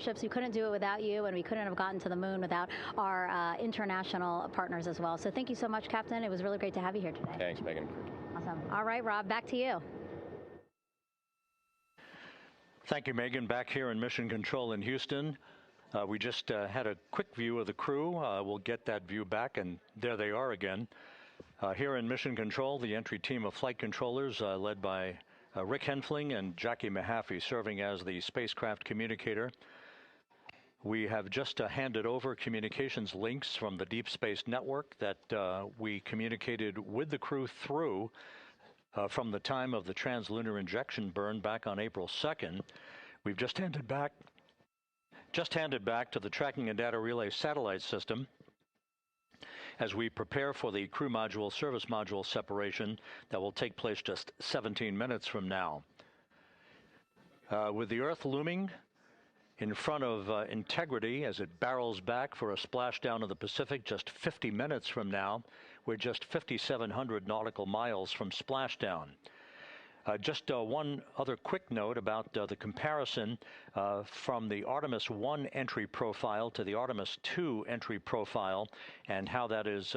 ships. We couldn't do it without you, and we couldn't have gotten to the moon without our international partners as well. So thank you so much, Captain. It was really great to have you here today. Thanks, Megan. Awesome. All right, Rob, back to you. Thank you, Megan. Back here in Mission Control in Houston. We just had a quick view of the crew. We'll get that view back, and there they are again. Here in Mission Control, the entry team of flight controllers led by Rick Henfling and Jackie Mahaffey serving as the spacecraft communicator. We have just handed over communications links from the Deep Space Network that we communicated with the crew through from the time of the translunar injection burn back on April 2nd. We've just handed back to the Tracking and Data Relay Satellite System as we prepare for the crew module service module separation that will take place just 17 minutes from now. With the Earth looming in front of Integrity as it barrels back for a splashdown of the Pacific just 50 minutes from now, we're just 5,700 nautical miles from splashdown. Just one other quick note about the comparison from the Artemis 1 entry profile to the Artemis 2 entry profile and how that is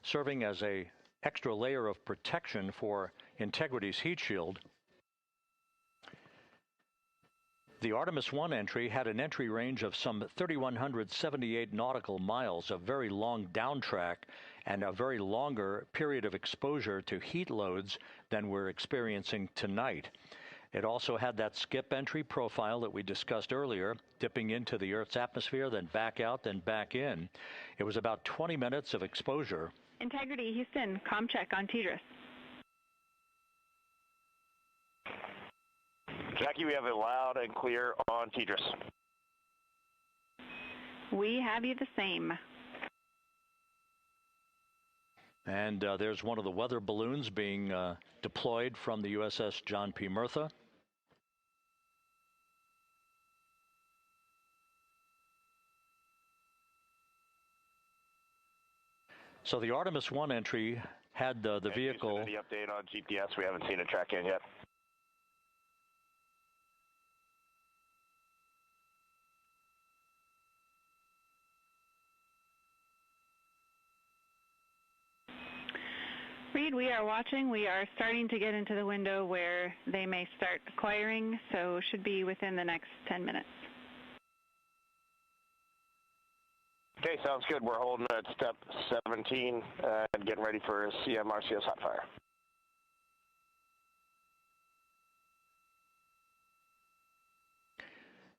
serving as an extra layer of protection for Integrity's heat shield. The Artemis 1 entry had an entry range of some 3,178 nautical miles, a very long downtrack and a very longer period of exposure to heat loads than we're experiencing tonight. It also had that skip entry profile that we discussed earlier, dipping into the Earth's atmosphere, then back out, then back in. It was about 20 minutes of exposure. Integrity, Houston, comm check on TDRS. Jackie, we have it loud and clear on TDRS. We have you the same. And there's one of the weather balloons being deployed from the USS John P. Murtha. So the Artemis 1 entry had the vehicle. Any update on GPS? We haven't seen it track in yet. Reed, we are watching. We are starting to get into the window where they may start acquiring, so should be within the next 10 minutes. Okay, sounds good. We're holding at step 17 and getting ready for CMRCS hot fire.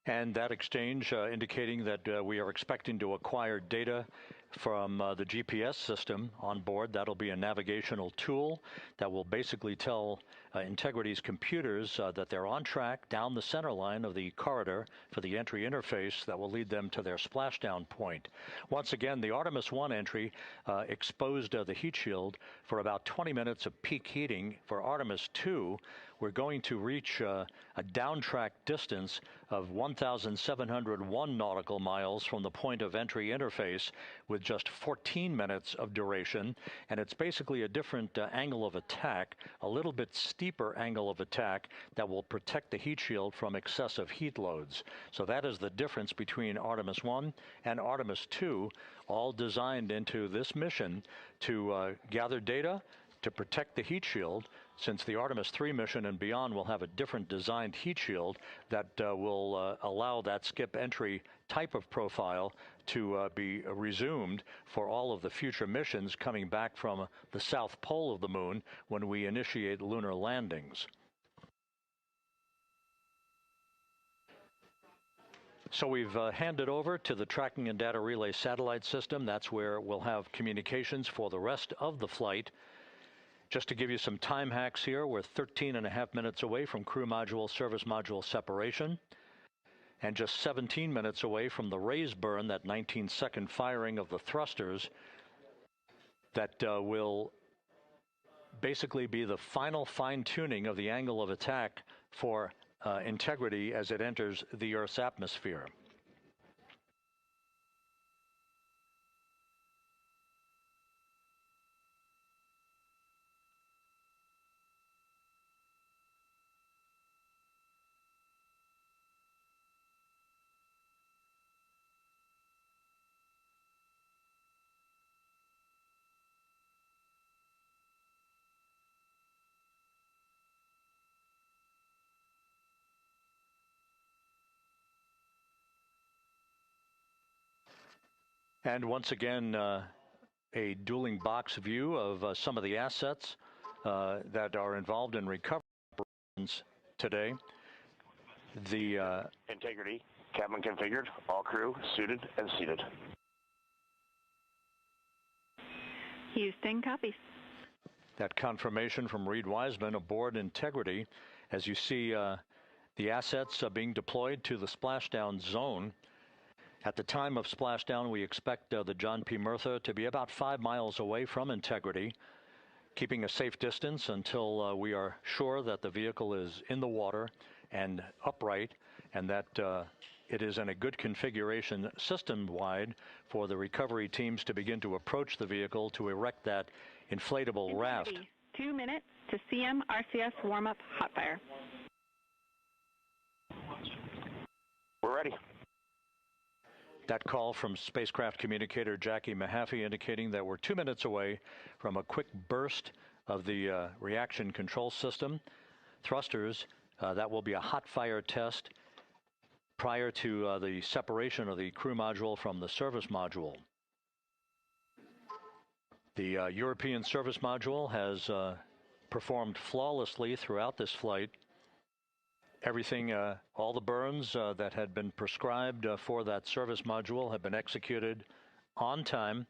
And that exchange indicating that we are expecting to acquire data from the GPS system on board. That'll be a navigational tool that will basically tell Integrity's computers that they're on track down the center line of the corridor for the entry interface that will lead them to their splashdown point. Once again, the Artemis 1 entry exposed the heat shield for about 20 minutes of peak heating. For Artemis 2, we're going to reach a downtrack distance of 1,701 nautical miles from the point of entry interface with just 14 minutes of duration. And it's basically a different angle of attack, a little bit steeper angle of attack that will protect the heat shield from excessive heat loads. So that is the difference between Artemis 1 and Artemis 2, all designed into this mission to gather data, to protect the heat shield, since the Artemis 3 mission and beyond will have a different designed heat shield that will allow that skip entry type of profile to be resumed for all of the future missions coming back from the south pole of the moon when we initiate lunar landings. So we've handed over to the Tracking and Data Relay Satellite System. That's where we'll have communications for the rest of the flight. Just to give you some time hacks here, we're 13.5 minutes away from crew module, service module separation, and just 17 minutes away from the raise burn, that 19-second firing of the thrusters that will basically be the final fine-tuning of the angle of attack for Integrity as it enters the Earth's atmosphere. And once again, a dueling box view of some of the assets that are involved in recovery today. The integrity, cabin configured, all crew suited and seated. Houston, copies. That confirmation from Reed Wiseman aboard Integrity, as you see the assets being deployed to the splashdown zone. At the time of splashdown, we expect the John P. Murtha to be about 5 miles away from Integrity, keeping a safe distance until we are sure that the vehicle is in the water and upright, and that it is in a good configuration system-wide for the recovery teams to begin to approach the vehicle to erect that inflatable raft. 2 minutes to CM RCS warm-up hot fire. We're ready. That call from spacecraft communicator Jackie Mahaffey indicating that we're 2 minutes away from a quick burst of the reaction control system. Thrusters, that will be a hot fire test prior to the separation of the crew module from the service module. The European service module has performed flawlessly throughout this flight. Everything, all the burns that had been prescribed for that service module have been executed on time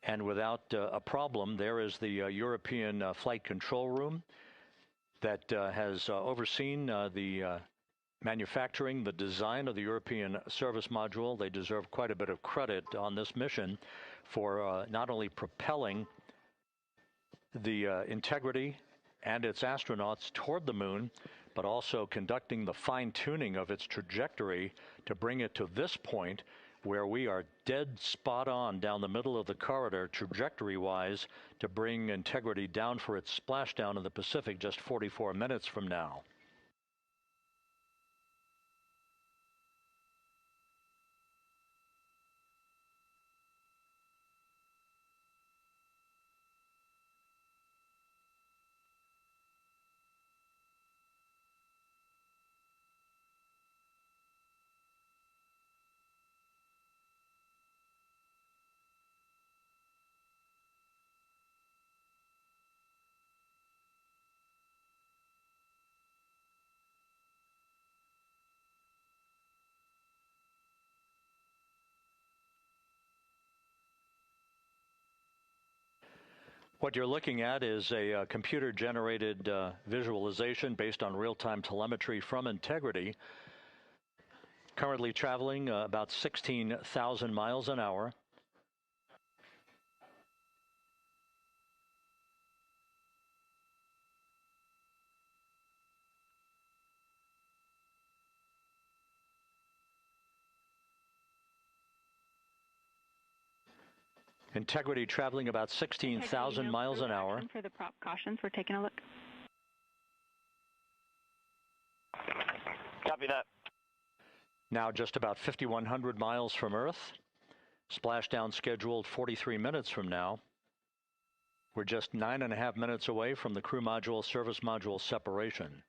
and without a problem. There is the European flight control room that has overseen the manufacturing, the design of the European service module. They deserve quite a bit of credit on this mission for not only propelling the Integrity and its astronauts toward the moon, but also conducting the fine-tuning of its trajectory to bring it to this point where we are dead spot on down the middle of the corridor trajectory-wise to bring Integrity down for its splashdown in the Pacific just 44 minutes from now. What you're looking at is a computer-generated visualization based on real-time telemetry from Integrity, currently traveling about 16,000 miles an hour. Integrity traveling about 16,000 miles an hour. For the prop cautions, we're taking a look. Copy that. Now just about 5,100 miles from Earth. Splashdown scheduled 43 minutes from now. We're just 9.5 minutes away from the crew module service module separation.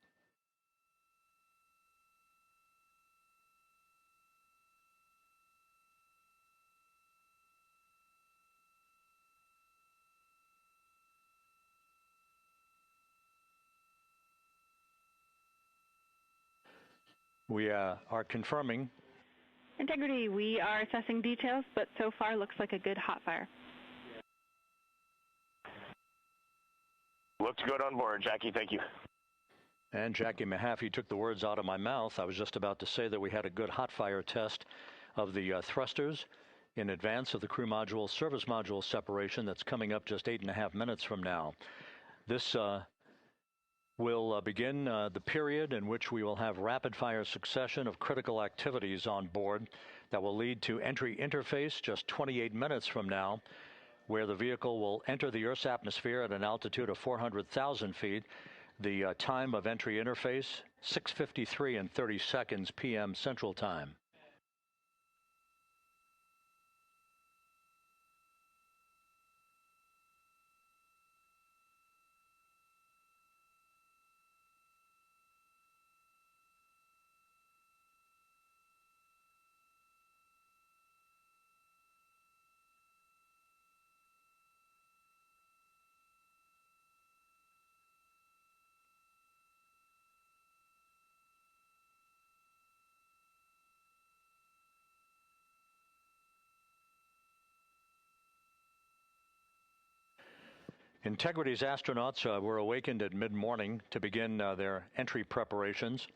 We are confirming. Integrity, we are assessing details, but so far looks like a good hot fire. Looks good on board, Jackie. Thank you. And Jackie Mahaffey took the words out of my mouth. I was just about to say that we had a good hot fire test of the thrusters in advance of the crew module service module separation that's coming up just 8.5 minutes from now. This will begin the period in which we will have rapid-fire succession of critical activities on board that will lead to entry interface just 28 minutes from now, where the vehicle will enter the Earth's atmosphere at an altitude of 400,000 feet. The time of entry interface, 6:53 and 30 seconds p.m. Central Time. Integrity's astronauts were awakened at mid-morning to begin their entry preparations.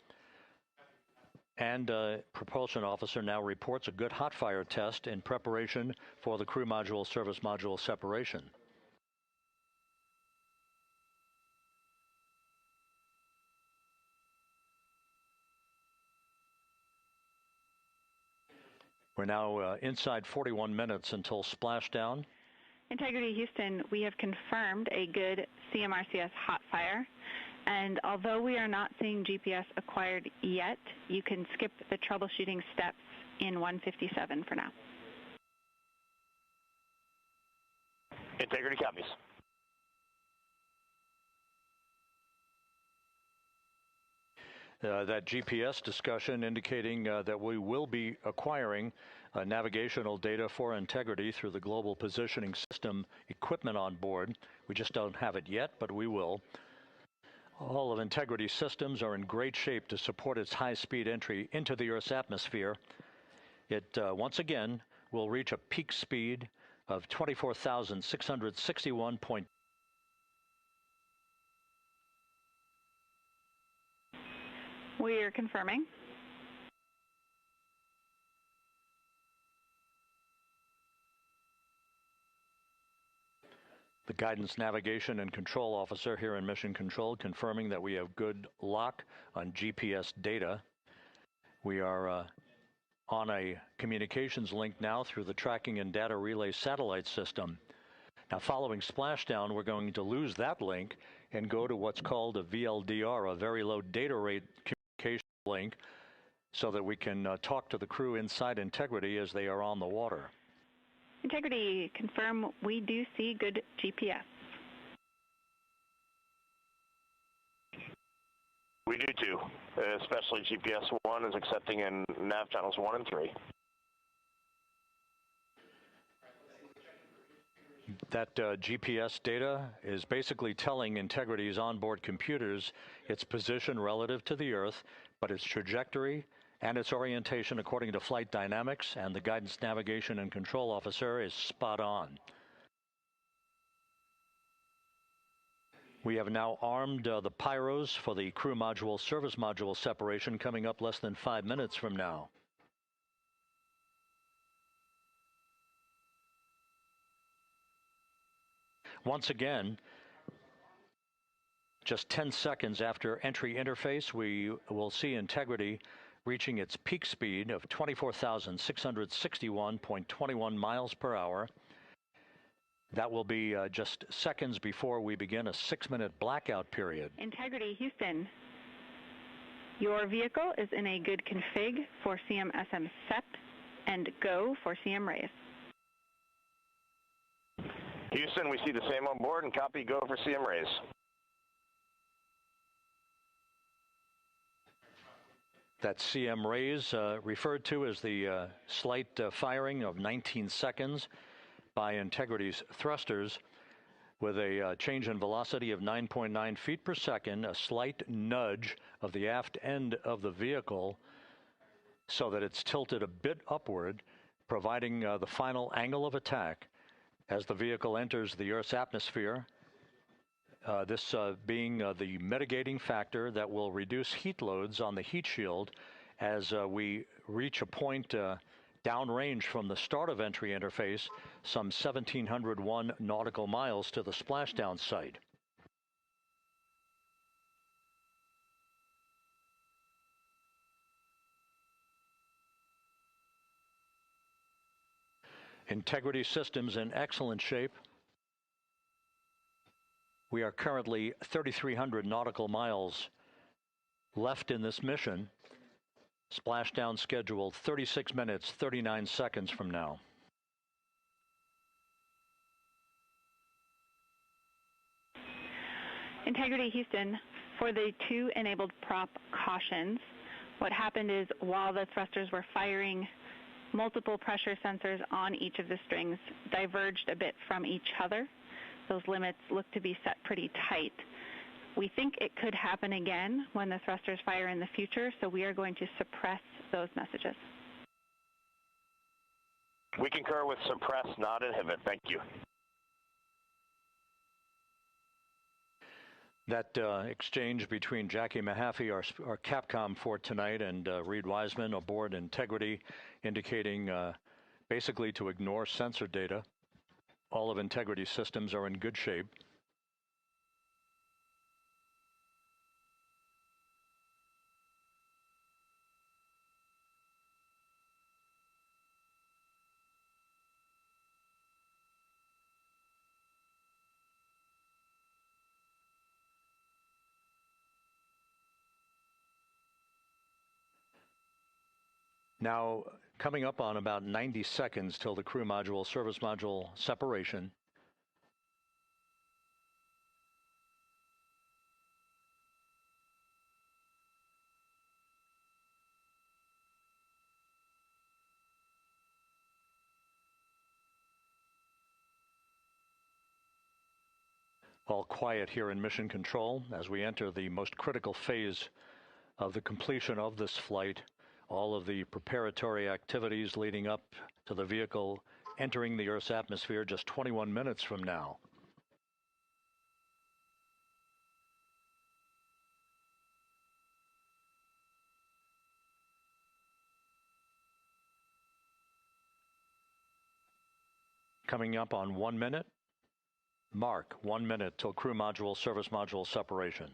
And propulsion officer now reports a good hot fire test in preparation for the crew module service module separation. We're now inside 41 minutes until splashdown. Integrity Houston, we have confirmed a good CMRCS hot fire. And although we are not seeing GPS acquired yet, you can skip the troubleshooting steps in 157 for now. Integrity copies. That GPS discussion indicating that we will be acquiring navigational data for Integrity through the Global Positioning System equipment on board. We just don't have it yet, but we will. All of Integrity's systems are in great shape to support its high-speed entry into the Earth's atmosphere. It, once again, will reach a peak speed of 24,661. We are confirming. The Guidance, Navigation, and Control Officer here in Mission Control confirming that we have good lock on GPS data. We are on a communications link now through the Tracking and Data Relay satellite system. Now, following splashdown, we're going to lose that link and go to what's called a VLDR, a very low data rate communication link, so that we can talk to the crew inside Integrity as they are on the water. Integrity, confirm we do see good GPS. We do too, especially GPS 1 is accepting in nav channels 1 and 3. That GPS data is basically telling Integrity's onboard computers its position relative to the Earth, but its trajectory and its orientation according to flight dynamics and the Guidance, Navigation, and Control Officer is spot on. We have now armed the pyros for the crew module service module separation coming up less than 5 minutes from now. Once again, just 10 seconds after entry interface, we will see Integrity reaching its peak speed of 24,661.21 miles per hour. That will be just seconds before we begin a 6-minute blackout period. Integrity Houston, your vehicle is in a good config for CM-SM SEP and go for CM raise. Houston, we see the same on board and copy go for CM raise. That CM raise referred to as the slight firing of 19 seconds by Integrity's thrusters with a change in velocity of 9.9 feet per second, a slight nudge of the aft end of the vehicle so that it's tilted a bit upward, providing the final angle of attack as the vehicle enters the Earth's atmosphere. This being the mitigating factor that will reduce heat loads on the heat shield as we reach a point downrange from the start of entry interface, some 1,701 nautical miles to the splashdown site. Integrity systems in excellent shape. We are currently 3,300 nautical miles left in this mission. Splashdown scheduled 36 minutes, 39 seconds from now. Integrity Houston, for the 2 enabled prop cautions, what happened is while the thrusters were firing, multiple pressure sensors on each of the strings diverged a bit from each other. Those limits look to be set pretty tight. We think it could happen again when the thrusters fire in the future, so we are going to suppress those messages. We concur with suppress, not inhibit. Thank you. That exchange between Jackie Mahaffey, our Capcom for tonight, and Reed Wiseman aboard Integrity, indicating basically to ignore sensor data. All of Integrity's systems are in good shape. Now, coming up on about 90 seconds till the crew module, service module separation. All quiet here in Mission Control as we enter the most critical phase of the completion of this flight. All of the preparatory activities leading up to the vehicle entering the Earth's atmosphere just 21 minutes from now. Coming up on 1 minute. Mark 1 minute till crew module, service module separation.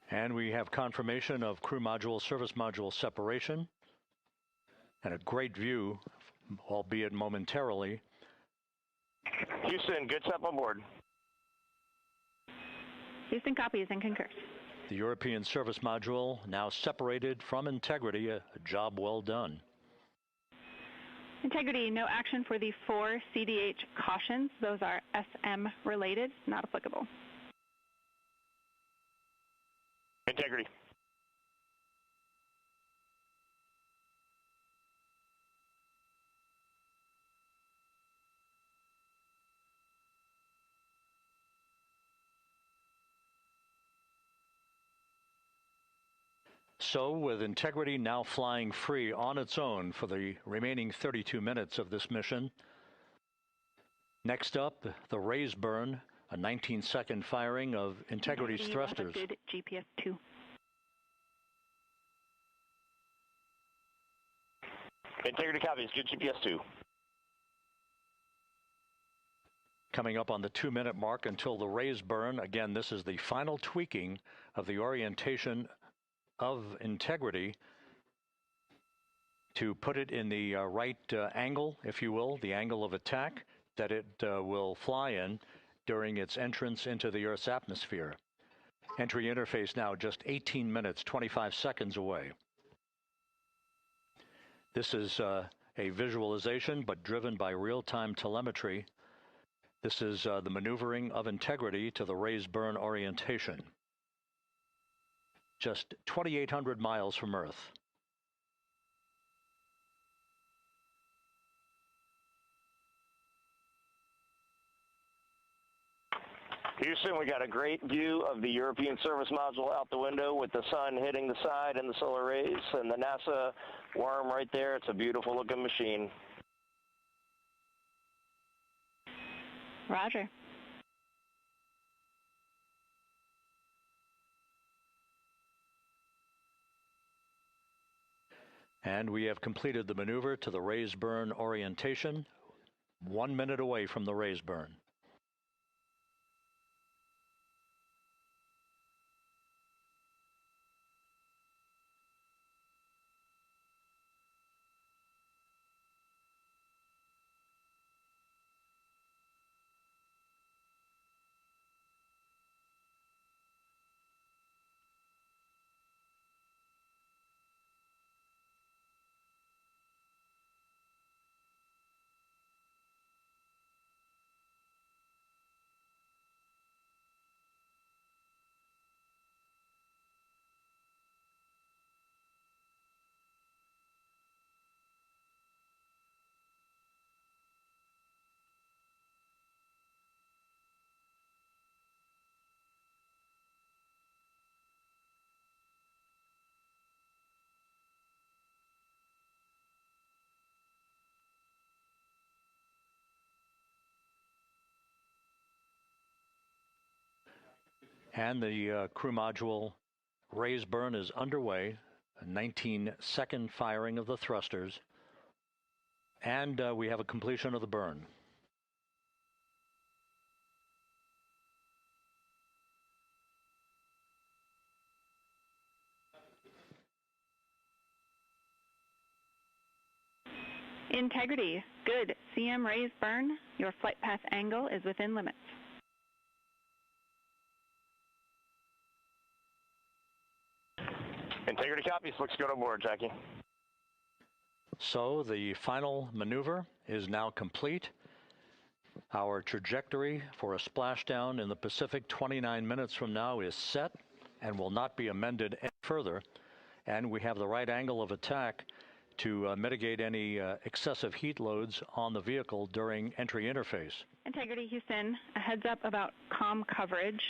And we have confirmation of crew module, service module separation, and a great view, albeit momentarily. Houston, good step on board. Houston copies and concurs. The European service module now separated from Integrity, a job well done. Integrity, no action for the 4 CDH cautions. Those are SM related, not applicable. Integrity. So, with Integrity now flying free on its own for the remaining 32 minutes of this mission. Next up, the raise burn, a 19-second firing of Integrity's thrusters. Good GPS 2. Integrity copies, good GPS 2. Coming up on the 2-minute mark until the raise burn. Again, this is the final tweaking of the orientation of Integrity to put it in the right angle, if you will, the angle of attack that it will fly in during its entrance into the Earth's atmosphere. Entry interface now just 18 minutes, 25 seconds away. This is a visualization, but driven by real-time telemetry. This is the maneuvering of Integrity to the raise burn orientation. Just 2,800 miles from Earth. Houston, we got a great view of the European service module out the window with the sun hitting the side and the solar rays and the NASA worm right there. It's a beautiful looking machine. Roger. And we have completed the maneuver to the raise burn orientation, 1 minute away from the raise burn. And the crew module raise burn is underway, a 19-second firing of the thrusters, and we have a completion of the burn. Integrity, good. CM raise burn. Your flight path angle is within limits. Integrity copies. Looks good on board, Jackie. So the final maneuver is now complete. Our trajectory for a splashdown in the Pacific 29 minutes from now is set and will not be amended any further. And we have the right angle of attack to mitigate any excessive heat loads on the vehicle during entry interface. Integrity Houston, a heads up about comm coverage.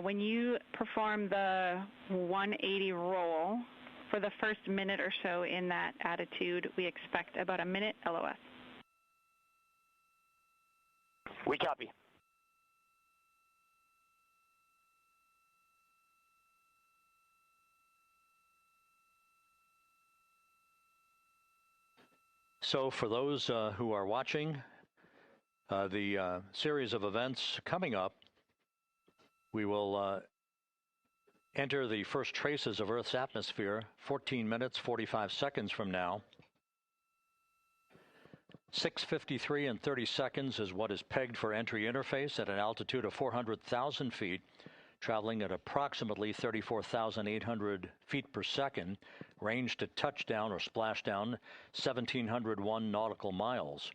When you perform the 180 roll, for the first minute or so in that attitude, we expect about a minute LOS. We copy. So for those who are watching the series of events coming up, we will enter the first traces of Earth's atmosphere 14 minutes, 45 seconds from now. 6:53 and 30 seconds is what is pegged for entry interface at an altitude of 400,000 feet, traveling at approximately 34,800 feet per second, range to touchdown or splashdown 1,701 nautical miles.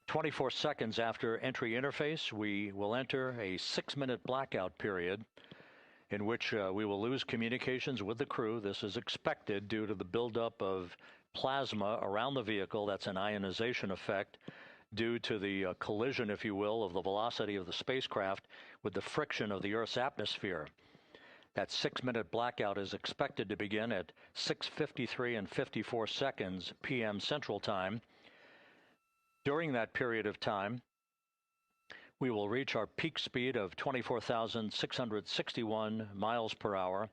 24 seconds after entry interface, we will enter a 6-minute blackout period in which we will lose communications with the crew. This is expected due to the buildup of plasma around the vehicle. That's an ionization effect due to the collision, if you will, of the velocity of the spacecraft with the friction of the Earth's atmosphere. That 6-minute blackout is expected to begin at 6:53 and 54 seconds p.m. Central Time. During that period of time, we will reach our peak speed of 24,661 miles per hour.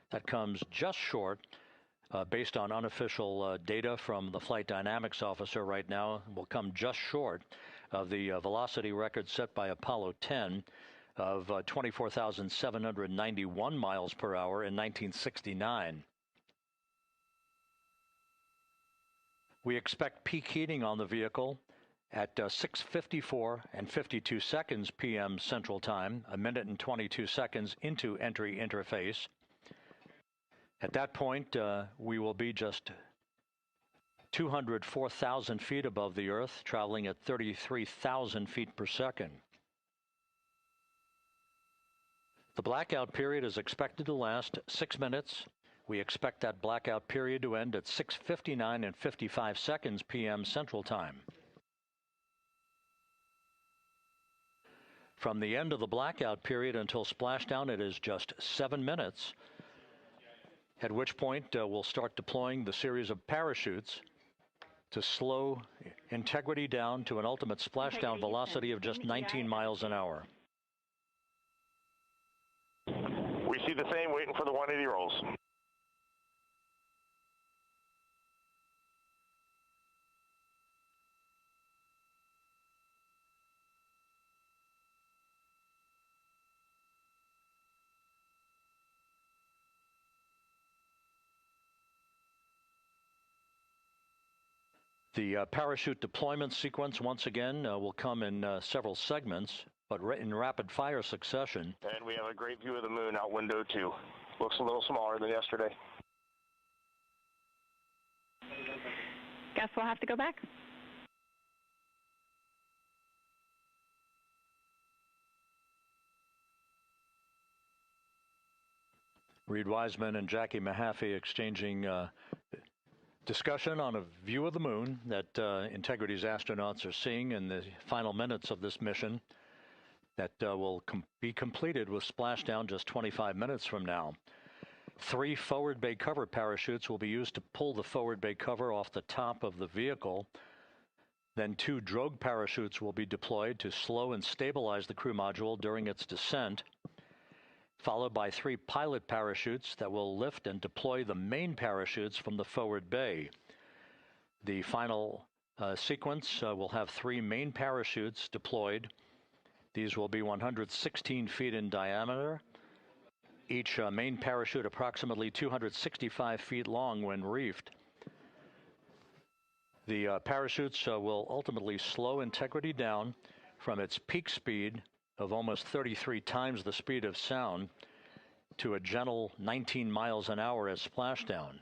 That comes just short, based on unofficial data from the flight dynamics officer right now, will come just short of the velocity record set by Apollo 10 of 24,791 miles per hour in 1969. We expect peak heating on the vehicle at 6:54 and 52 seconds p.m. Central Time, a minute and 22 seconds into entry interface. At that point, we will be just 204,000 feet above the Earth, traveling at 33,000 feet per second. The blackout period is expected to last 6 minutes. We expect that blackout period to end at 6:59 and 55 seconds p.m. Central Time. From the end of the blackout period until splashdown, it is just 7 minutes, at which point we'll start deploying the series of parachutes to slow Integrity down to an ultimate splashdown velocity of just 19 miles an hour. We see the same, waiting for the 180 rolls. The parachute deployment sequence, once again, will come in several segments, but in rapid fire succession. And we have a great view of the moon out window 2. Looks a little smaller than yesterday. Guess we'll have to go back. Reed Wiseman and Jackie Mahaffey exchanging discussion on a view of the moon that Integrity's astronauts are seeing in the final minutes of this mission that will be completed with splashdown just 25 minutes from now. 3 forward bay cover parachutes will be used to pull the forward bay cover off the top of the vehicle. Then 2 drogue parachutes will be deployed to slow and stabilize the crew module during its descent, followed by 3 pilot parachutes that will lift and deploy the main parachutes from the forward bay. The final sequence will have 3 main parachutes deployed. These will be 116 feet in diameter, each main parachute approximately 265 feet long when reefed. The parachutes will ultimately slow Integrity down from its peak speed of almost 33 times the speed of sound to a gentle 19 miles an hour at splashdown.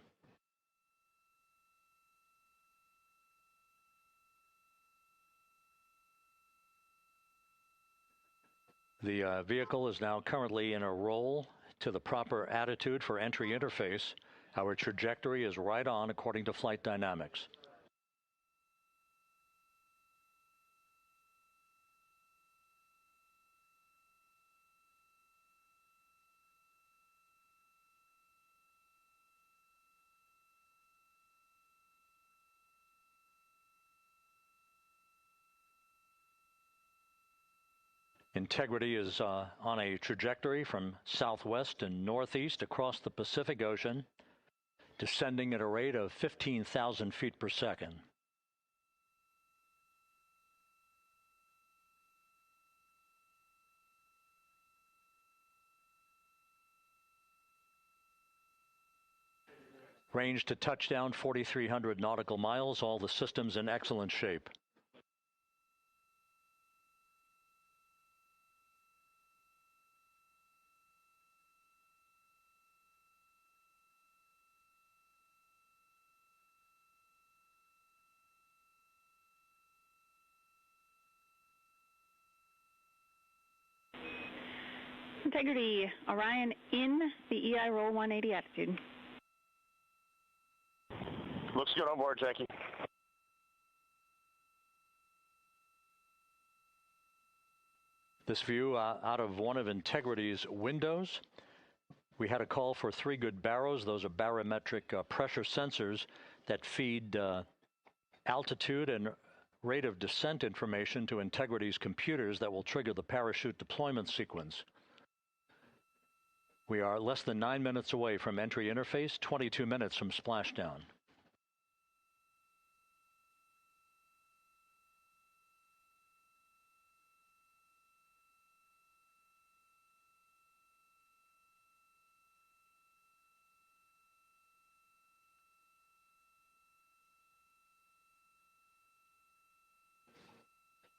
The vehicle is now currently in a roll to the proper attitude for entry interface. Our trajectory is right on according to flight dynamics. Integrity is on a trajectory from southwest and northeast across the Pacific Ocean, descending at a rate of 15,000 feet per second. Range to touchdown 4,300 nautical miles, all the systems in excellent shape. Integrity, Orion in the EI roll 180 attitude. Looks good on board, Jackie. This view out of one of Integrity's windows. We had a call for 3 good baros. Those are barometric pressure sensors that feed altitude and rate of descent information to Integrity's computers that will trigger the parachute deployment sequence. We are less than 9 minutes away from entry interface, 22 minutes from splashdown.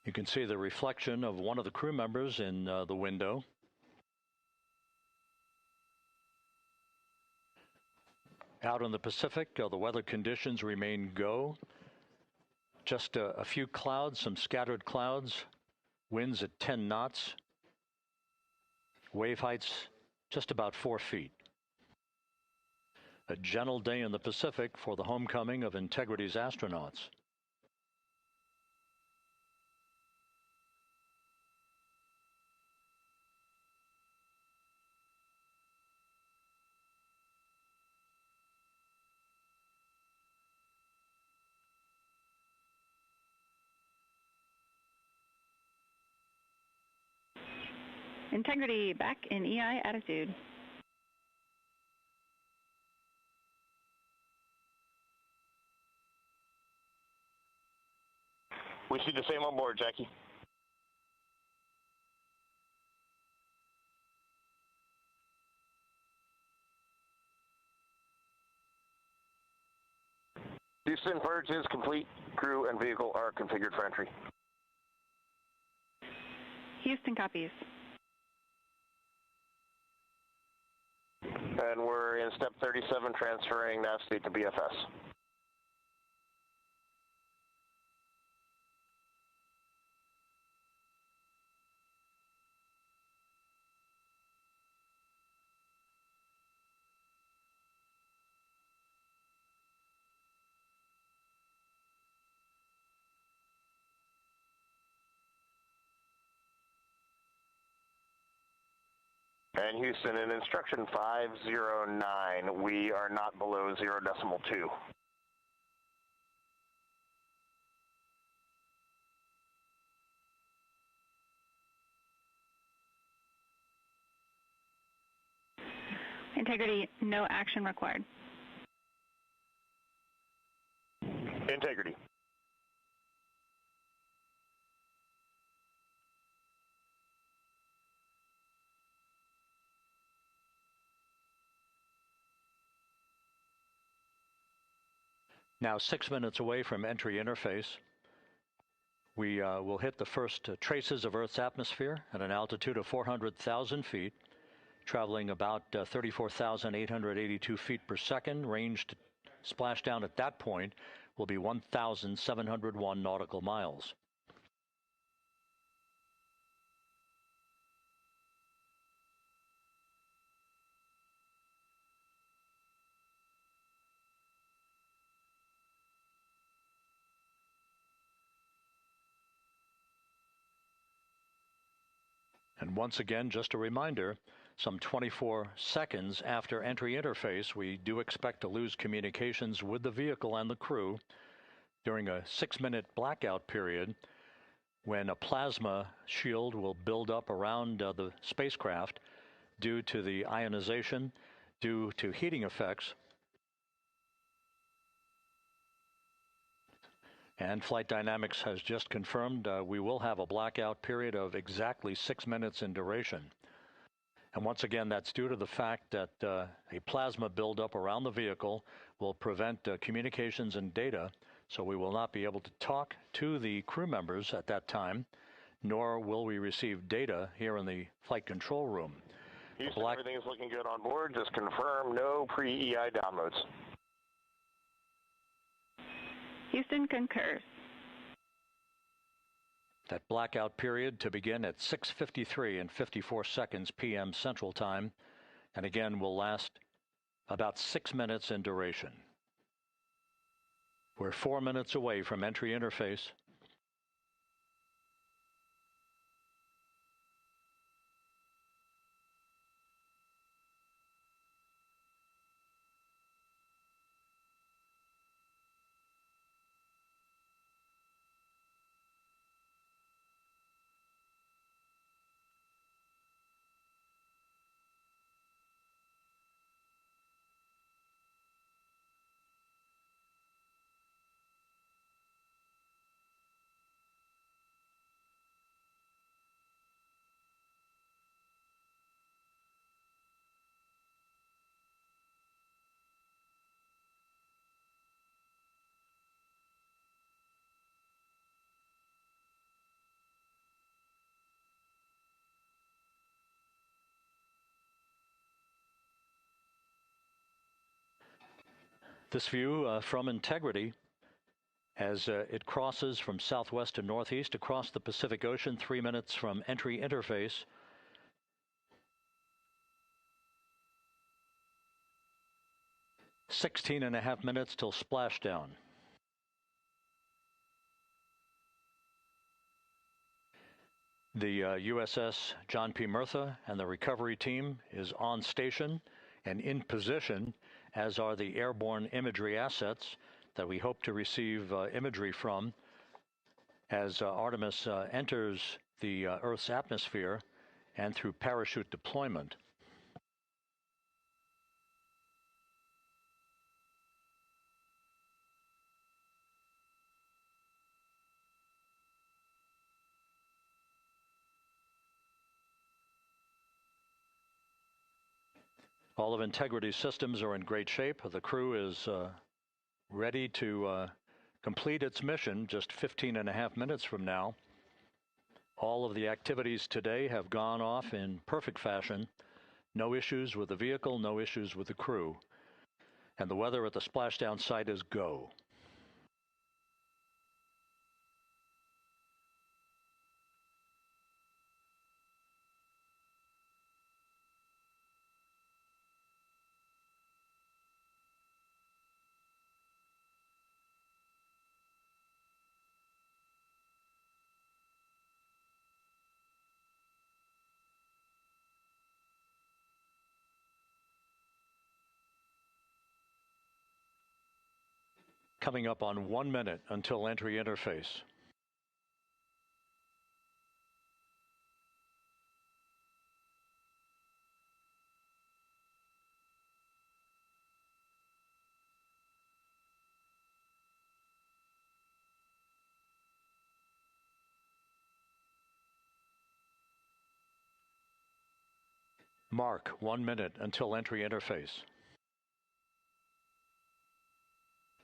You can see the reflection of one of the crew members in the window. Out in the Pacific, the weather conditions remain go. Just a few clouds, some scattered clouds, winds at 10 knots, wave heights just about 4 feet. A gentle day in the Pacific for the homecoming of Integrity's astronauts. Integrity back in EI attitude. We see the same on board, Jackie. Houston, purge is complete. Crew and vehicle are configured for entry. Houston copies. And we're in step 37, transferring nav state to BFS. And Houston, in instruction 509, we are not below 0.2. Integrity, no action required. Integrity. Now 6 minutes away from entry interface, we will hit the first traces of Earth's atmosphere at an altitude of 400,000 feet, traveling about 34,882 feet per second. Ranged splashdown at that point will be 1,701 nautical miles. And once again, just a reminder, some 24 seconds after entry interface, we do expect to lose communications with the vehicle and the crew during a 6-minute blackout period when a plasma shield will build up around the spacecraft due to the ionization, due to heating effects. And Flight Dynamics has just confirmed we will have a blackout period of exactly 6 minutes in duration. And once again, that's due to the fact that a plasma buildup around the vehicle will prevent communications and data, so we will not be able to talk to the crew members at that time, nor will we receive data here in the flight control room. Houston, everything is looking good on board. Just confirm no pre-EI downloads. Houston concurs. That blackout period to begin at 6:53 and 54 seconds p.m. Central Time, and again will last about 6 minutes in duration. We're 4 minutes away from entry interface. This view from Integrity as it crosses from southwest to northeast across the Pacific Ocean, 3 minutes from entry interface. "16.5 minutes till splashdown." The USS John P. Murtha and the recovery team is on station and in position, as are the airborne imagery assets that we hope to receive imagery from as Artemis enters the Earth's atmosphere and through parachute deployment. All of Integrity's systems are in great shape. The crew is ready to complete its mission just 15.5 minutes from now. All of the activities today have gone off in perfect fashion. No issues with the vehicle, no issues with the crew. And the weather at the splashdown site is go. Coming up on 1 minute until entry interface. Mark 1 minute until entry interface.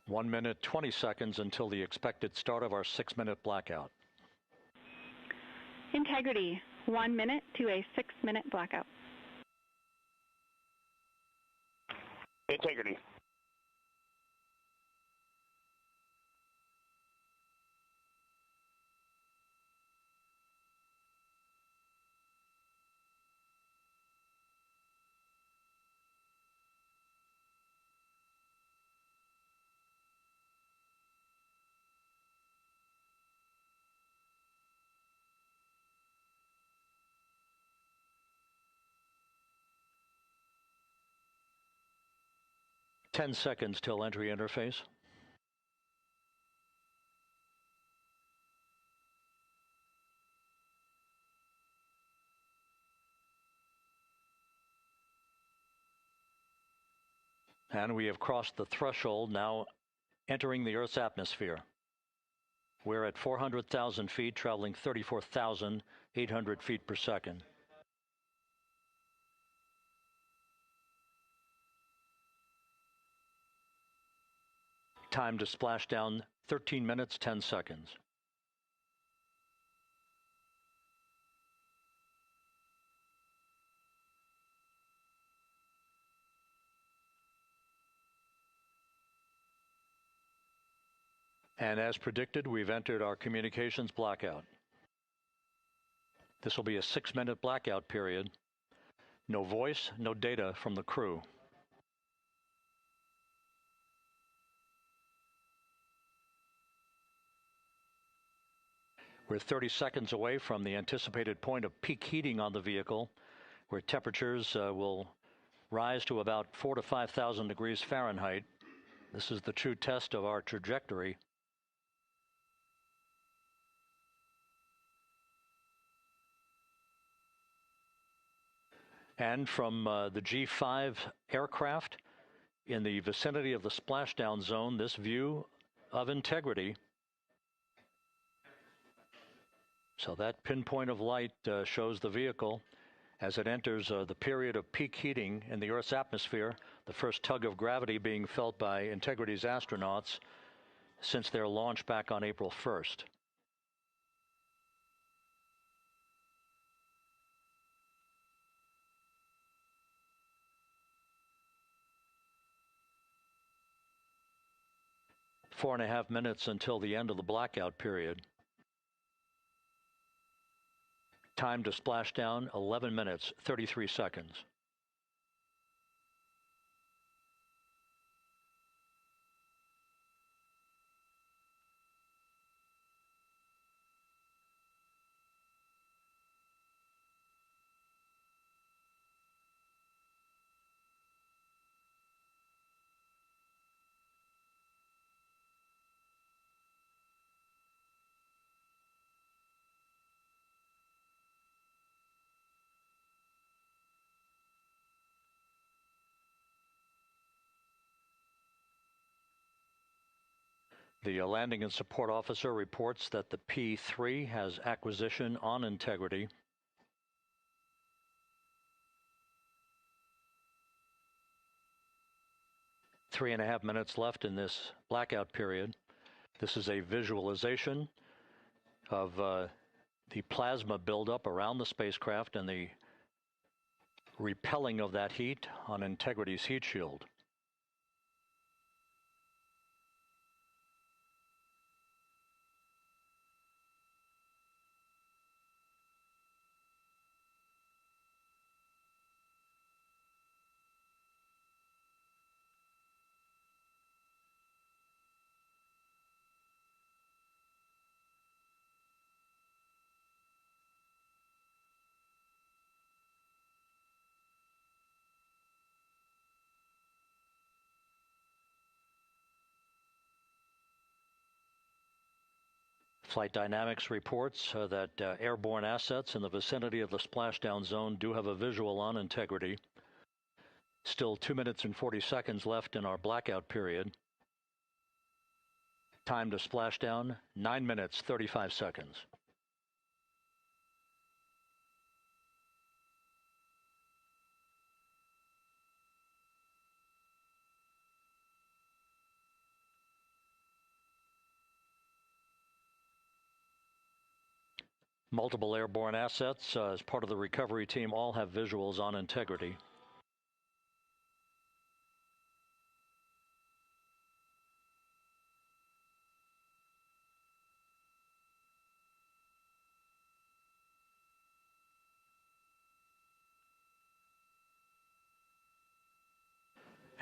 1 minute 20 seconds until the expected start of our 6-minute blackout. Integrity, 1 minute to a 6-minute blackout. Integrity. Ten seconds till entry interface. And we have crossed the threshold, now entering the Earth's atmosphere. We're at 400,000 feet, traveling 34,800 feet per second. Time to splash down, 13 minutes, 10 seconds. And as predicted, we've entered our communications blackout. This will be a 6-minute blackout period. No voice, no data from the crew. We're 30 seconds away from the anticipated point of peak heating on the vehicle, where temperatures will rise to about 4,000 to 5,000 degrees Fahrenheit. This is the true test of our trajectory. And from the G5 aircraft in the vicinity of the splashdown zone, this view of integrity. So that pinpoint of light shows the vehicle as it enters the period of peak heating in the Earth's atmosphere, the first tug of gravity being felt by Integrity's astronauts since their launch back on April 1st. Four and a half minutes until the end of the blackout period. Time to splash down, 11 minutes, 33 seconds. The landing and support officer reports that the P-3 has acquisition on Integrity. Three and a half minutes left in this blackout period. This is a visualization of the plasma buildup around the spacecraft and the repelling of that heat on Integrity's heat shield. Flight Dynamics reports that airborne assets in the vicinity of the splashdown zone do have a visual on Integrity. Still 2 minutes and 40 seconds left in our blackout period. Time to splashdown, 9 minutes, 35 seconds. Multiple airborne assets as part of the recovery team all have visuals on integrity.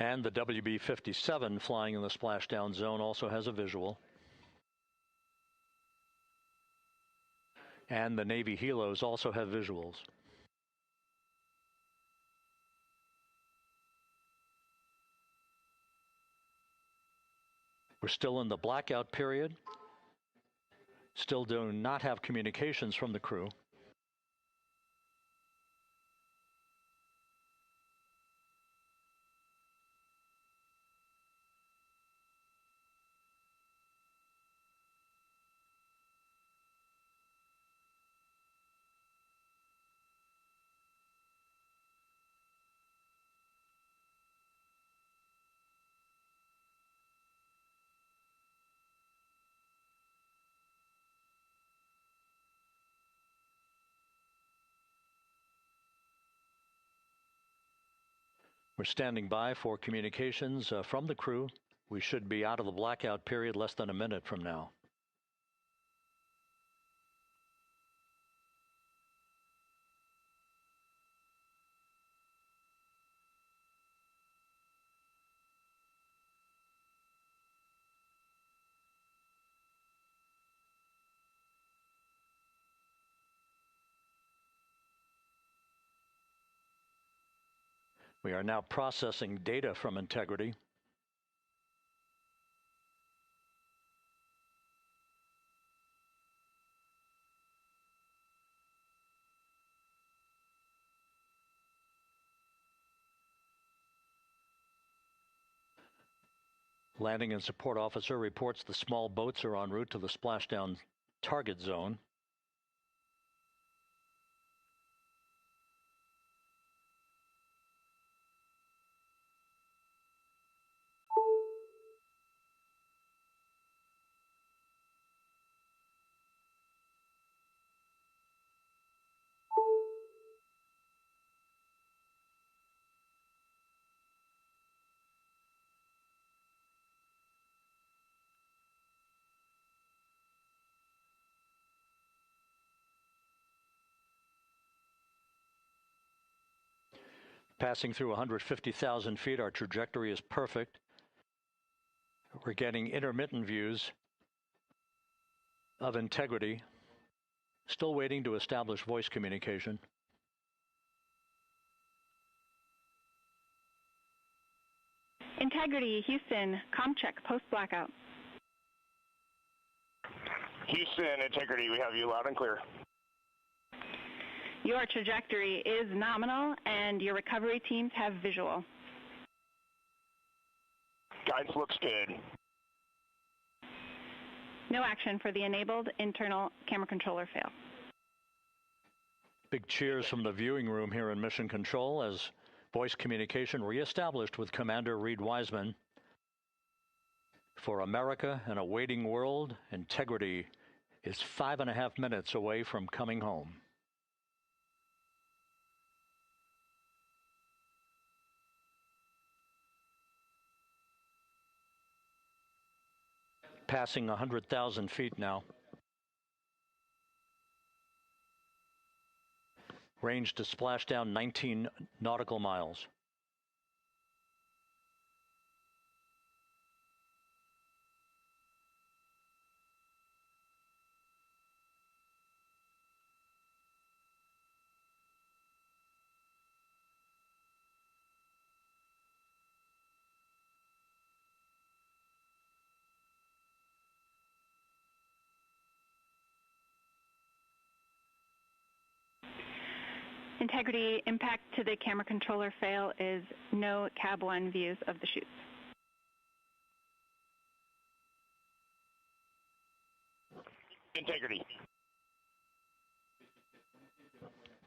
And the WB-57 flying in the splashdown zone also has a visual. And the Navy helos also have visuals. We're still in the blackout period. Still do not have communications from the crew. We're standing by for communications from the crew. We should be out of the blackout period less than a minute from now. We are now processing data from integrity. Landing and support officer reports the small boats are en route to the splashdown target zone. Passing through 150,000 feet, our trajectory is perfect. We're getting intermittent views of integrity. Still waiting to establish voice communication. Integrity, Houston, comm check, post-blackout. Houston, Integrity, we have you loud and clear. Your trajectory is nominal, and your recovery teams have visual. Guidance looks good. No action for the enabled internal camera controller fail. Big cheers from the viewing room here in Mission Control as voice communication reestablished with Commander Reed Wiseman. For America and a waiting world, Integrity is 5.5 minutes away from coming home. Passing 100,000 feet now. Range to splashdown 19 nautical miles. Integrity, impact to the camera controller fail is no Cab 1 views of the chutes. Integrity.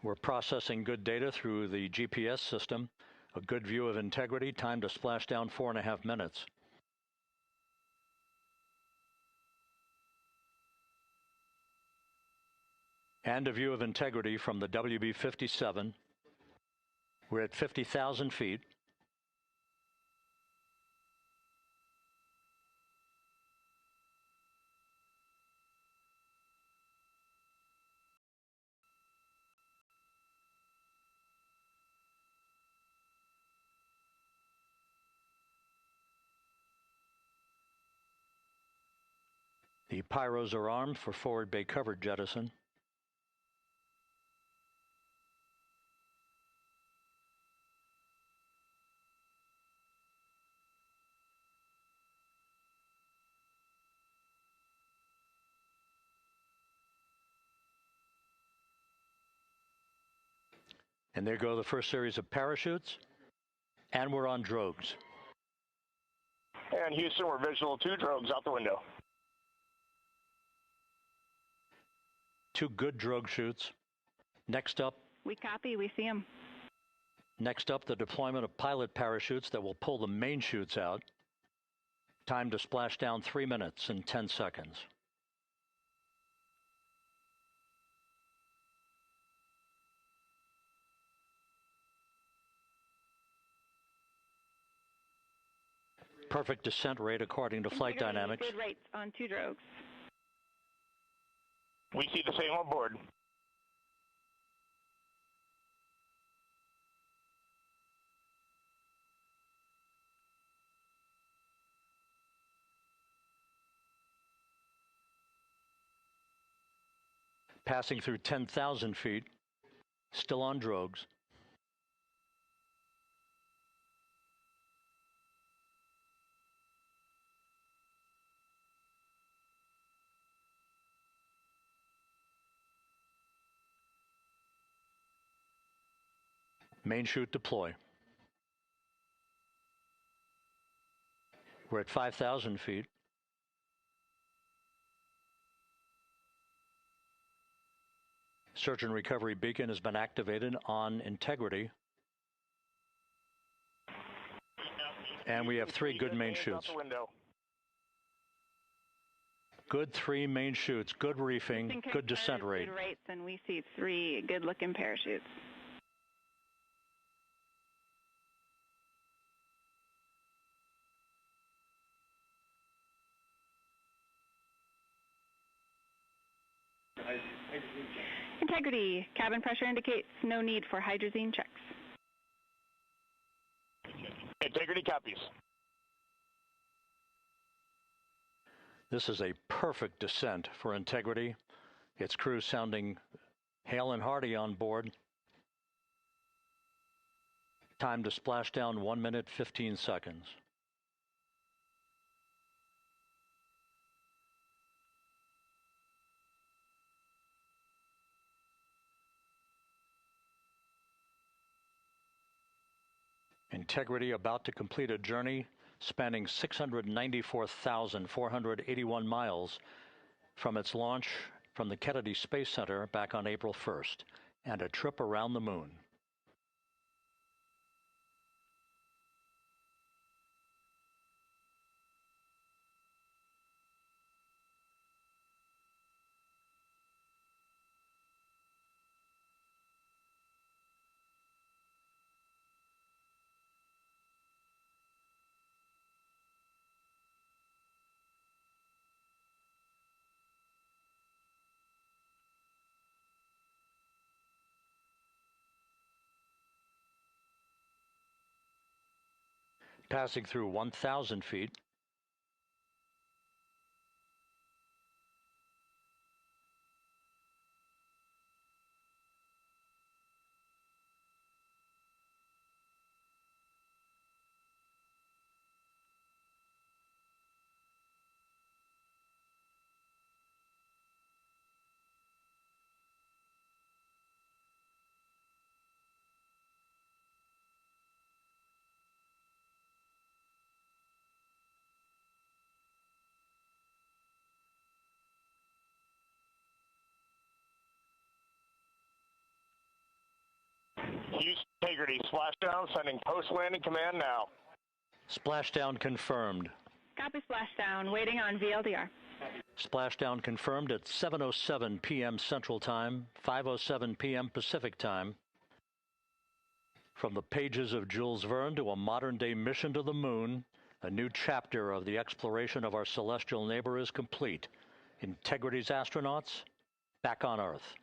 We're processing good data through the GPS system. A good view of Integrity, time to splashdown 4.5 minutes. And a view of Integrity from the WB-57. We're at 50,000 feet. The pyros are armed for forward bay cover jettison. And there go the first series of parachutes. And we're on drogues. And Houston, we're visual 2 drogues out the window. 2 good drogue shoots. Next up. We copy, we see them. Next up, the deployment of pilot parachutes that will pull the main chutes out. Time to splash down 3 minutes and 10 seconds. Perfect descent rate according to flight dynamics. Good rates on 2 drogues. We see the same on board. Passing through 10,000 feet, still on drogues. Main chute deploy. We're at 5,000 feet. Search and recovery beacon has been activated on Integrity. And we have 3 good main chutes. Good 3 main chutes, good reefing, good descent rate. Good rates, and we see 3 good-looking parachutes. Integrity, cabin pressure indicates no need for hydrazine checks. Integrity copies. This is a perfect descent for Integrity. Its crew sounding hale and hearty on board. Time to splash down 1 minute, 15 seconds. Integrity about to complete a journey spanning 694,481 miles from its launch from the Kennedy Space Center back on April 1st, and a trip around the moon. Passing through 1,000 feet. Houston, Integrity, splashdown, sending post-landing command now. Splashdown confirmed. Copy, splashdown, waiting on VLDR. Splashdown confirmed at 7:07 p.m. Central Time, 5:07 p.m. Pacific Time. From the pages of Jules Verne to a modern-day mission to the moon, a new chapter of the exploration of our celestial neighbor is complete. Integrity's astronauts back on Earth.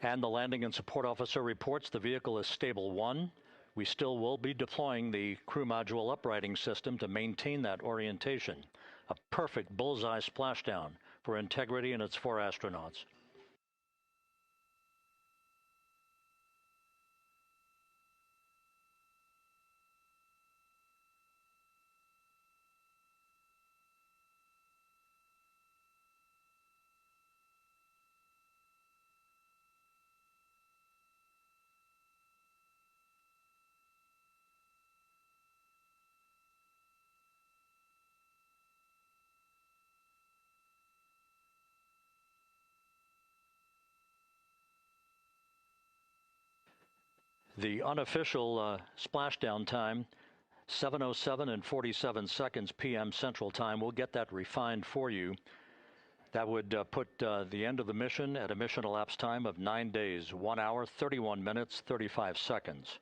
And the landing and support officer reports the vehicle is stable 1. We still will be deploying the crew module uprighting system to maintain that orientation. A perfect bullseye splashdown for Integrity and its 4 astronauts. The unofficial splashdown time, 7:07 and 47 seconds p.m. Central Time. We'll get that refined for you. That would put the end of the mission at a mission elapsed time of 9 days, 1 hour, 31 minutes, 35 seconds.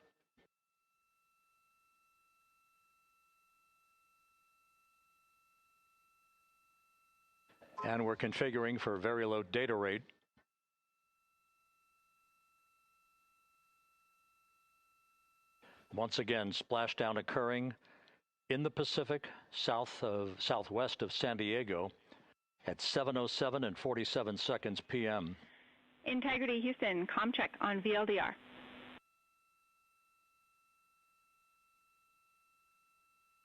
And we're configuring for very low data rate. Once again, splashdown occurring in the Pacific, southwest of San Diego at 7:07 and 47 seconds p.m. Integrity Houston, comm check on VLDR.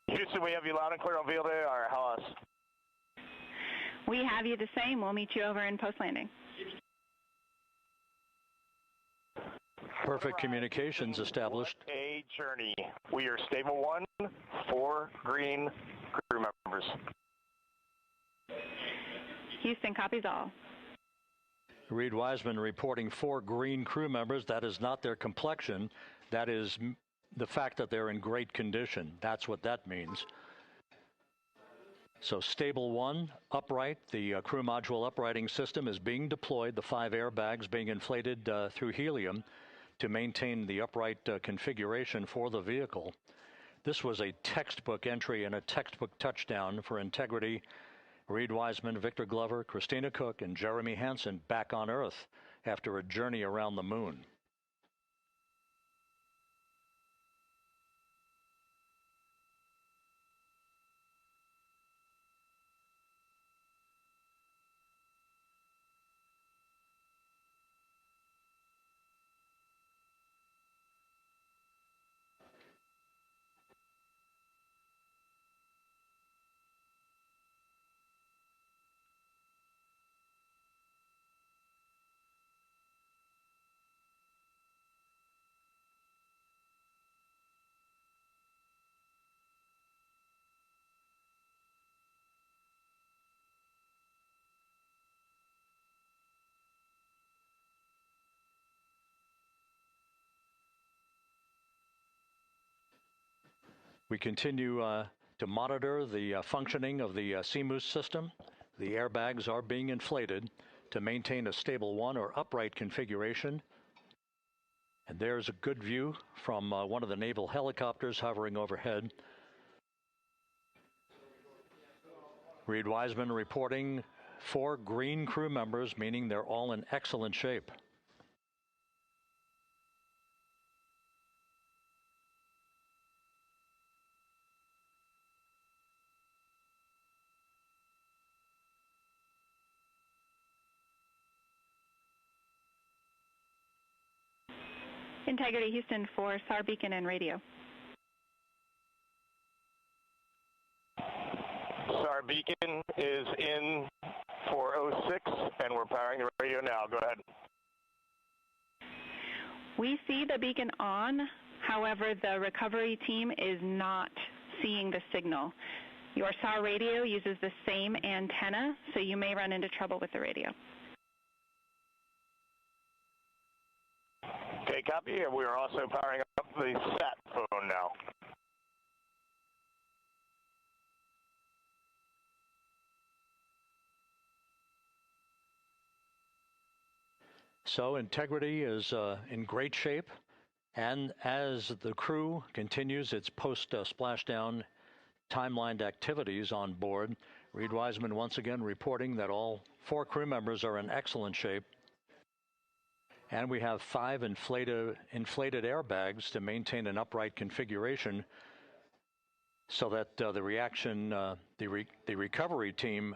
Houston, we have you loud and clear on VLDR. How us? We have you the same. We'll meet you over in post-landing. Perfect communications established. A journey. We are stable 1, 4 green crew members. Houston copies all. Reed Wiseman reporting 4 green crew members. That is not their complexion. That is the fact that they're in great condition. That's what that means. So stable 1, upright. The crew module uprighting system is being deployed. The 5 airbags being inflated through helium to maintain the upright configuration for the vehicle. This was a textbook entry and a textbook touchdown for Integrity. Reed Wiseman, Victor Glover, Christina Cook, and Jeremy Hansen back on Earth after a journey around the moon. We continue to monitor the functioning of the CMOOS system. The airbags are being inflated to maintain a stable 1 or upright configuration. And there's a good view from one of the naval helicopters hovering overhead. Reed Wiseman reporting 4 green crew members, meaning they're all in excellent shape. Integrity Houston for SAR beacon and radio. SAR beacon is in for 06, and we're powering the radio now. Go ahead. We see the beacon on. However, the recovery team is not seeing the signal. Your SAR radio uses the same antenna, so you may run into trouble with the radio. Okay, copy. And we are also powering up the sat phone now. So Integrity is in great shape. And as the crew continues its post-splashdown timelined activities on board, Reed Wiseman once again reporting that all 4 crew members are in excellent shape. And we have 5 inflated airbags to maintain an upright configuration so that the recovery team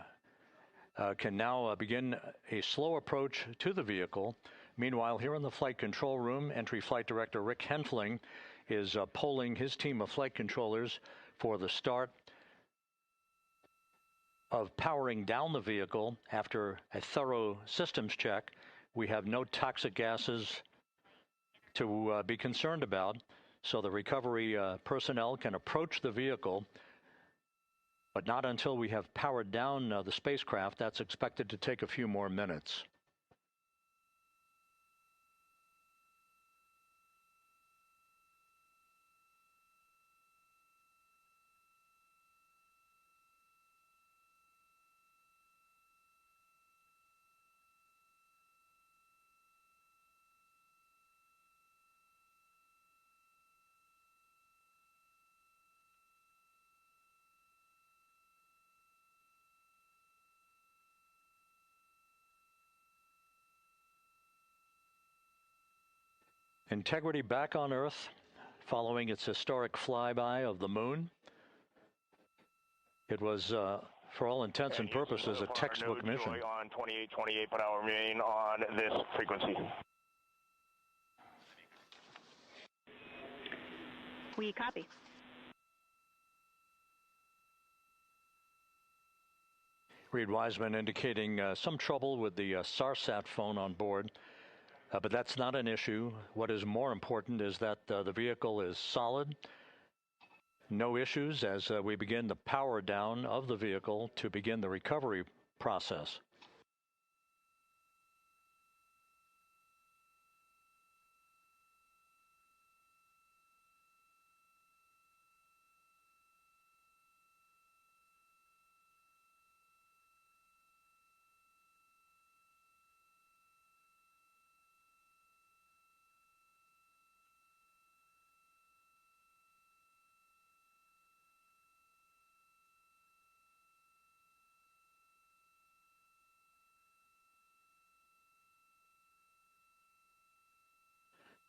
can now begin a slow approach to the vehicle. Meanwhile, here in the flight control room, Entry Flight Director Rick Henfling is polling his team of flight controllers for the start of powering down the vehicle after a thorough systems check. We have no toxic gases to be concerned about, so the recovery personnel can approach the vehicle, but not until we have powered down the spacecraft. That's expected to take a few more minutes. Integrity back on Earth following its historic flyby of the moon. It was, for all intents and purposes, a textbook mission. On 2828, but I'll remain on this frequency. We copy. Reed Wiseman indicating some trouble with the SARSAT phone on board. But that's not an issue. What is more important is that the vehicle is solid. No issues as we begin the power down of the vehicle to begin the recovery process.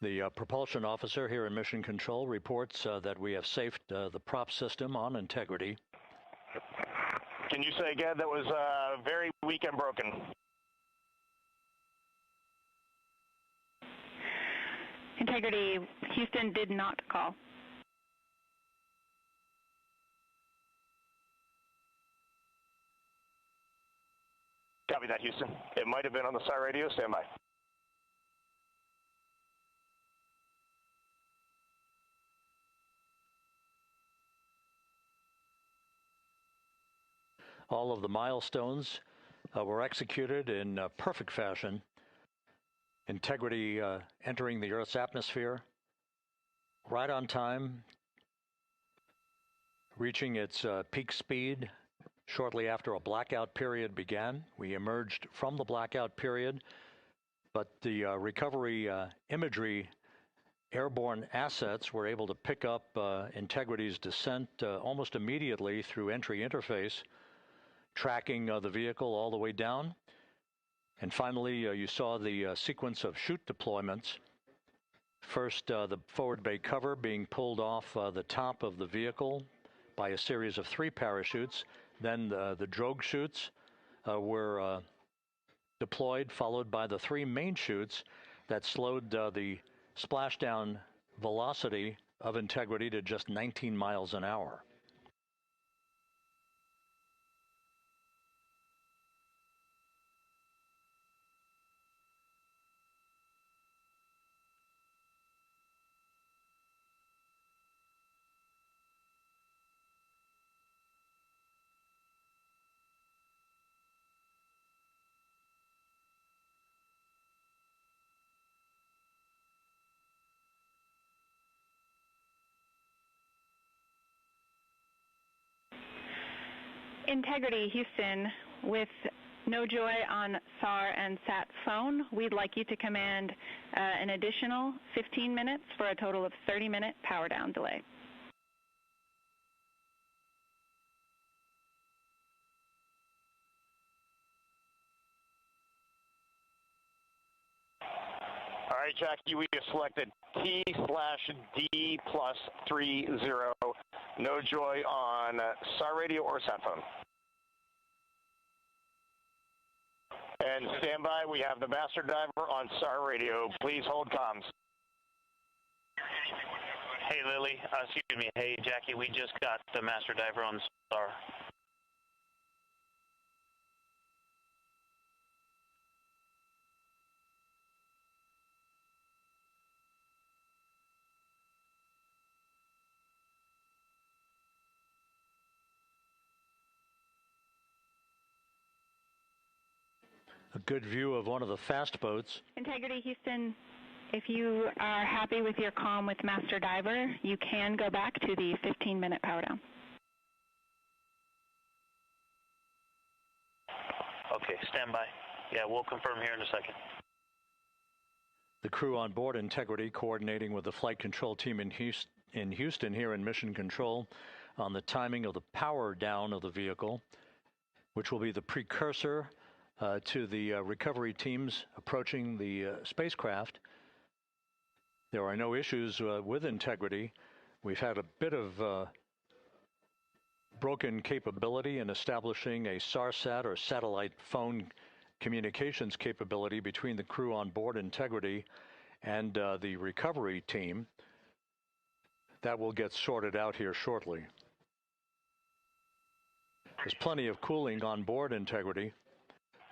The propulsion officer here in Mission Control reports that we have safed the prop system on Integrity. Can you say again? That was very weak and broken. Integrity, Houston did not call. Copy that, Houston. It might have been on the SAR radio. Stand by. All of the milestones were executed in perfect fashion. Integrity entering the Earth's atmosphere right on time, reaching its peak speed shortly after a blackout period began. We emerged from the blackout period, but the recovery imagery airborne assets were able to pick up Integrity's descent almost immediately through entry interface, tracking the vehicle all the way down. And finally, you saw the sequence of chute deployments. First, the forward bay cover being pulled off the top of the vehicle by a series of 3 parachutes. Then the drogue chutes were deployed, followed by the 3 main chutes that slowed the splashdown velocity of Integrity to just 19 miles an hour. Integrity, Houston, with no joy on SAR and SAT phone, we'd like you to command an additional 15 minutes for a total of 30-minute power down delay. All right, Jackie, we have selected T/D+30. No joy on SAR radio or sat phone. And stand by, we have the master diver on SAR radio. Please hold comms. Hey, Lily, excuse me. Hey, Jackie, we just got the master diver on SAR. A good view of one of the fast boats. Integrity, Houston, if you are happy with your comm with master diver, you can go back to the 15-minute power down. Okay, stand by. Yeah, we'll confirm here in a second. The crew on board Integrity coordinating with the flight control team in Houston here in Mission Control on the timing of the power down of the vehicle, which will be the precursor to the recovery teams approaching the spacecraft. There are no issues with Integrity. We've had a bit of broken capability in establishing a SARSAT or satellite phone communications capability between the crew on board Integrity and the recovery team. That will get sorted out here shortly. There's plenty of cooling on board Integrity,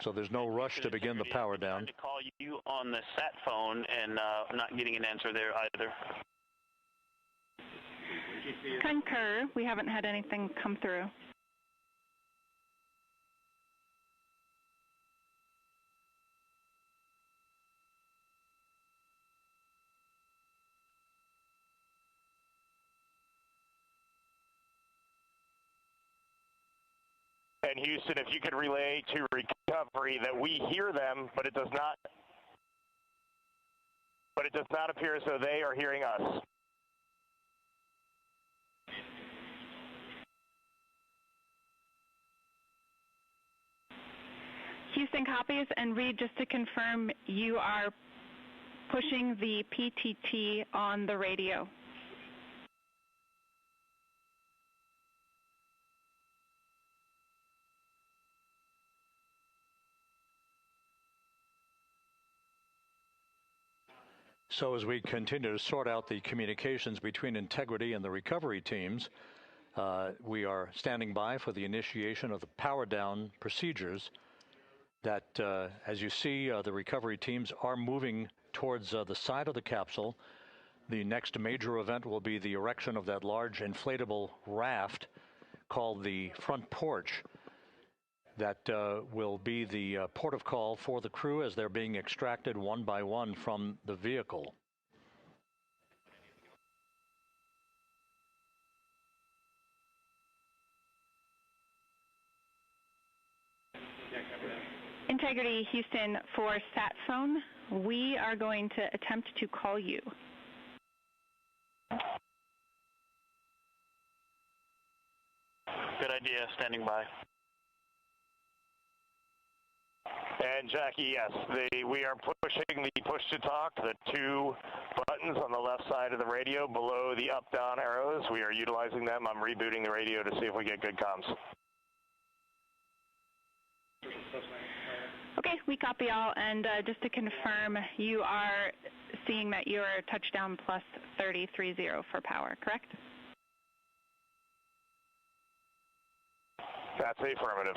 so there's no rush to begin the power down. I'm trying to call you on the sat phone and not getting an answer there either. Concur. We haven't had anything come through. And Houston, if you could relay to recovery that we hear them, but it does not appear as though they are hearing us. Houston copies, and Reed, just to confirm, you are pushing the PTT on the radio. So as we continue to sort out the communications between Integrity and the recovery teams, we are standing by for the initiation of the power down procedures that, as you see, the recovery teams are moving towards the side of the capsule. The next major event will be the erection of that large inflatable raft called the front porch. That will be the port of call for the crew as they're being extracted one by one from the vehicle. Integrity, Houston, for sat phone, we are going to attempt to call you. Good idea, standing by. And Jackie, yes, we are pushing the push-to-talk, the two buttons on the left side of the radio below the up-down arrows. We are utilizing them. I'm rebooting the radio to see if we get good comms. Okay, we copy all, and just to confirm, you are seeing that you are touchdown plus 3030 for power, correct? That's the affirmative.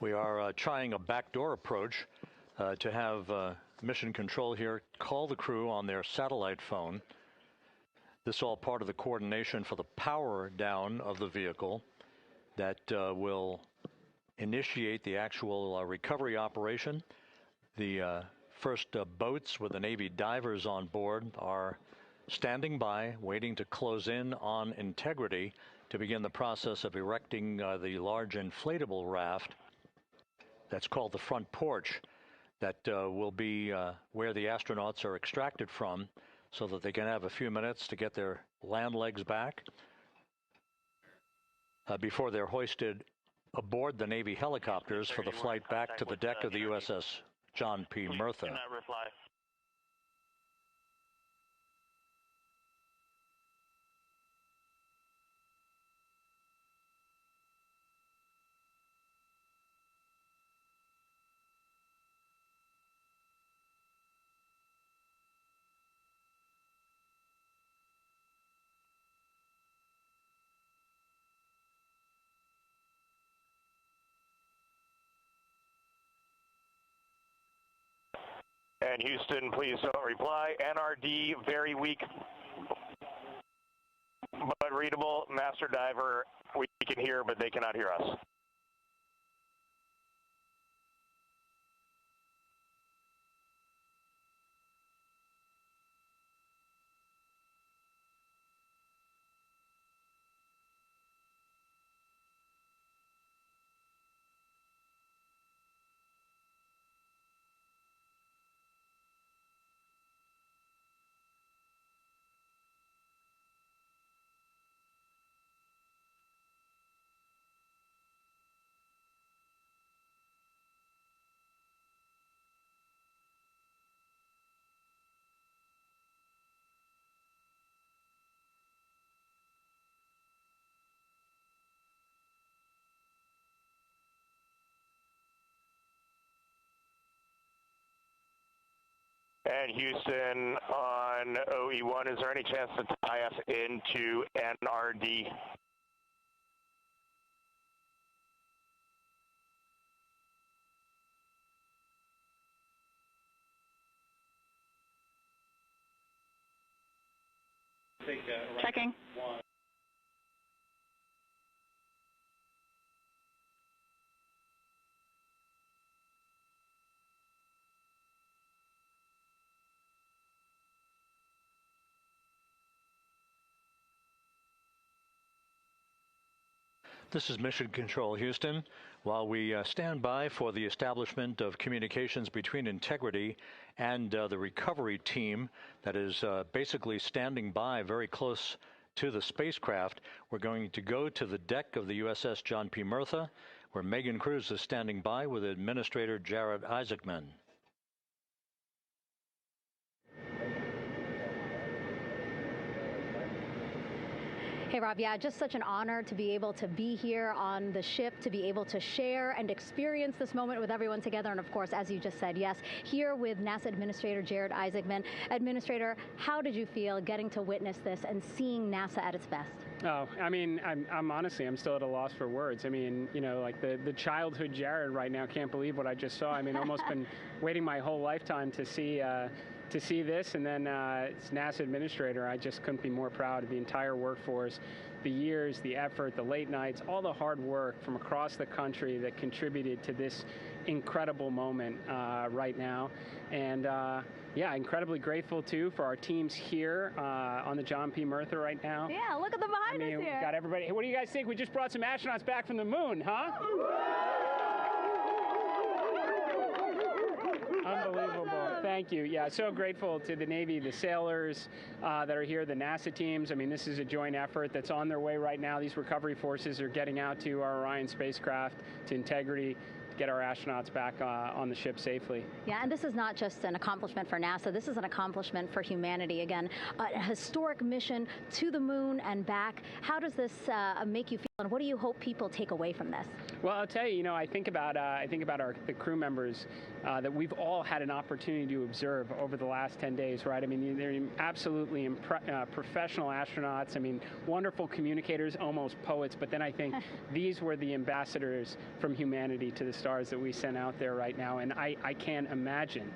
We are trying a backdoor approach to have Mission Control here call the crew on their satellite phone. This is all part of the coordination for the power down of the vehicle. that will initiate the actual recovery operation. The first boats with the Navy divers on board are standing by, waiting to close in on Integrity to begin the process of erecting the large inflatable raft that's called the front porch that will be where the astronauts are extracted from so that they can have a few minutes to get their land legs back before they're hoisted aboard the Navy helicopters for the flight back to the deck of the USS John P. Murtha. And Houston, please don't reply. NRD, very weak, but readable. Master Diver, we can hear, but they cannot hear us. And Houston on OE1, is there any chance to tie us into NRD? Checking. This is Mission Control, Houston. While we stand by for the establishment of communications between Integrity and the recovery team that is basically standing by very close to the spacecraft, we're going to go to the deck of the USS John P. Murtha, where Megan Cruz is standing by with Administrator Jared Isaacman. Hey, Rob, yeah, just such an honor to be able to be here on the ship, to be able to share and experience this moment with everyone together. And of course, as you just said, yes, here with NASA Administrator Jared Isaacman. Administrator, how did you feel getting to witness this and seeing NASA at its best? Oh, I mean, I'm honestly, I'm still at a loss for words. I mean, you know, like the childhood Jared right now can't believe what I just saw. I mean, almost been waiting my whole lifetime to see this, and then it's NASA Administrator. I just couldn't be more proud of the entire workforce, the years, the effort, the late nights, all the hard work from across the country that contributed to this incredible moment right now. And yeah, incredibly grateful too for our teams here on the John P. Murtha right now. Yeah, look at them behind us here. We got everybody. Hey, what do you guys think? We just brought some astronauts back from the moon, huh? Unbelievable. Thank you. Yeah, so grateful to the Navy, the sailors that are here, the NASA teams. I mean, this is a joint effort that's on their way right now. These recovery forces are getting out to our Orion spacecraft, to Integrity, to get our astronauts back on the ship safely. Yeah, and this is not just an accomplishment for NASA. This is an accomplishment for humanity. Again, a historic mission to the moon and back. How does this make you feel, and what do you hope people take away from this? Well, I'll tell you, you know, I think about the crew members that we've all had an opportunity to observe over the last 10 days, right? I mean, they're absolutely professional astronauts. I mean, wonderful communicators, almost poets. But then I think these were the ambassadors from humanity to the stars that we sent out there right now. And I can't imagine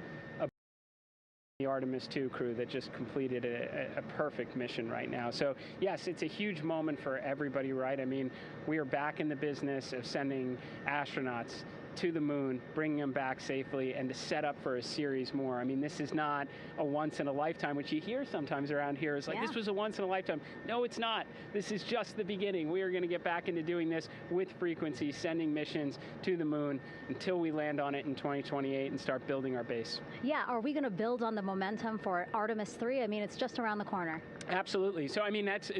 the Artemis 2 crew that just completed a perfect mission right now. So yes, it's a huge moment for everybody, right? I mean, we are back in the business of sending astronauts to the moon, bringing them back safely, and to set up for a series more. I mean, this is not a once in a lifetime, which you hear sometimes around here. It's like, this was a once in a lifetime. No, it's not. This is just the beginning. We are going to get back into doing this with frequency, sending missions to the moon until we land on it in 2028 and start building our base. Yeah, are we going to build on the momentum for Artemis 3? I mean, it's just around the corner. Absolutely. So, I mean, that's,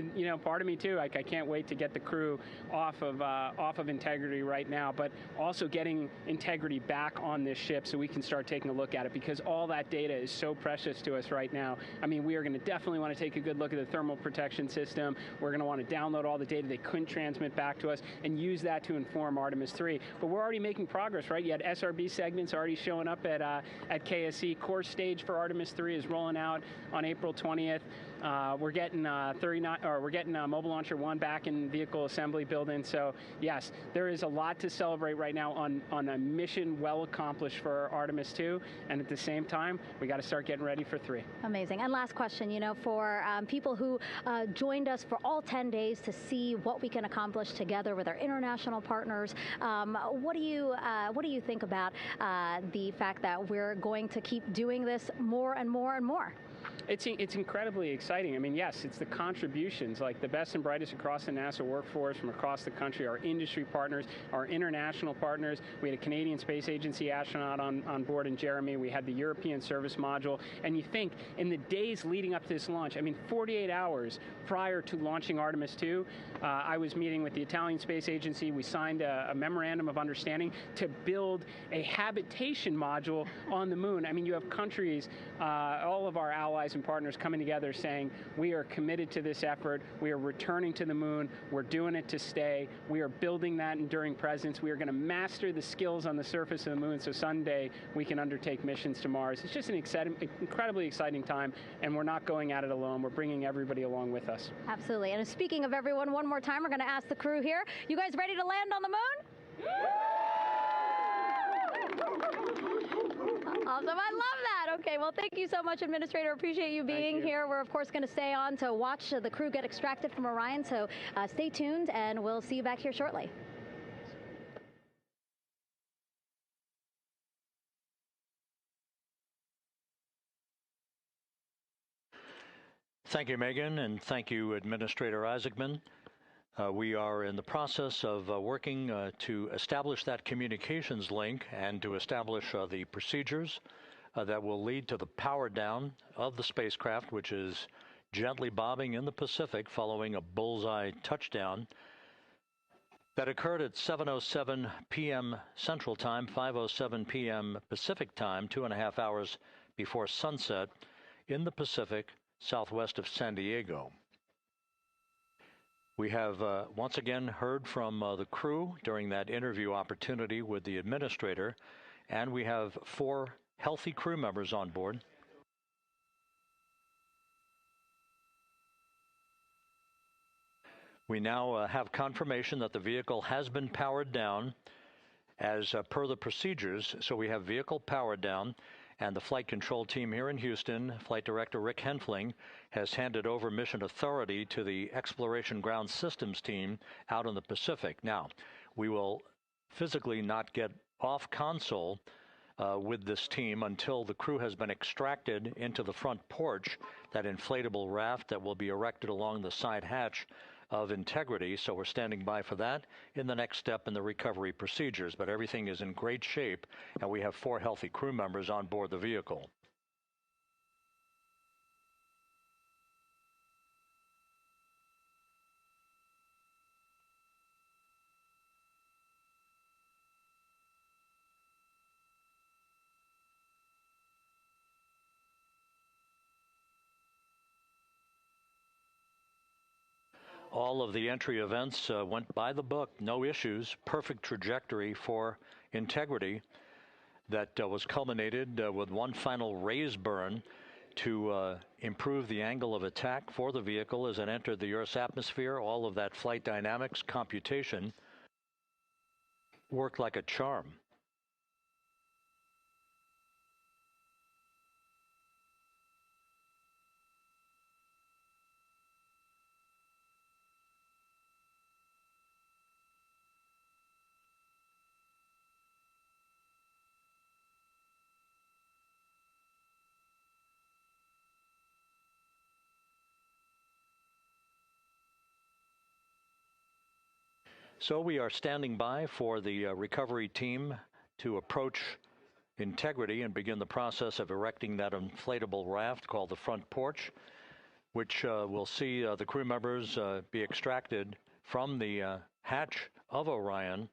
part of me too. Like, I can't wait to get the crew off of Integrity right now, but also getting Integrity back on this ship so we can start taking a look at it, because all that data is so precious to us right now. I mean, we are going to definitely want to take a good look at the thermal protection system. We're going to want to download all the data they couldn't transmit back to us and use that to inform Artemis 3. But we're already making progress, right? You had SRB segments already showing up at KSC. Core stage for Artemis 3 is rolling out on April 20th. We're getting Mobile Launcher 1 back in vehicle assembly building. So yes, there is a lot to celebrate right now on a mission well accomplished for Artemis 2, and at the same time, we got to start getting ready for 3. Amazing. And last question, for people who joined us for all 10 days to see what we can accomplish together with our international partners, what do you think about the fact that we're going to keep doing this more and more and more? It's incredibly exciting. I mean, yes, it's the contributions, like the best and brightest across the NASA workforce from across the country, our industry partners, our international partners. We had a Canadian Space Agency astronaut on board in Jeremy. We had the European Service Module. And you think, in the days leading up to this launch, I mean, 48 hours prior to launching Artemis 2, I was meeting with the Italian Space Agency. We signed a memorandum of understanding to build a habitation module on the moon. I mean, you have countries, all of our allies and partners coming together saying, we are committed to this effort. We are returning to the moon. We're doing it to stay. We are building that enduring presence. We are going to master the skills on the surface of the moon so someday we can undertake missions to Mars. It's just an incredibly exciting time, and we're not going at it alone. We're bringing everybody along with us. Absolutely. And speaking of everyone, one more time, we're going to ask the crew here, you guys ready to land on the moon? Awesome. I love that. Okay, well, thank you so much, Administrator. Appreciate you being here. We're, of course, going to stay on to watch the crew get extracted from Orion, so stay tuned, and we'll see you back here shortly. Thank you, Megan, and thank you, Administrator Isaacman. We are in the process of working to establish that communications link and to establish the procedures that will lead to the power down of the spacecraft, which is gently bobbing in the Pacific following a bullseye touchdown that occurred at 7:07 p.m. Central Time, 5:07 p.m. Pacific Time, 2.5 hours before sunset in the Pacific, southwest of San Diego. We have once again heard from the crew during that interview opportunity with the administrator, and we have 4 healthy crew members on board. We now have confirmation that the vehicle has been powered down as per the procedures. So we have vehicle powered down, and the flight control team here in Houston, Flight Director Rick Henfling, has handed over mission authority to the Exploration Ground Systems team out in the Pacific. Now, we will physically not get off console with this team until the crew has been extracted into the front porch, that inflatable raft that will be erected along the side hatch of Integrity. So we're standing by for that in the next step in the recovery procedures. But everything is in great shape, and we have 4 healthy crew members on board the vehicle. All of the entry events went by the book, no issues, perfect trajectory for Integrity that was culminated with one final raise burn to improve the angle of attack for the vehicle as it entered the Earth's atmosphere. All of that flight dynamics computation worked like a charm. So we are standing by for the recovery team to approach integrity and begin the process of erecting that inflatable raft called the front porch, which will see the crew members be extracted from the hatch of Orion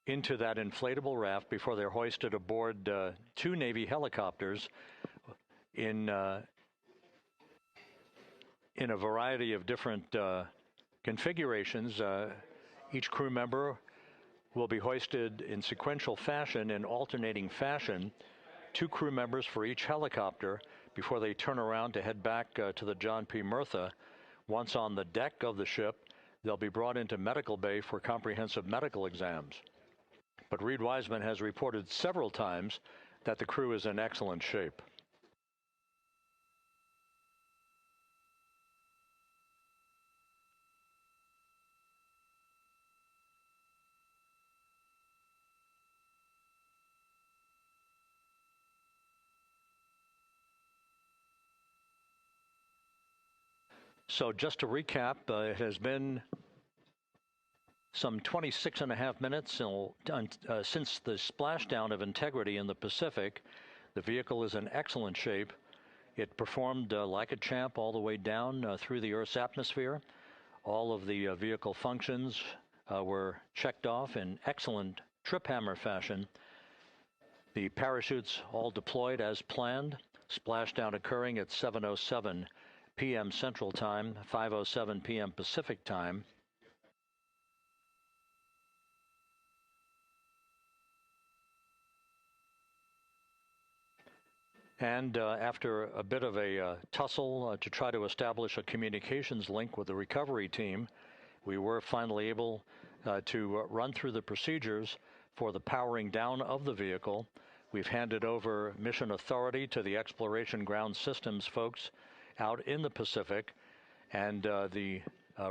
into that inflatable raft before they're hoisted aboard two Navy helicopters in a variety of different configurations. Each crew member will be hoisted in sequential fashion, in alternating fashion, two crew members for each helicopter before they turn around to head back to the John P. Murtha. Once on the deck of the ship, they'll be brought into medical bay for comprehensive medical exams. But Reed Wiseman has reported several times that the crew is in excellent shape. So just to recap, it has been some 26 and a half minutes since the splashdown of Integrity in the Pacific. The vehicle is in excellent shape. It performed like a champ all the way down through the Earth's atmosphere. All of the vehicle functions were checked off in excellent trip hammer fashion. The parachutes all deployed as planned. Splashdown occurring at 7:07 p.m. Central Time, 5:07 p.m. Pacific Time. And after a bit of a tussle to try to establish a communications link with the recovery team, we were finally able to run through the procedures for the powering down of the vehicle. We've handed over mission authority to the Exploration Ground Systems folks out in the Pacific, and the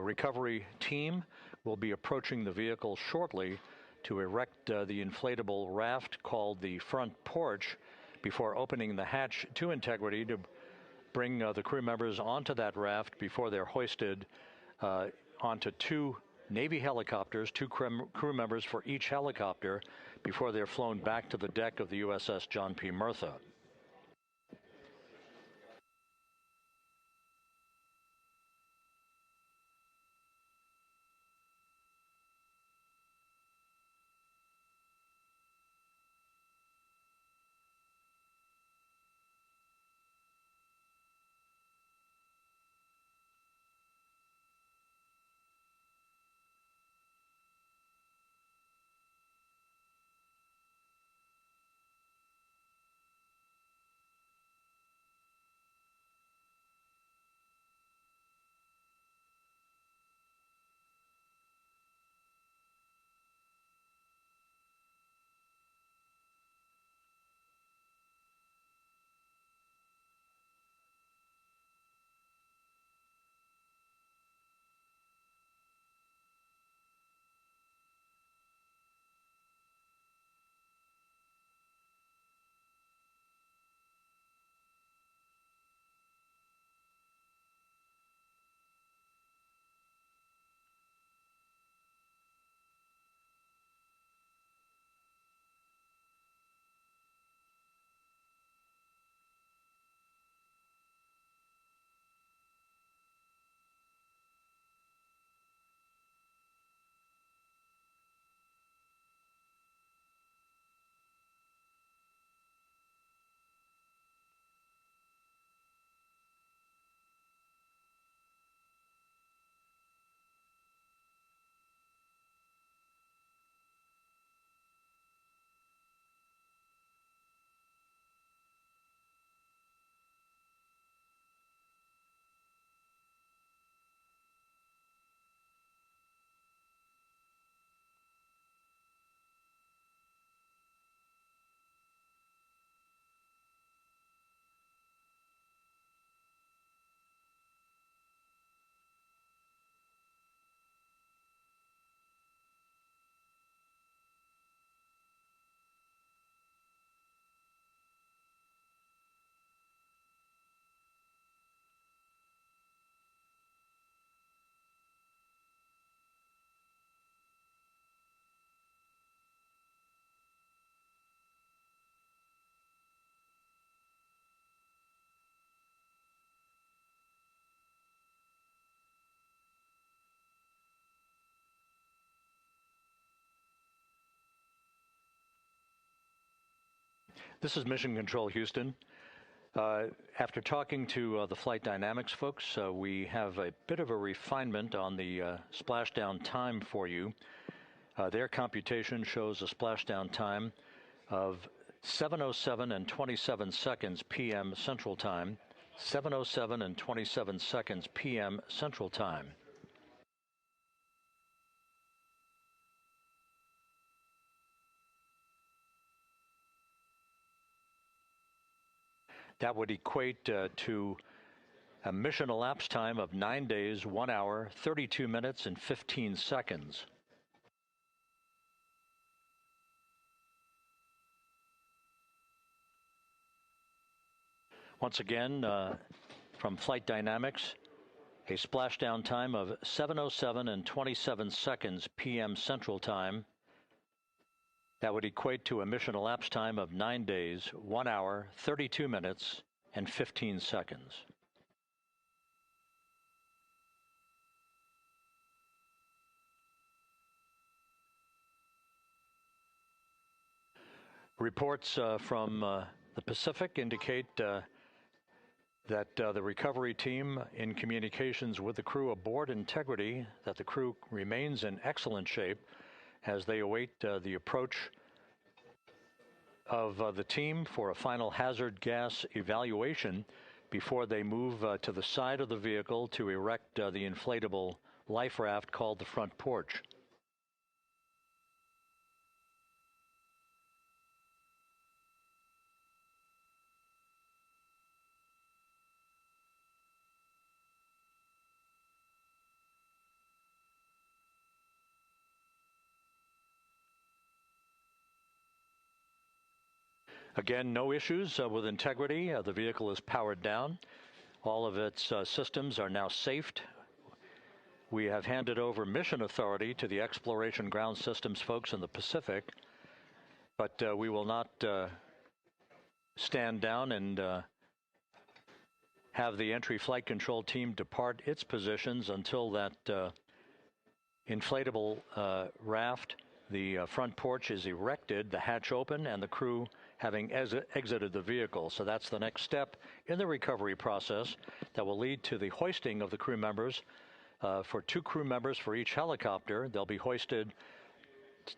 recovery team will be approaching the vehicle shortly to erect the inflatable raft called the front porch before opening the hatch to Integrity to bring the crew members onto that raft before they're hoisted onto two Navy helicopters, two crew members for each helicopter, before they're flown back to the deck of the USS John P. Murtha. This is Mission Control Houston. After talking to the flight dynamics folks, we have a bit of a refinement on the splashdown time for you. Their computation shows a splashdown time of 7:07 and 27 seconds p.m. Central Time, 7:07 and 27 seconds p.m. Central Time. That would equate to a mission elapsed time of 9 days, 1 hour, 32 minutes, and 15 seconds. Once again, from Flight Dynamics, a splashdown time of 7:07 and 27 seconds p.m. Central Time. That would equate to a mission elapsed time of 9 days, 1 hour, 32 minutes, and 15 seconds. Reports from the Pacific indicate that the recovery team, in communications with the crew aboard Integrity, that the crew remains in excellent shape as they await the approach of the team for a final hazard gas evaluation before they move to the side of the vehicle to erect the inflatable life raft called the front porch. Again, no issues with Integrity. The vehicle is powered down. All of its systems are now safed. We have handed over mission authority to the Exploration Ground Systems folks in the Pacific, but we will not stand down and have the entry flight control team depart its positions until that inflatable raft, the front porch, is erected, the hatch open, and the crew having exited the vehicle. So that's the next step in the recovery process that will lead to the hoisting of the crew members. For 2 crew members for each helicopter, they'll be hoisted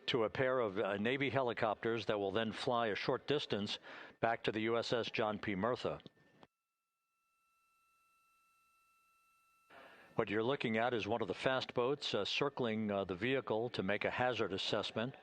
to a pair of Navy helicopters that will then fly a short distance back to the USS John P. Murtha. What you're looking at is one of the fast boats circling the vehicle to make a hazard assessment.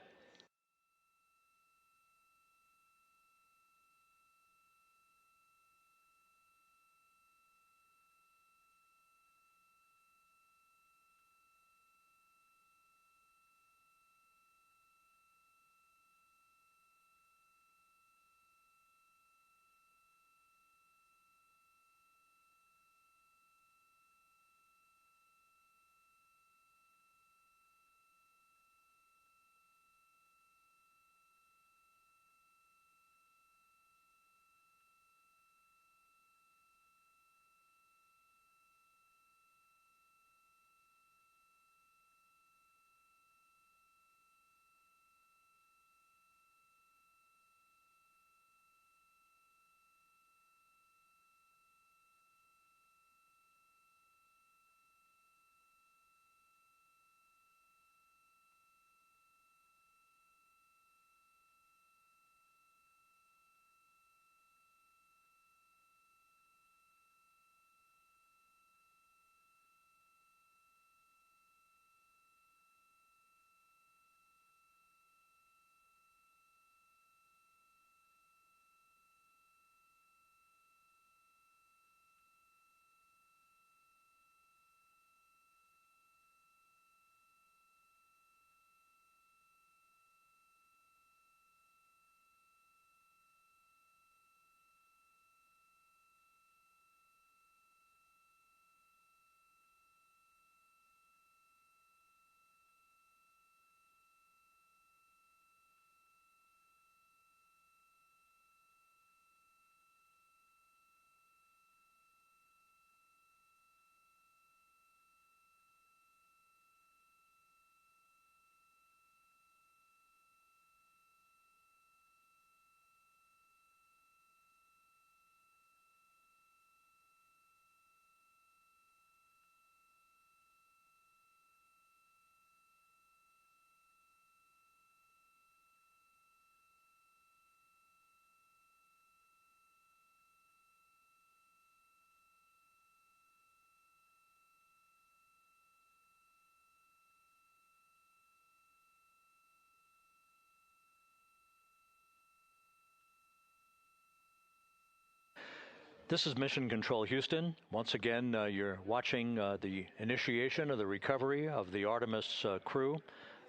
This is Mission Control Houston. Once again, you're watching the initiation of the recovery of the Artemis crew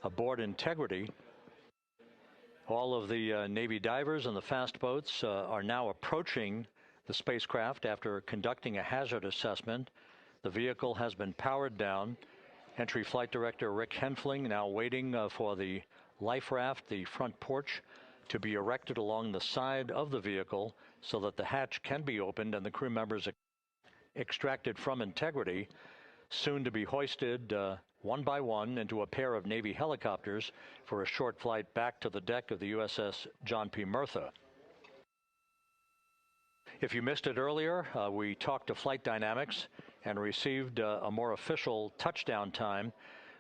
aboard Integrity. All of the Navy divers and the fast boats are now approaching the spacecraft after conducting a hazard assessment. The vehicle has been powered down. Entry Flight Director Rick Henfling now waiting for the life raft, the front porch, to be erected along the side of the vehicle so that the hatch can be opened and the crew members extracted from Integrity, soon to be hoisted one by one into a pair of Navy helicopters for a short flight back to the deck of the USS John P. Murtha. If you missed it earlier, we talked to Flight Dynamics and received a more official touchdown time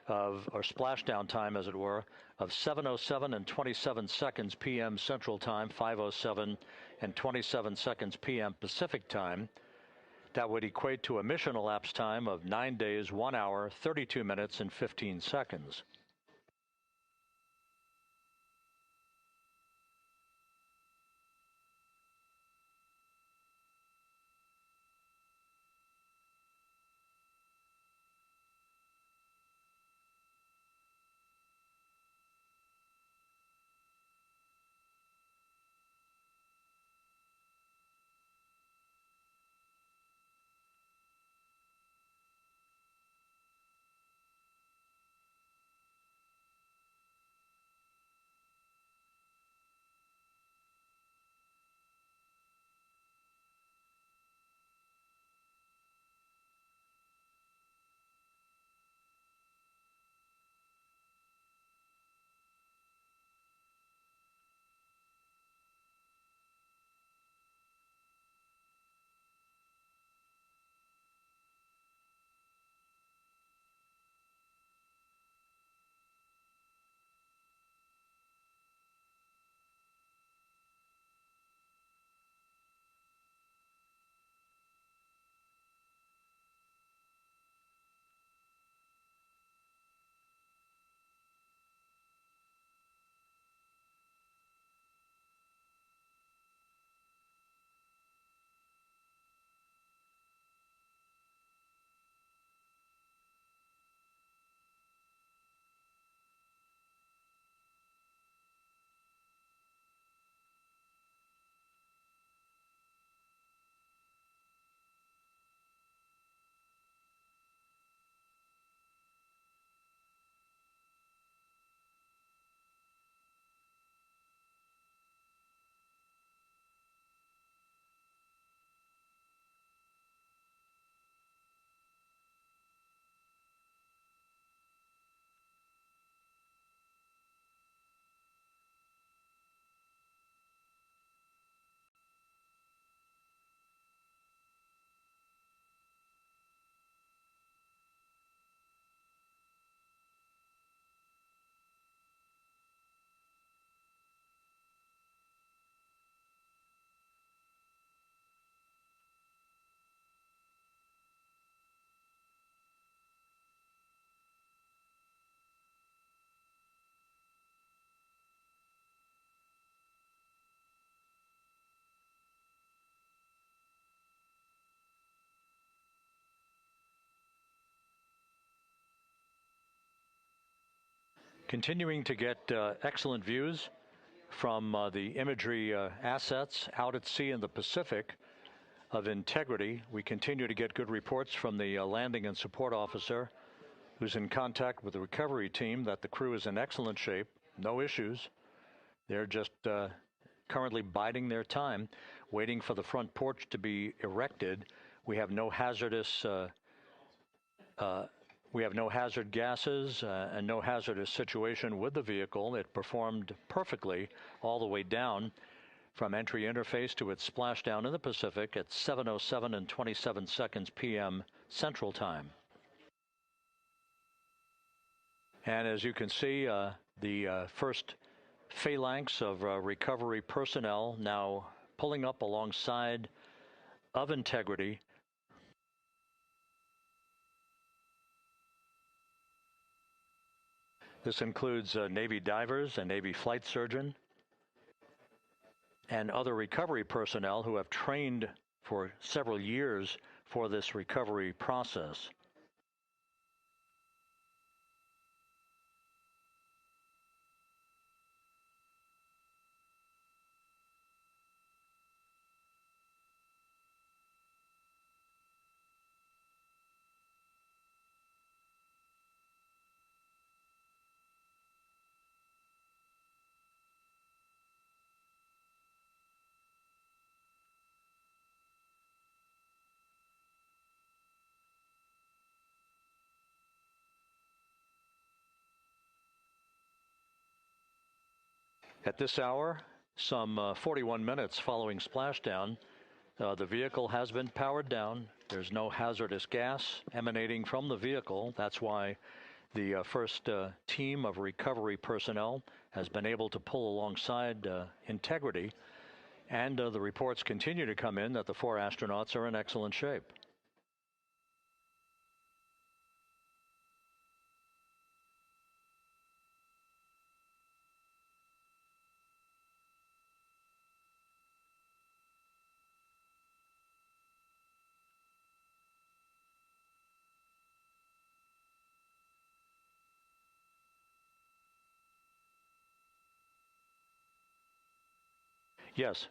or splashdown time, as it were, of 7:07 and 27 seconds p.m. Central Time, 5:07 and 27 seconds p.m. Pacific Time. That would equate to a mission elapsed time of 9 days, 1 hour, 32 minutes, and 15 seconds. Continuing to get excellent views from the imagery assets out at sea in the Pacific of Integrity. We continue to get good reports from the landing and support officer who's in contact with the recovery team that the crew is in excellent shape, no issues. They're just currently biding their time, waiting for the front porch to be erected. We have no hazardous hazard gases and no hazardous situation with the vehicle. It performed perfectly all the way down from entry interface to its splashdown in the Pacific at 7:07 and 27 seconds p.m. Central Time. And as you can see, the first phalanx of recovery personnel now pulling up alongside of Integrity. This includes Navy divers, a Navy flight surgeon, and other recovery personnel who have trained for several years for this recovery process. At this hour, some 41 minutes following splashdown, the vehicle has been powered down. There's no hazardous gas emanating from the vehicle. That's why the first team of recovery personnel has been able to pull alongside Integrity. And the reports continue to come in that the 4 astronauts are in excellent shape. Yes.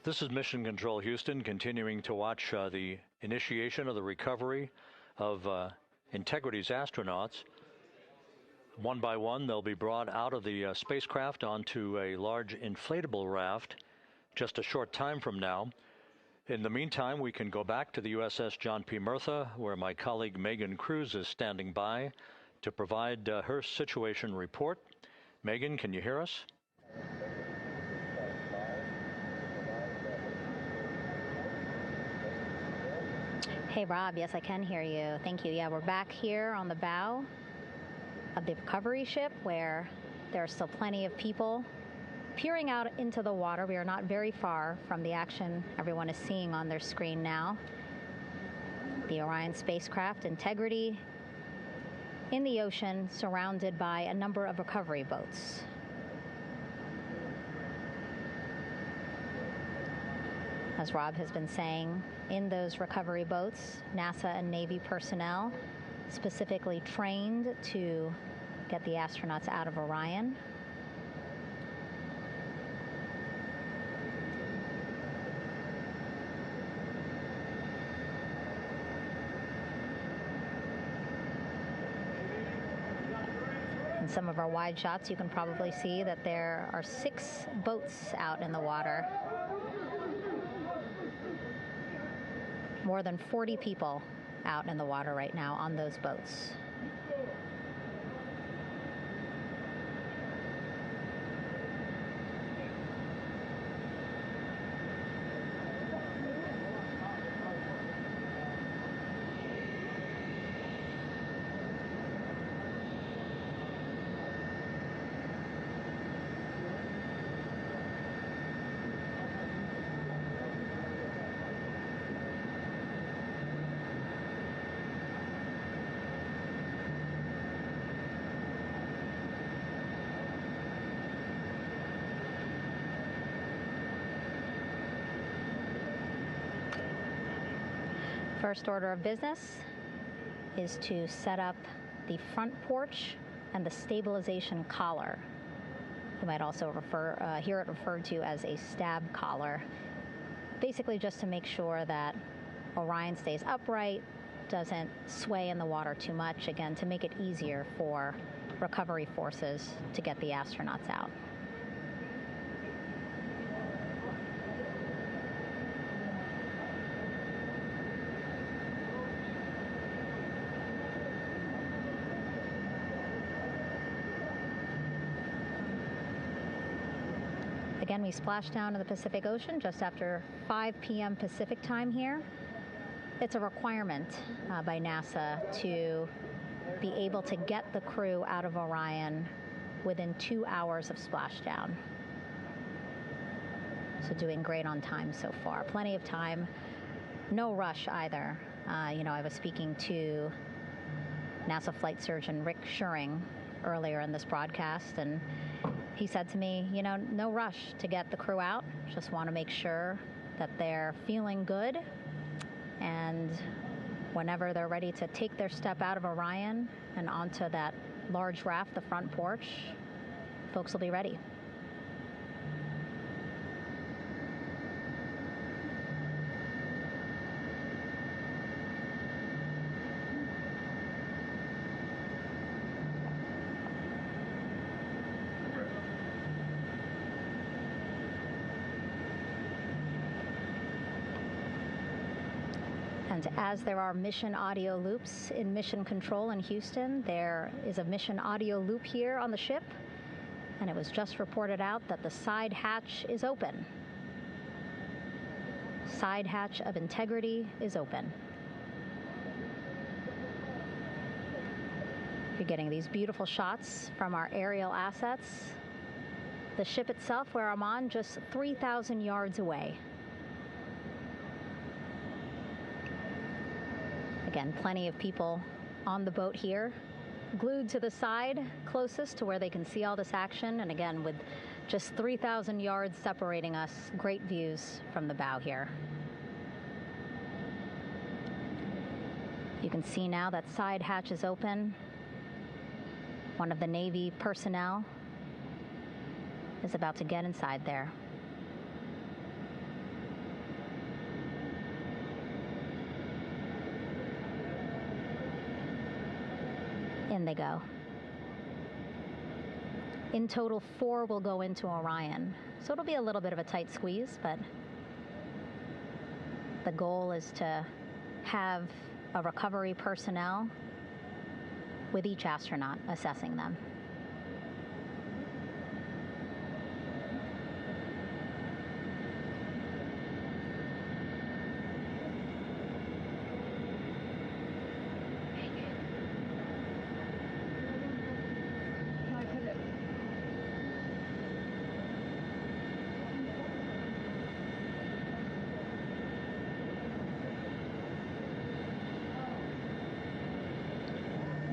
This is Mission Control Houston, continuing to watch the initiation of the recovery of Integrity's astronauts. One by one, they'll be brought out of the spacecraft onto a large inflatable raft just a short time from now. In the meantime, we can go back to the USS John P. Murtha, where my colleague Megan Cruz is standing by to provide her situation report. Megan, can you hear us? Hey, Rob. Yes, I can hear you. Thank you. Yeah, we're back here on the bow of the recovery ship where there are still plenty of people peering out into the water. We are not very far from the action everyone is seeing on their screen now. The Orion spacecraft, Integrity, in the ocean, surrounded by a number of recovery boats. As Rob has been saying, in those recovery boats, NASA and Navy personnel specifically trained to get the astronauts out of Orion. In some of our wide shots, you can probably see that there are 6 boats out in the water. More than 40 people out in the water right now on those boats. First order of business is to set up the front porch and the stabilization collar. You might also hear it referred to as a stab collar. Basically just to make sure that Orion stays upright, doesn't sway in the water too much, again, to make it easier for recovery forces to get the astronauts out. Again, we splashed down to the Pacific Ocean just after 5 p.m. Pacific time here. It's a requirement by NASA to be able to get the crew out of Orion within 2 hours of splashdown. So doing great on time so far. Plenty of time. No rush either. I was speaking to NASA flight surgeon Rick Schuring earlier in this broadcast, and he said to me, no rush to get the crew out. Just want to make sure that they're feeling good. And whenever they're ready to take their step out of Orion and onto that large raft, the front porch, folks will be ready. And as there are mission audio loops in Mission Control in Houston, there is a mission audio loop here on the ship, and it was just reported out that the side hatch is open. Side hatch of integrity is open. You're getting these beautiful shots from our aerial assets. The ship itself, where I'm on, just 3,000 yards away. Again, plenty of people on the boat here, glued to the side closest to where they can see all this action. And again, with just 3,000 yards separating us, great views from the bow here. You can see now that side hatch is open. One of the Navy personnel is about to get inside there. In they go. In total, 4 will go into Orion. So it'll be a little bit of a tight squeeze, but the goal is to have a recovery personnel with each astronaut assessing them.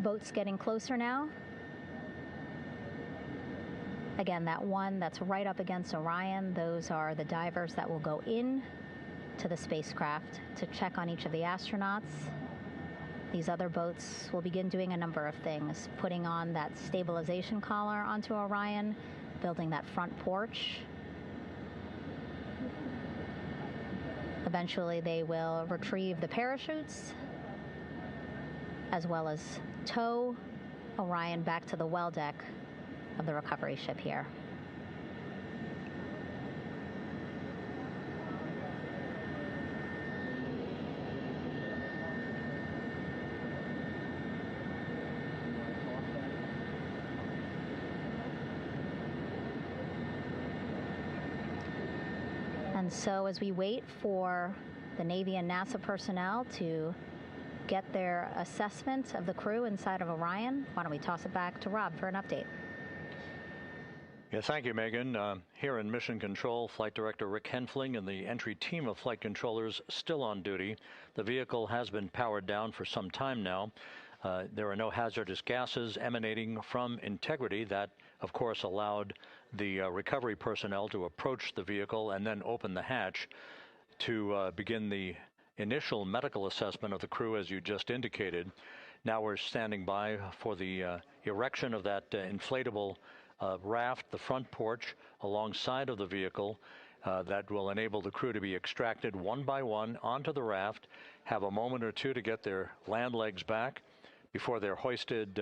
Boats getting closer now. Again, that one that's right up against Orion, those are the divers that will go in to the spacecraft to check on each of the astronauts. These other boats will begin doing a number of things, putting on that stabilization collar onto Orion, building that front porch. Eventually, they will retrieve the parachutes, as well as tow Orion back to the well deck of the recovery ship here. And so as we wait for the Navy and NASA personnel to get their assessment of the crew inside of Orion, why don't we toss it back to Rob for an update? Yeah, thank you, Megan. Here in Mission Control, Flight Director Rick Henfling and the entry team of flight controllers still on duty. The vehicle has been powered down for some time now. There are no hazardous gases emanating from integrity. That, of course, allowed the recovery personnel to approach the vehicle and then open the hatch to begin the initial medical assessment of the crew, as you just indicated. Now we're standing by for the erection of that inflatable raft, the front porch, alongside of the vehicle that will enable the crew to be extracted one by one onto the raft, have a moment or two to get their land legs back before they're hoisted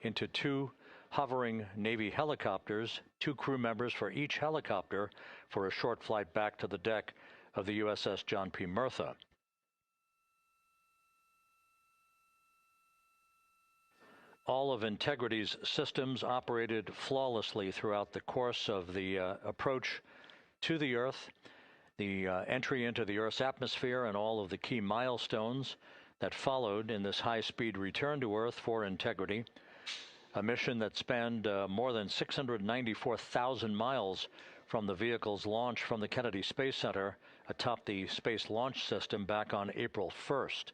into two hovering Navy helicopters, 2 crew members for each helicopter, for a short flight back to the deck of the USS John P. Murtha. All of Integrity's systems operated flawlessly throughout the course of the approach to the Earth, the entry into the Earth's atmosphere, and all of the key milestones that followed in this high-speed return to Earth for Integrity, a mission that spanned more than 694,000 miles from the vehicle's launch from the Kennedy Space Center atop the Space Launch System back on April 1st.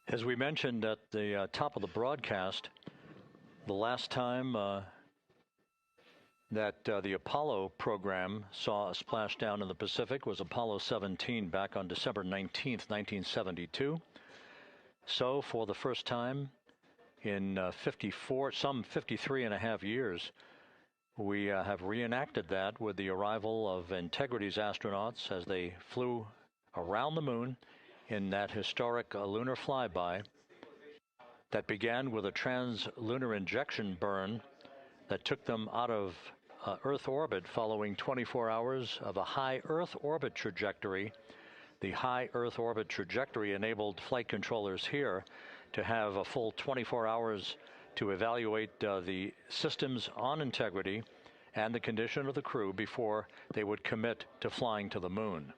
As we mentioned at the top of the broadcast, the last time that the Apollo program saw a splashdown in the Pacific was Apollo 17 back on December 19th, 1972. So for the first time in some 53 and a half years, we have reenacted that with the arrival of Integrity's astronauts as they flew around the moon in that historic lunar flyby that began with a trans-lunar injection burn that took them out of Earth orbit following 24 hours of a high Earth orbit trajectory. The high Earth orbit trajectory enabled flight controllers here to have a full 24 hours to evaluate the systems on Integrity and the condition of the crew before they would commit to flying to the moon.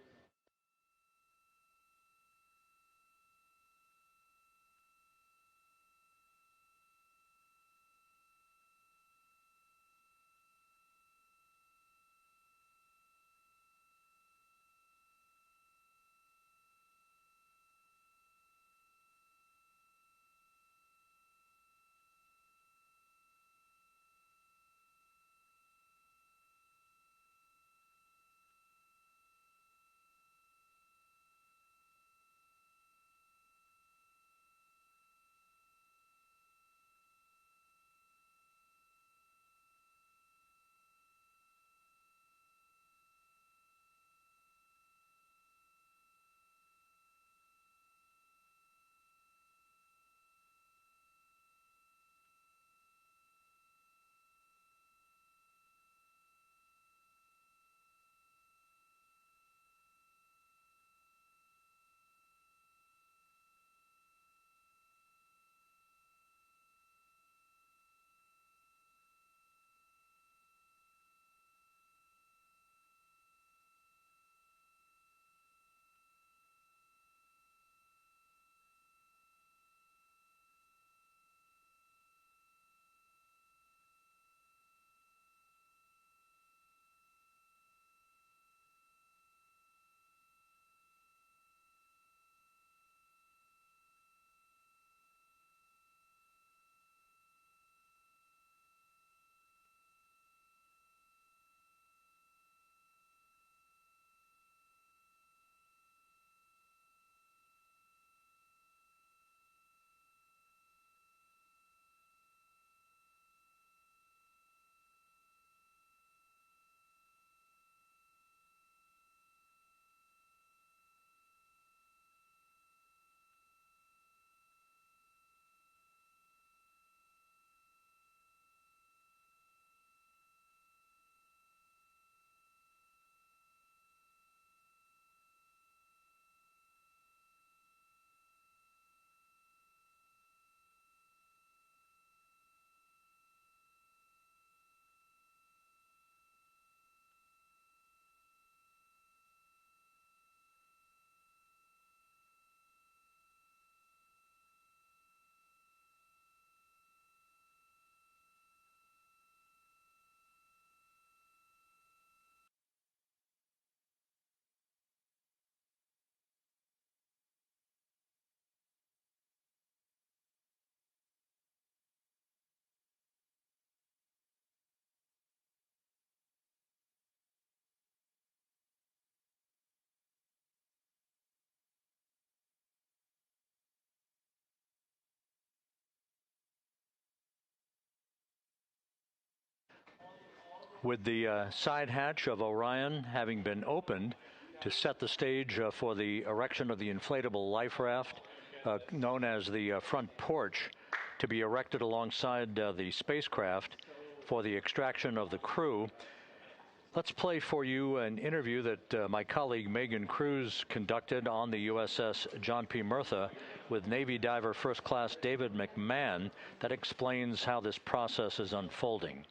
With the side hatch of Orion having been opened to set the stage for the erection of the inflatable life raft, known as the front porch, to be erected alongside the spacecraft for the extraction of the crew. Let's play for you an interview that my colleague Megan Cruz conducted on the USS John P. Murtha with Navy diver First Class David McMahon that explains how this process is unfolding.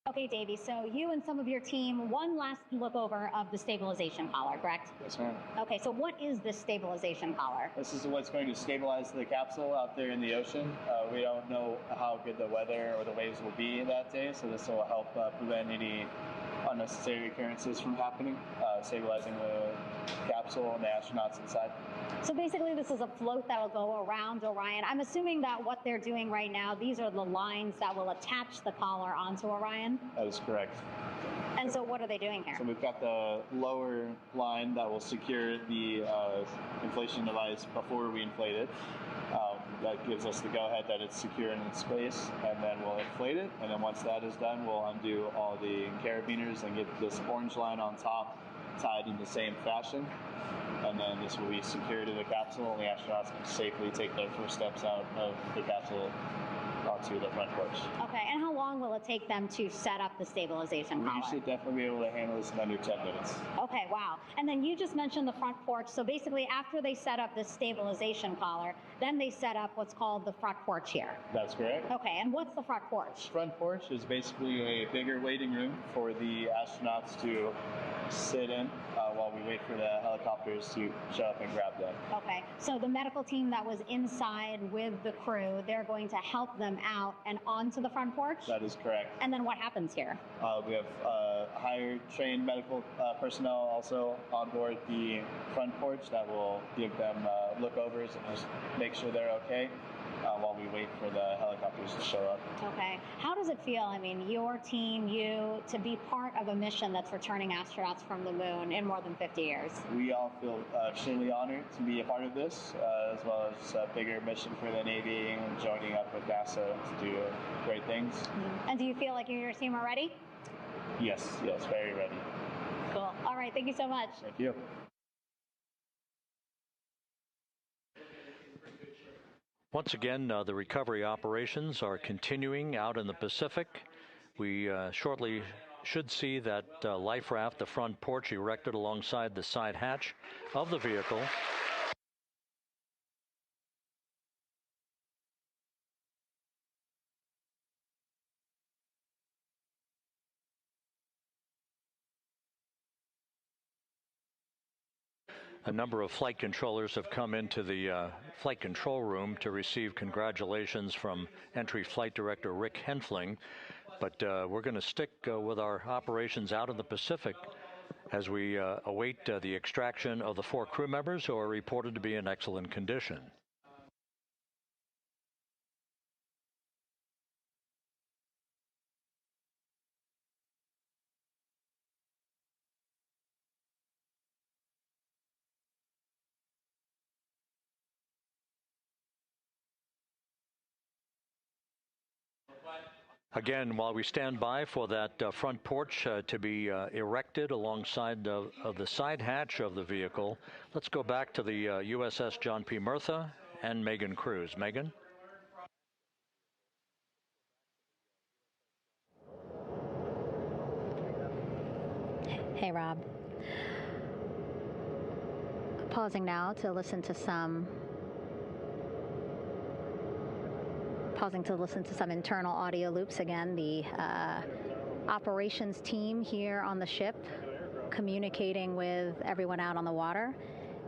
Okay, Davey, so you and some of your team, one last look over of the stabilization collar, correct? Yes, ma'am. Okay, so what is this stabilization collar? This is what's going to stabilize the capsule out there in the ocean. We don't know how good the weather or the waves will be that day, so this will help prevent any unnecessary occurrences from happening, stabilizing the capsule and the astronauts inside. So basically this is a float that will go around Orion. I'm assuming that what they're doing right now, these are the lines that will attach the collar onto Orion? That is correct. And so what are they doing here? So we've got the lower line that will secure the inflation device before we inflate it. That gives us the go-ahead that it's secure in its space, and then we'll inflate it. And then once that is done, we'll undo all the carabiners and get this orange line on top tied in the same fashion. And then this will be secured to the capsule, and the astronauts can safely take their first steps out of the capsule onto the front porch. Okay, and how long will it take them to set up the stabilization collar? We should definitely be able to handle this in under 10 minutes. Okay, wow. And then you just mentioned the front porch. So basically after they set up this stabilization collar, then they set up what's called the front porch here. That's correct. Okay, and what's the front porch? Front porch is basically a bigger waiting room for the astronauts to sit in while we wait for the helicopters to show up and grab them. Okay, so the medical team that was inside with the crew, they're going to help them out and onto the front porch? That is correct. And then what happens here? We have higher trained medical personnel also on board the front porch that will give them lookovers and just make sure they're okay while we wait for the helicopters to show up. Okay. How does it feel, I mean, your team, you, to be part of a mission that's returning astronauts from the moon in more than 50 years? We all feel extremely honored to be a part of this, as well as a bigger mission for the Navy and joining up with NASA to do great things. Mm-hmm. And do you feel like you and your team are ready? Yes, very ready. Cool. All right, thank you so much. Thank you. Once again, the recovery operations are continuing out in the Pacific. We shortly should see that life raft, the front porch, erected alongside the side hatch of the vehicle. A number of flight controllers have come into the flight control room to receive congratulations from Entry Flight Director Rick Henfling. But we're going to stick with our operations out in the Pacific as we await the extraction of the 4 crew members who are reported to be in excellent condition. Again, while we stand by for that front porch to be erected alongside of the side hatch of the vehicle, let's go back to the USS John P. Murtha and Megan Cruz. Megan? Hey, Rob. Pausing now to listen to some internal audio loops. Again, the operations team here on the ship communicating with everyone out on the water.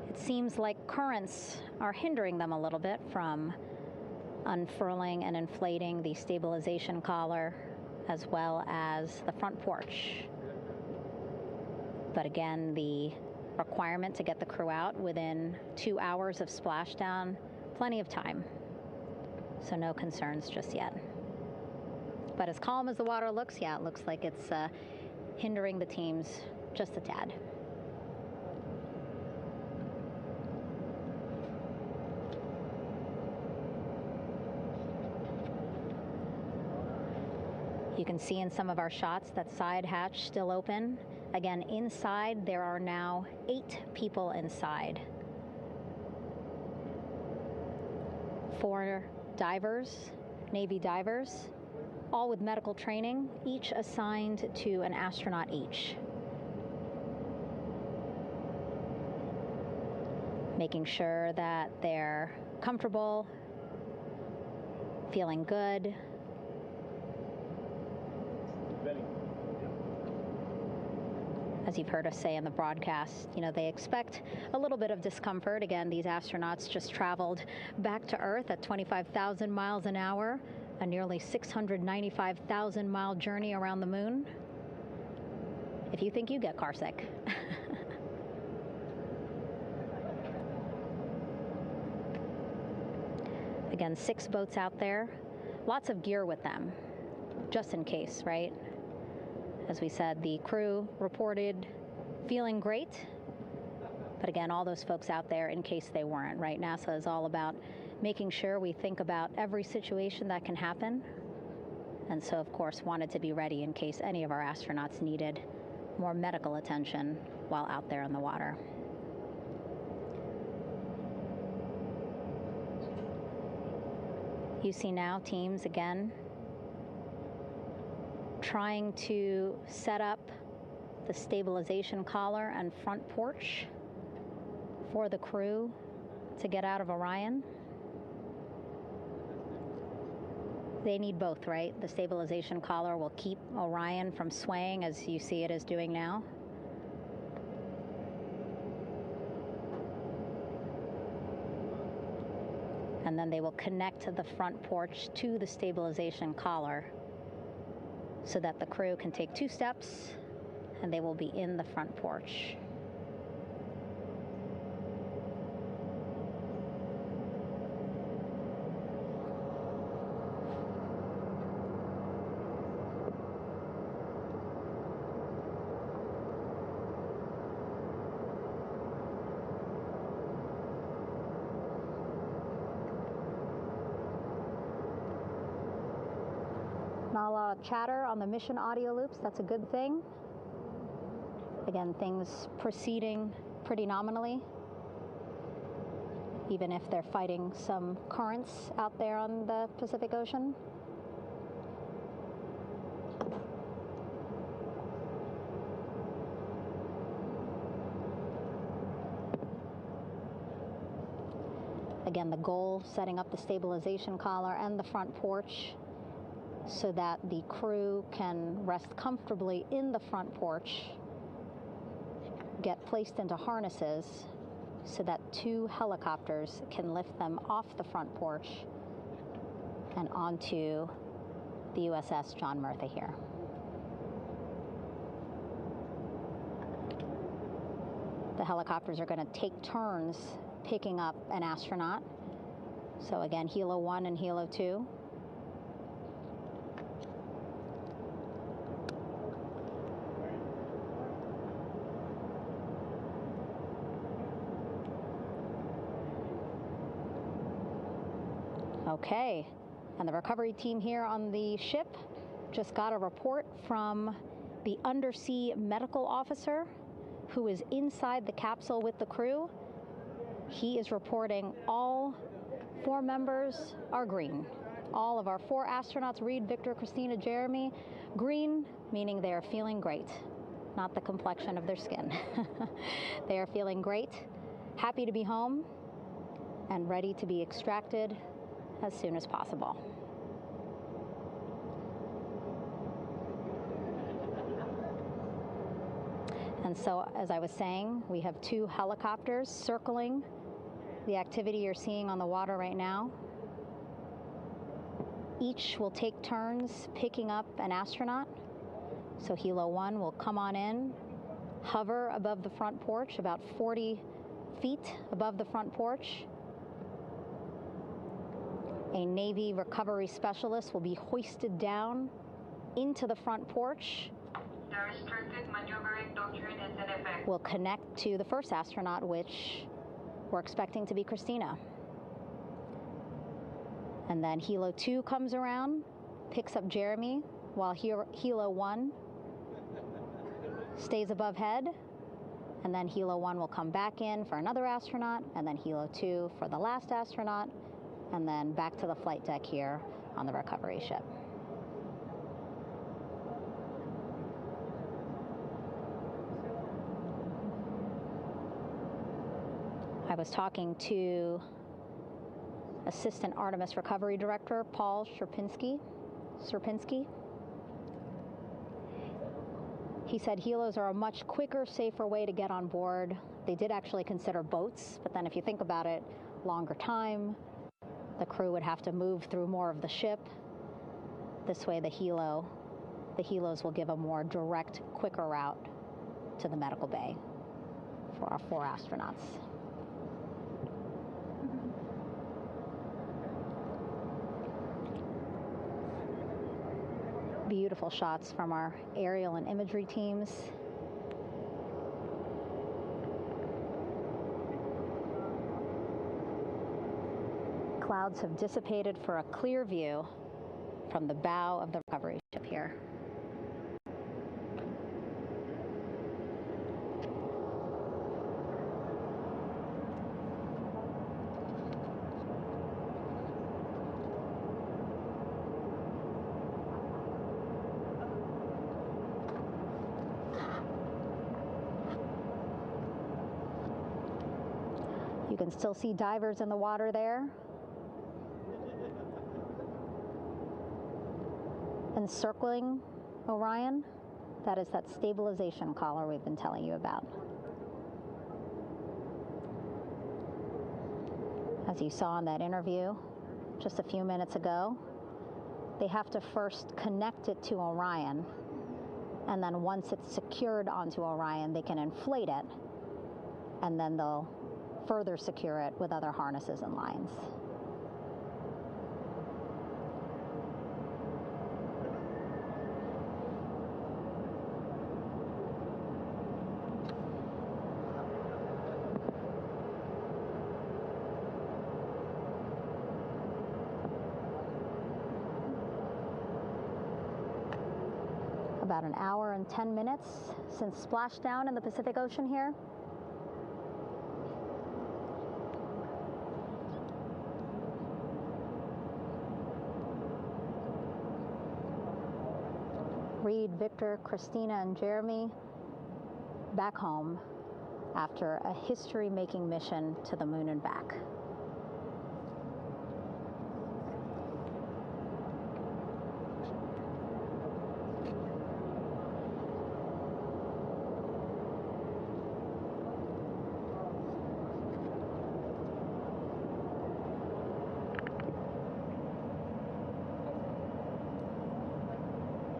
It seems like currents are hindering them a little bit from unfurling and inflating the stabilization collar as well as the front porch. But again, the requirement to get the crew out within 2 hours of splashdown, plenty of time. So no concerns just yet. But as calm as the water looks, yeah, it looks like it's hindering the teams just a tad. You can see in some of our shots that side hatch still open. Again, inside there are now 8 people inside. 4 divers, Navy divers, all with medical training, each assigned to an astronaut each. Making sure that they're comfortable, feeling good. As you've heard us say in the broadcast, they expect a little bit of discomfort. Again, these astronauts just traveled back to Earth at 25,000 miles an hour, a nearly 695,000-mile journey around the moon. If you think you get carsick. Again, 6 boats out there, lots of gear with them, just in case, right? As we said, the crew reported feeling great, but again, all those folks out there in case they weren't, right? NASA is all about making sure we think about every situation that can happen, and so, of course, wanted to be ready in case any of our astronauts needed more medical attention while out there in the water. You see now teams, again, trying to set up the stabilization collar and front porch for the crew to get out of Orion. They need both, right? The stabilization collar will keep Orion from swaying as you see it is doing now. And then they will connect the front porch to the stabilization collar so that the crew can take 2 steps and they will be in the front porch. Not a lot of chatter on the mission audio loops. That's a good thing. Again, things proceeding pretty nominally, even if they're fighting some currents out there on the Pacific Ocean. Again, the goal, setting up the stabilization collar and the front porch so that the crew can rest comfortably in the front porch, get placed into harnesses so that 2 helicopters can lift them off the front porch and onto the USS John Murtha here. The helicopters are going to take turns picking up an astronaut. So again, Helo 1 and Helo 2. Okay, and the recovery team here on the ship just got a report from the undersea medical officer who is inside the capsule with the crew. He is reporting all 4 members are green. All of our 4 astronauts, Reed, Victor, Christina, Jeremy, green, meaning they are feeling great, not the complexion of their skin. They are feeling great, happy to be home, and ready to be extracted as soon as possible. And so, as I was saying, we have 2 helicopters circling the activity you're seeing on the water right now. Each will take turns picking up an astronaut. So Helo 1 will come on in, hover above the front porch, about 40 feet above the front porch. A Navy recovery specialist will be hoisted down into the front porch. The restricted maneuvering doctrine is in effect. Will connect to the first astronaut, which we're expecting to be Christina. And then Helo 2 comes around, picks up Jeremy, while Helo 1 stays above head, and then Helo 1 will come back in for another astronaut, and then Helo 2 for the last astronaut, and then back to the flight deck here on the recovery ship. I was talking to Assistant Artemis Recovery Director Paul Sierpinski. He said helos are a much quicker, safer way to get on board. They did actually consider boats, but then if you think about it, longer time, the crew would have to move through more of the ship. This way the helos will give a more direct, quicker route to the medical bay for our 4 astronauts. Beautiful shots from our aerial and imagery teams. Clouds have dissipated for a clear view from the bow of the recovery ship here. You can still see divers in the water there. Encircling Orion, that is that stabilization collar we've been telling you about. As you saw in that interview just a few minutes ago, they have to first connect it to Orion, and then once it's secured onto Orion, they can inflate it, and then they'll further secure it with other harnesses and lines. About an hour and 10 minutes since splashdown in the Pacific Ocean here. Reed, Victor, Christina, and Jeremy back home after a history-making mission to the moon and back.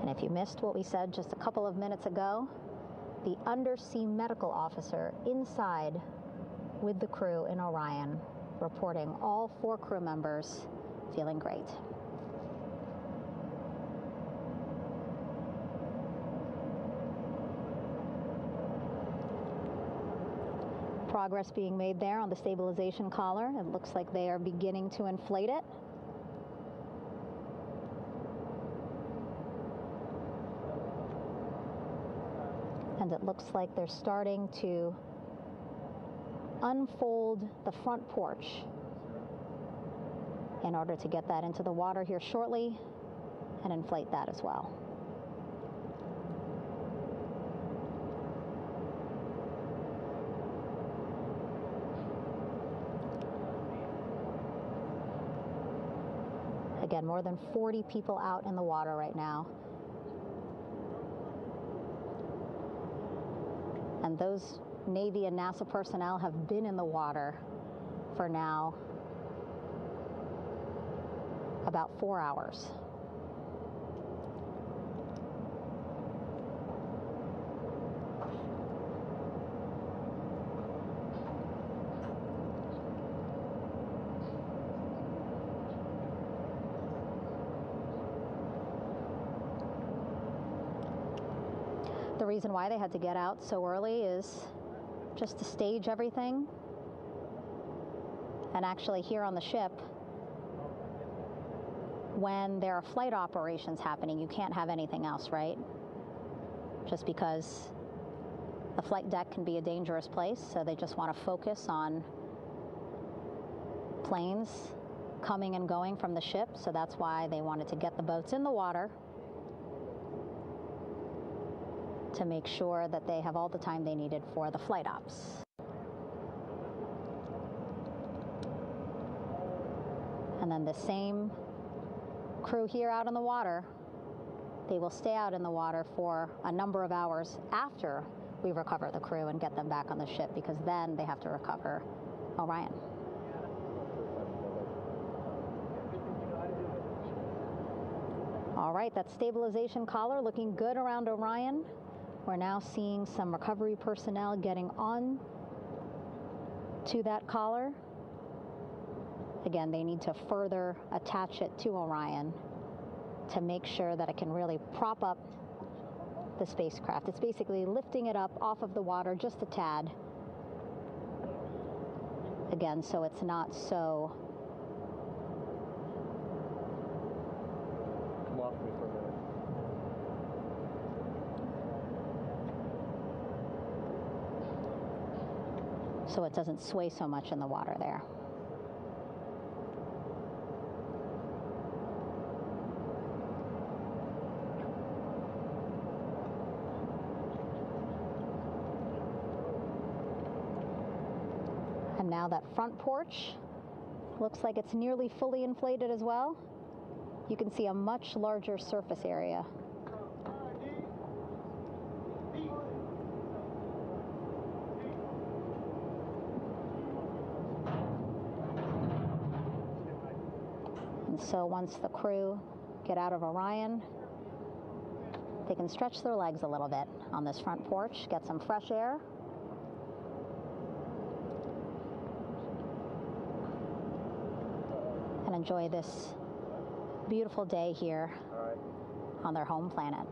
And if you missed what we said just a couple of minutes ago, the undersea medical officer inside with the crew in Orion reporting all 4 crew members feeling great. Progress being made there on the stabilization collar. It looks like they are beginning to inflate it. And it looks like they're starting to unfold the front porch in order to get that into the water here shortly and inflate that as well. Again, more than 40 people out in the water right now. And those Navy and NASA personnel have been in the water for now about 4 hours. The reason why they had to get out so early is just to stage everything. And actually here on the ship, when there are flight operations happening, you can't have anything else, right? Just because the flight deck can be a dangerous place, so they just want to focus on planes coming and going from the ship, so that's why they wanted to get the boats in the water to make sure that they have all the time they needed for the flight ops. And then the same crew here out in the water, they will stay out in the water for a number of hours after we recover the crew and get them back on the ship, because then they have to recover Orion. All right, that stabilization collar looking good around Orion. We're now seeing some recovery personnel getting on to that collar. Again, they need to further attach it to Orion to make sure that it can really prop up the spacecraft. It's basically lifting it up off of the water just a tad. Again, so it's not so Come off me for a minute. so it doesn't sway so much in the water there. And now that front porch looks like it's nearly fully inflated as well. You can see a much larger surface area. And so once the crew get out of Orion, they can stretch their legs a little bit on this front porch, get some fresh air. And enjoy this beautiful day here on their home planet.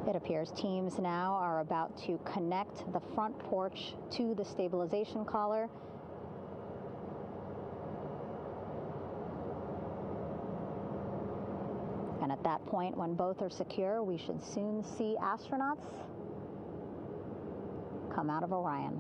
It appears teams now are about to connect the front porch to the stabilization collar. And at that point, when both are secure, we should soon see astronauts come out of Orion.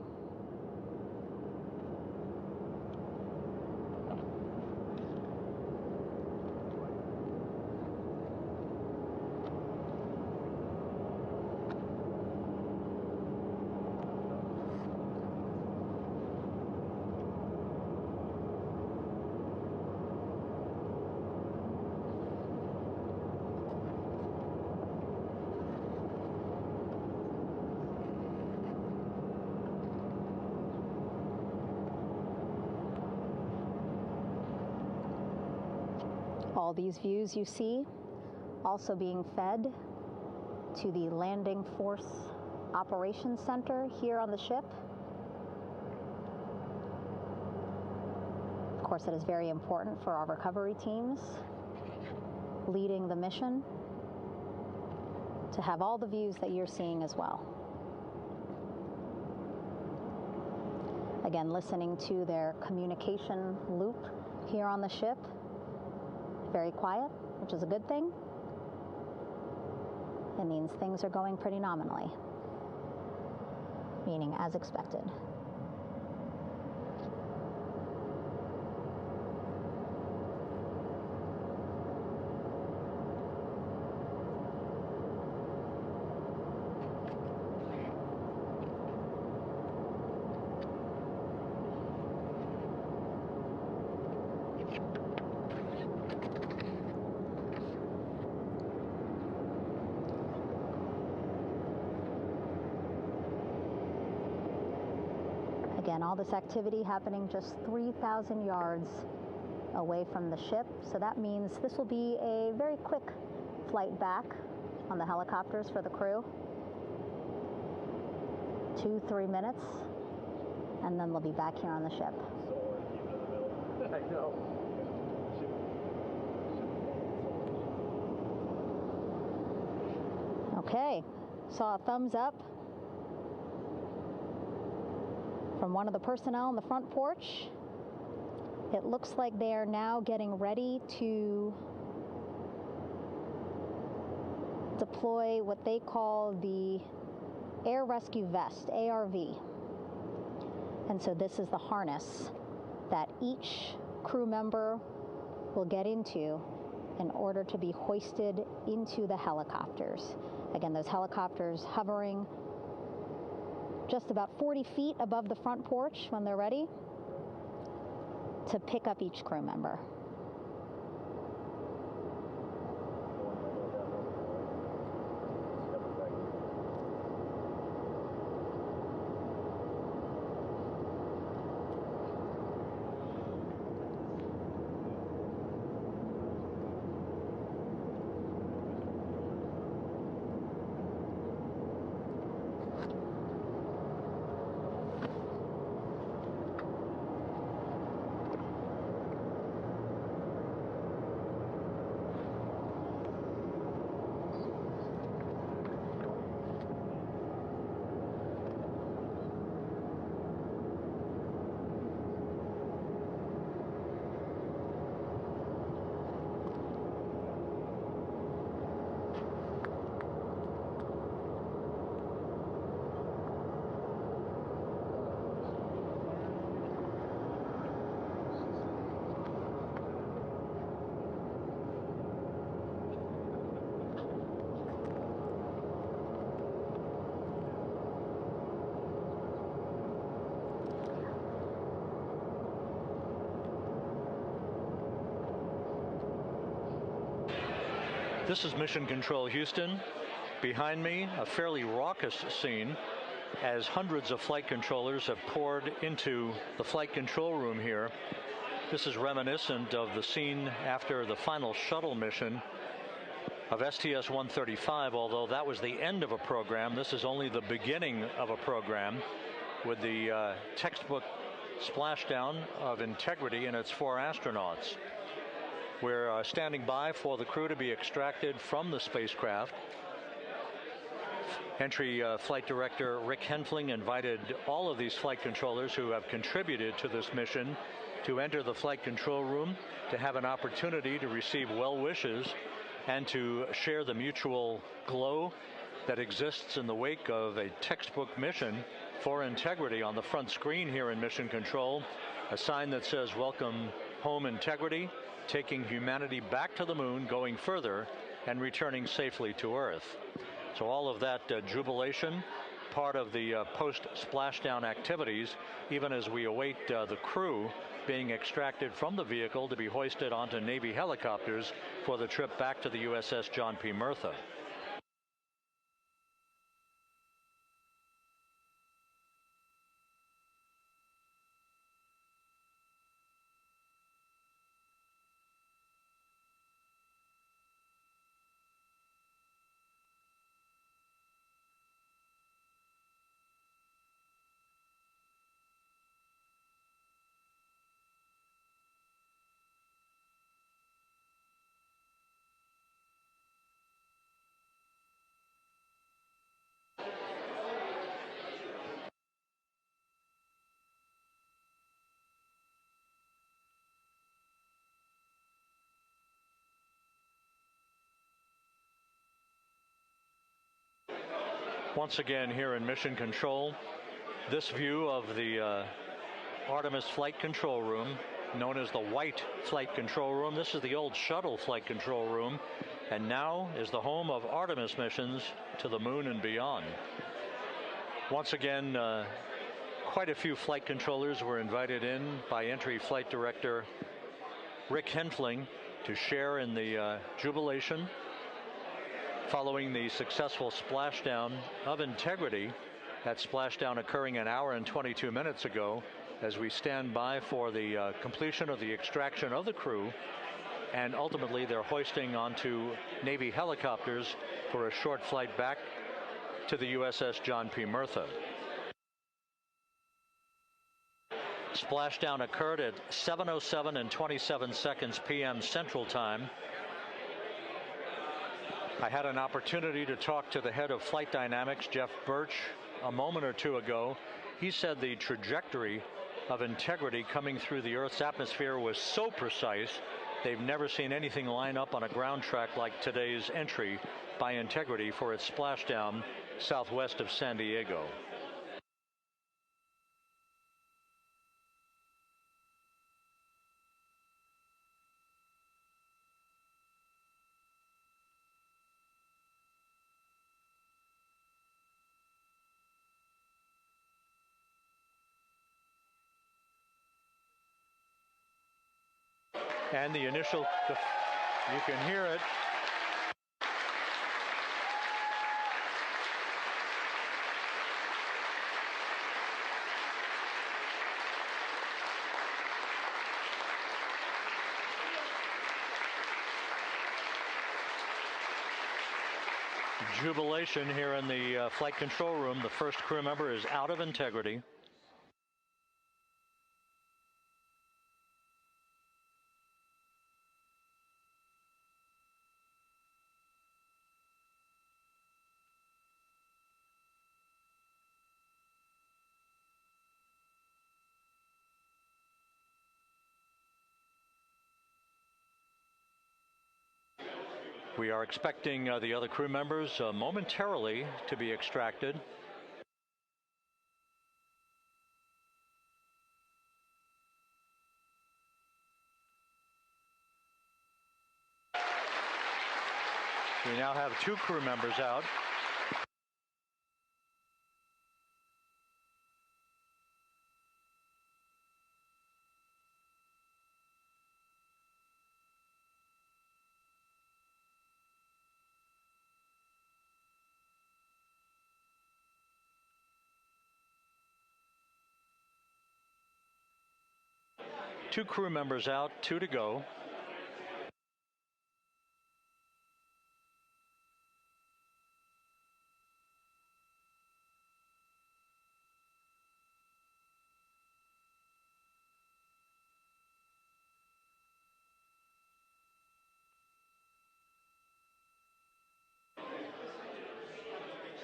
All these views you see also being fed to the Landing Force Operations Center here on the ship. Of course, it is very important for our recovery teams leading the mission to have all the views that you're seeing as well. Again, listening to their communication loop here on the ship. Very quiet, which is a good thing. It means things are going pretty nominally, meaning as expected. Again, all this activity happening just 3,000 yards away from the ship. So that means this will be a very quick flight back on the helicopters for the crew. 2-3 minutes, and then they'll be back here on the ship. I know. Okay, saw a thumbs up from one of the personnel on the front porch. It looks like they are now getting ready to deploy what they call the Air Rescue Vest, ARV. And so this is the harness that each crew member will get into in order to be hoisted into the helicopters. Again, those helicopters hovering just about 40 feet above the front porch when they're ready to pick up each crew member. This is Mission Control Houston. Behind me, a fairly raucous scene as hundreds of flight controllers have poured into the flight control room here. This is reminiscent of the scene after the final shuttle mission of STS-135, although that was the end of a program. This is only the beginning of a program with the textbook splashdown of Integrity and its 4 astronauts. We're standing by for the crew to be extracted from the spacecraft. Entry Flight Director Rick Henfling invited all of these flight controllers who have contributed to this mission to enter the flight control room to have an opportunity to receive well wishes and to share the mutual glow that exists in the wake of a textbook mission for Integrity. On the front screen here in Mission Control, a sign that says "Welcome Home, Integrity," taking humanity back to the moon, going further, and returning safely to Earth. So all of that jubilation, part of the post-splashdown activities, even as we await the crew being extracted from the vehicle to be hoisted onto Navy helicopters for the trip back to the USS John P. Murtha. Once again here in Mission Control, this view of the Artemis flight control room, known as the White Flight Control Room. This is the old shuttle flight control room, and now is the home of Artemis missions to the moon and beyond. Once again, quite a few flight controllers were invited in by Entry Flight Director Rick Henfling to share in the jubilation following the successful splashdown of Integrity. That splashdown occurring an hour and 22 minutes ago, as we stand by for the completion of the extraction of the crew and ultimately their hoisting onto Navy helicopters for a short flight back to the USS John P. Murtha. Splashdown occurred at 7:07 and 27 seconds p.m. Central Time. I had an opportunity to talk to the head of flight dynamics, Jeff Birch, a moment or two ago. He said the trajectory of Integrity coming through the Earth's atmosphere was so precise, they've never seen anything line up on a ground track like today's entry by Integrity for its splashdown southwest of San Diego. And the initial, you can hear it. Jubilation here in the flight control room. The first crew member is out of Integrity. We are expecting the other crew members momentarily to be extracted. We now have 2 crew members out. Two crew members out, 2 to go.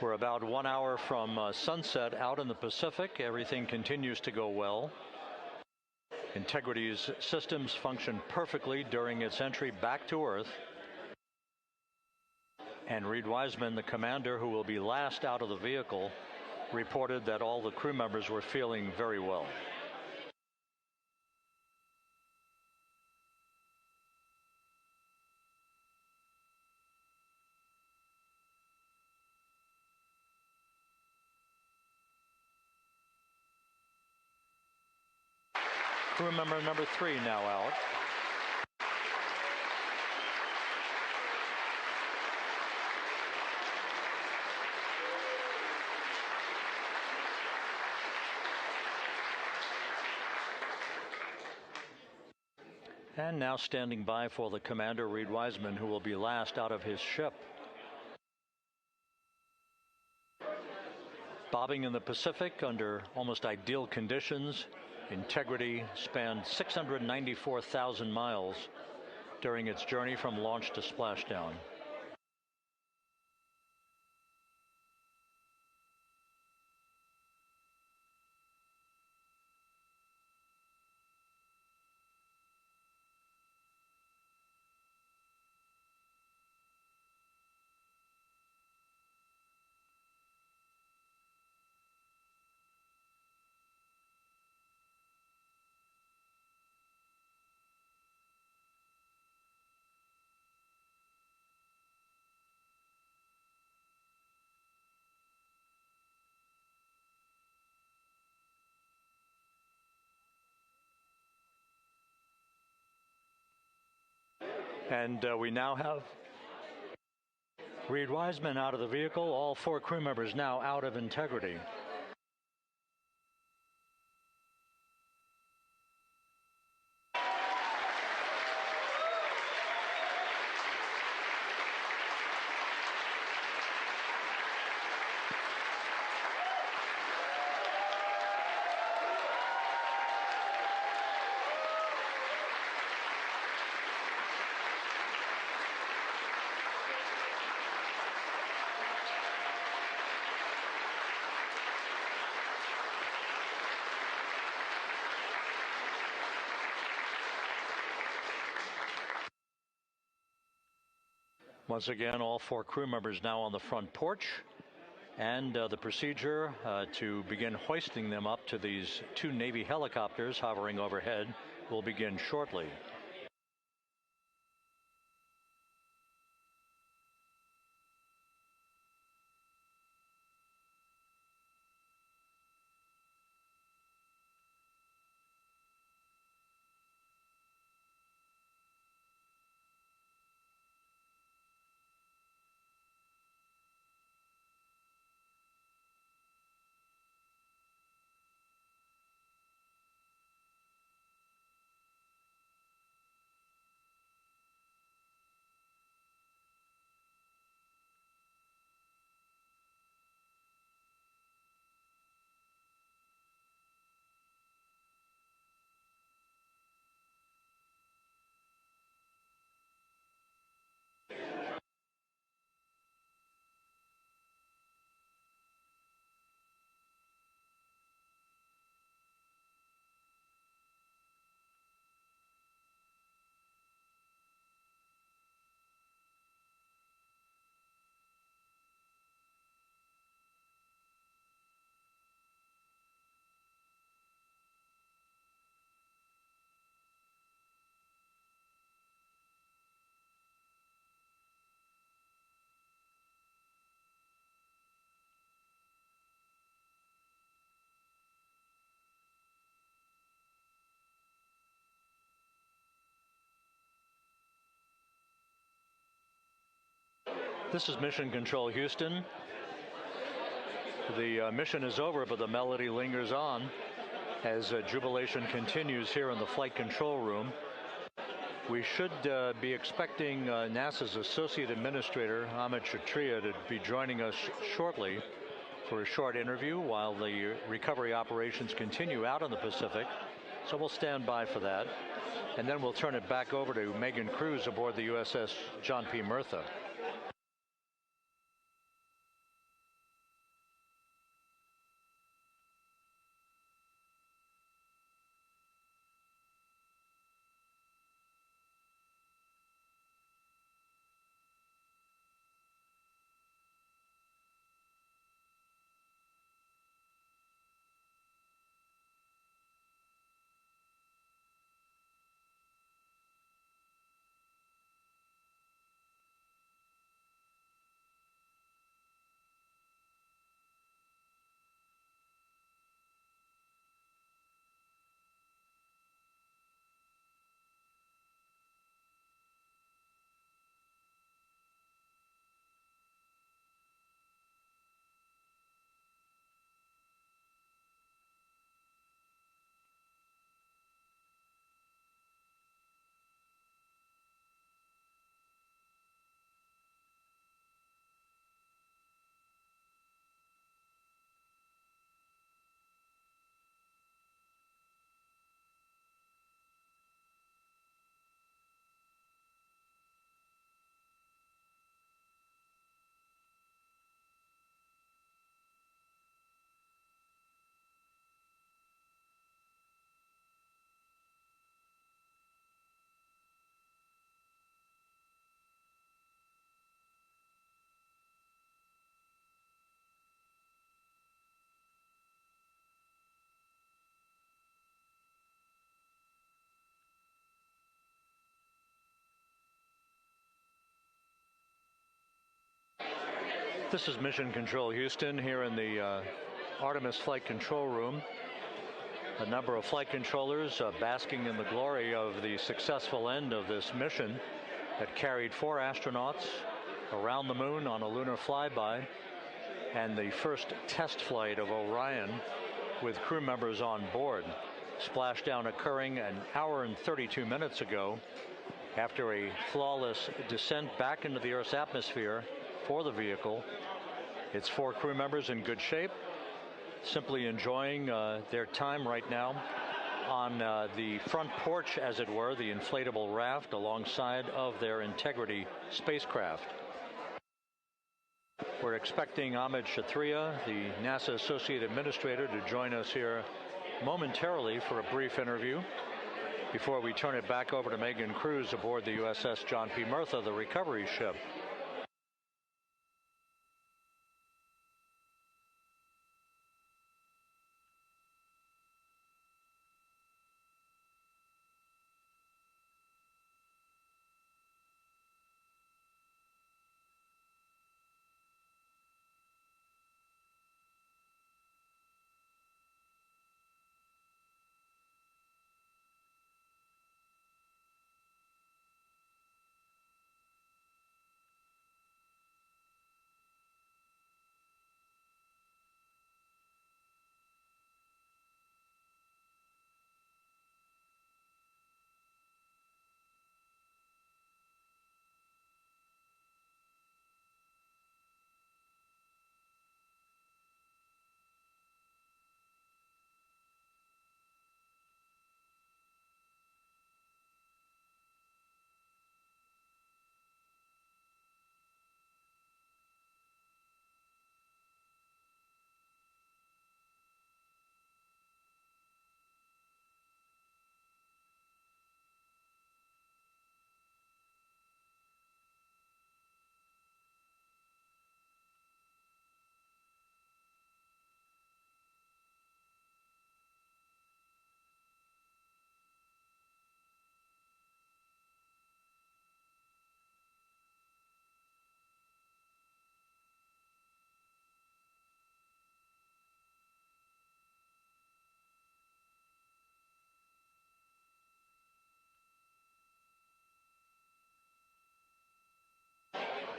We're about 1 hour from sunset out in the Pacific. Everything continues to go well. Integrity's systems function perfectly during its entry back to Earth. And Reed Wiseman, the commander who will be last out of the vehicle, reported that all the crew members were feeling very well. Crew member number 3 now out. And now standing by for the commander, Reed Wiseman, who will be last out of his ship. Bobbing in the Pacific under almost ideal conditions, Integrity spanned 694,000 miles during its journey from launch to splashdown. And we now have Reed Wiseman out of the vehicle, all 4 crew members now out of Integrity. Once again, all 4 crew members now on the front porch, and the procedure to begin hoisting them up to these 2 Navy helicopters hovering overhead will begin shortly. This is Mission Control Houston. The mission is over, but the melody lingers on as jubilation continues here in the flight control room. We should be expecting NASA's Associate Administrator, Amit Kshatriya, to be joining us shortly for a short interview while the recovery operations continue out in the Pacific. So we'll stand by for that. And then we'll turn it back over to Megan Cruz aboard the USS John P. Murtha. This is Mission Control Houston here in the Artemis flight control room. A number of flight controllers basking in the glory of the successful end of this mission that carried 4 astronauts around the moon on a lunar flyby, and the first test flight of Orion with crew members on board. Splashdown occurring an hour and 32 minutes ago after a flawless descent back into the Earth's atmosphere for the vehicle. Its 4 crew members in good shape, simply enjoying their time right now on the front porch, as it were, the inflatable raft alongside of their Integrity spacecraft. We're expecting Amit Kshatriya, the NASA Associate Administrator, to join us here momentarily for a brief interview before we turn it back over to Megan Cruz aboard the USS John P. Murtha, the recovery ship.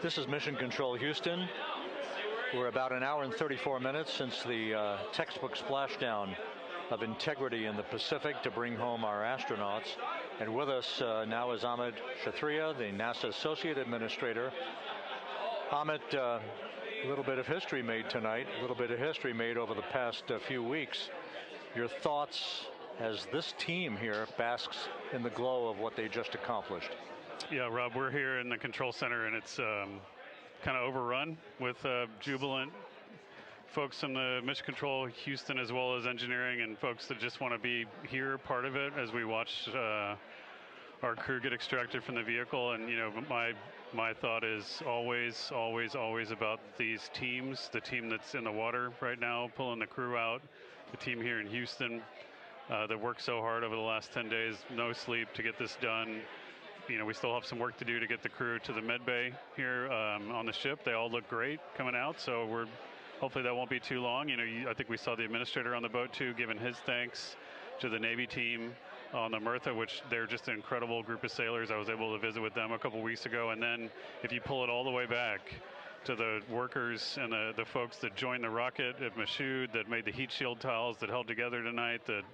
This is Mission Control Houston. We're about an hour and 34 minutes since the textbook splashdown of integrity in the Pacific to bring home our astronauts. And with us now is Amit Kshatriya, the NASA Associate Administrator. Amit, a little bit of history made tonight, a little bit of history made over the past few weeks. Your thoughts as this team here basks in the glow of what they just accomplished? Yeah, Rob, we're here in the control center, and it's kind of overrun with jubilant folks from the Mission Control Houston, as well as engineering, and folks that just want to be here, part of it, as we watch our crew get extracted from the vehicle. And, you know, my thought is always about these teams, the team that's in the water right now, pulling the crew out, the team here in Houston that worked so hard over the last 10 days, no sleep to get this done. You know, we still have some work to do to get the crew to the med bay here on the ship. They all look great coming out, so hopefully that won't be too long. You know, I think we saw the administrator on the boat too, giving his thanks to the Navy team on the Mirtha, which they're just an incredible group of sailors. I was able to visit with them a couple weeks ago. And then if you pull it all the way back to the workers and the folks that joined the rocket at Michoud, that made the heat shield tiles that held together tonight, that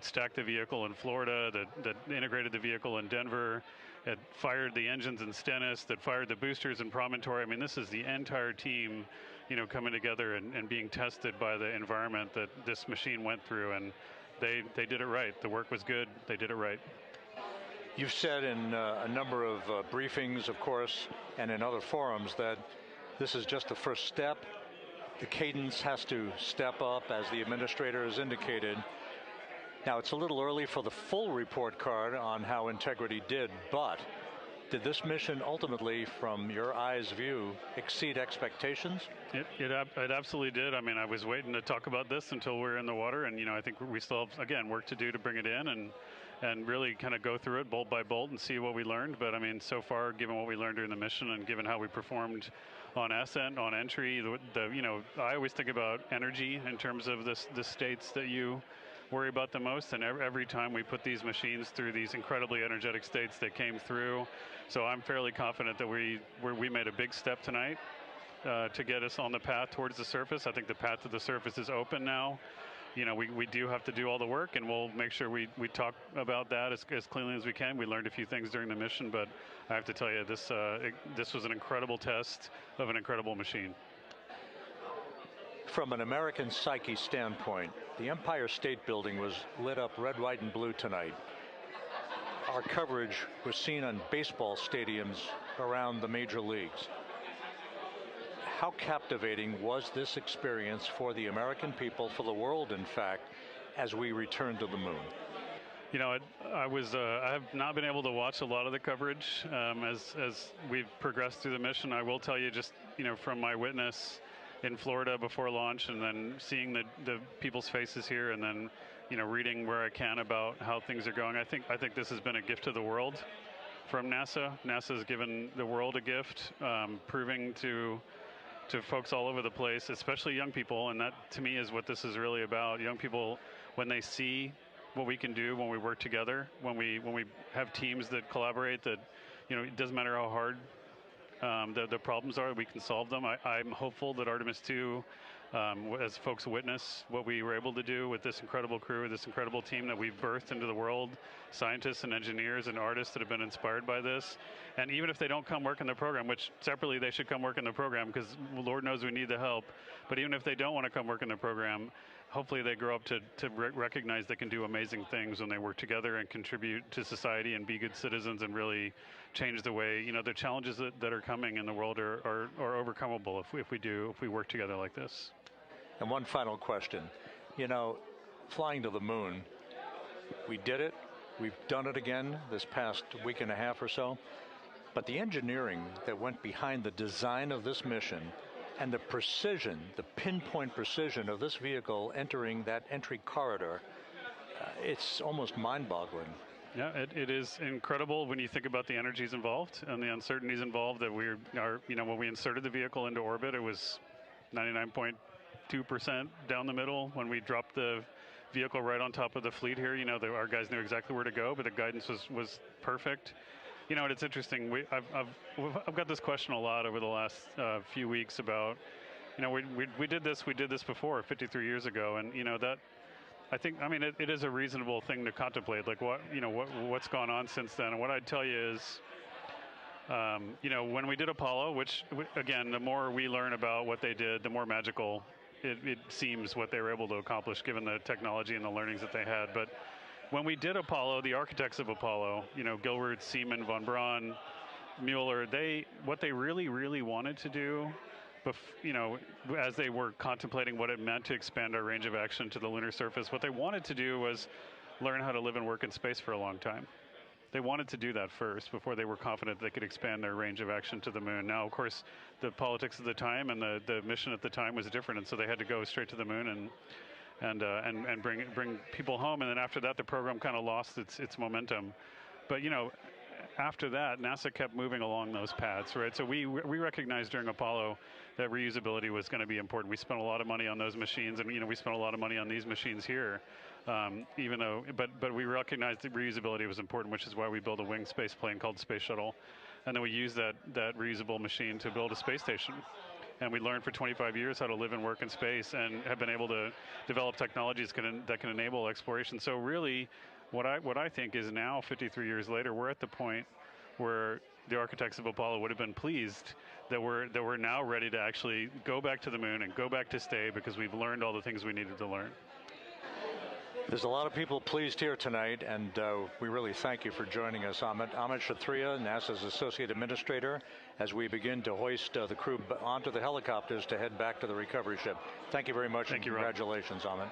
stacked the vehicle in Florida, that integrated the vehicle in Denver, that fired the engines in Stennis, that fired the boosters in Promontory. I mean, this is the entire team, you know, coming together and being tested by the environment that this machine went through, and they did it right. The work was good. They did it right. You've said in a number of briefings, of course, and in other forums that this is just the first step. The cadence has to step up, as the administrator has indicated. Now, it's a little early for the full report card on how integrity did, but did this mission ultimately, from your eyes view, exceed expectations? It absolutely did. I mean, I was waiting to talk about this until we're in the water, and, you know, I think we still have, again, work to do to bring it in and really kind of go through it bolt by bolt and see what we learned. But, I mean, so far, given what we learned during the mission and given how we performed on ascent, on entry, you know, I always think about energy in terms of the states that you worry about the most, and every time we put these machines through these incredibly energetic states, they came through. So I'm fairly confident that we made a big step tonight to get us on the path towards the surface. I think the path to the surface is open now. You know, we do have to do all the work, and we'll make sure we talk about that as cleanly as we can. We learned a few things during the mission, but I have to tell you, this was an incredible test of an incredible machine. From an American psyche standpoint, the Empire State Building was lit up red, white, and blue tonight. Our coverage was seen on baseball stadiums around the major leagues. How captivating was this experience for the American people, for the world, in fact, as we returned to the moon? You know, I have not been able to watch a lot of the coverage as we've progressed through the mission. I will tell you, just, you know, from my witness in Florida before launch, and then seeing the people's faces here, and then, you know, reading where I can about how things are going. I think this has been a gift to the world from NASA. NASA has given the world a gift, proving to folks all over the place, especially young people, and that to me is what this is really about. Young people, when they see what we can do when we work together, when we have teams that collaborate, that, you know, it doesn't matter how hard the problems are, we can solve them. I'm hopeful that Artemis 2, as folks witness what we were able to do with this incredible crew, this incredible team that we've birthed into the world, scientists and engineers and artists that have been inspired by this. And even if they don't come work in the program, which separately they should come work in the program, because Lord knows we need the help, but even if they don't want to come work in the program, hopefully they grow up to recognize they can do amazing things when they work together and contribute to society and be good citizens and really change the way, you know, the challenges that are coming in the world are overcomable if we work together like this. And one final question. You know, flying to the moon, we did it. We've done it again this past week and a half or so. But the engineering that went behind the design of this mission and the precision, the pinpoint precision of this vehicle entering that entry corridor, it's almost mind-boggling. Yeah, it is incredible when you think about the energies involved and the uncertainties involved. That you know, when we inserted the vehicle into orbit, it was 99.2% down the middle. When we dropped the vehicle right on top of the fleet here, you know, our guys knew exactly where to go, but the guidance was perfect. You know, and it's interesting. I've got this question a lot over the last few weeks about, you know, we did this before 53 years ago, and you know that. I think, I mean, it is a reasonable thing to contemplate, like what's gone on since then. And what I'd tell you is, you know, when we did Apollo, which again, the more we learn about what they did, the more magical it seems what they were able to accomplish given the technology and the learnings that they had. But when we did Apollo, the architects of Apollo, you know, Gilbert, Seaman, von Braun, Mueller, what they really wanted to do, you know, as they were contemplating what it meant to expand our range of action to the lunar surface, what they wanted to do was learn how to live and work in space for a long time. They wanted to do that first before they were confident they could expand their range of action to the moon. Now, of course, the politics of the time and the mission at the time was different, and so they had to go straight to the moon and bring people home. And then after that, the program kind of lost its momentum. But you know, after that, NASA kept moving along those paths, right? So we recognized during Apollo that reusability was going to be important. We spent a lot of money on those machines, and you know, we spent a lot of money on these machines here. Even though, but we recognized that reusability was important, which is why we built a winged space plane called Space Shuttle, and then we used that reusable machine to build a space station. And we learned for 25 years how to live and work in space, and have been able to develop technologies that can enable exploration. So really, what I think is now, 53 years later, we're at the point where the architects of Apollo would have been pleased that we're now ready to actually go back to the moon and go back to stay, because we've learned all the things we needed to learn. There's a lot of people pleased here tonight, and we really thank you for joining us, Amit. Amit Kshatriya, NASA's Associate Administrator, as we begin to hoist the crew onto the helicopters to head back to the recovery ship. Thank you very much, and congratulations, Amit.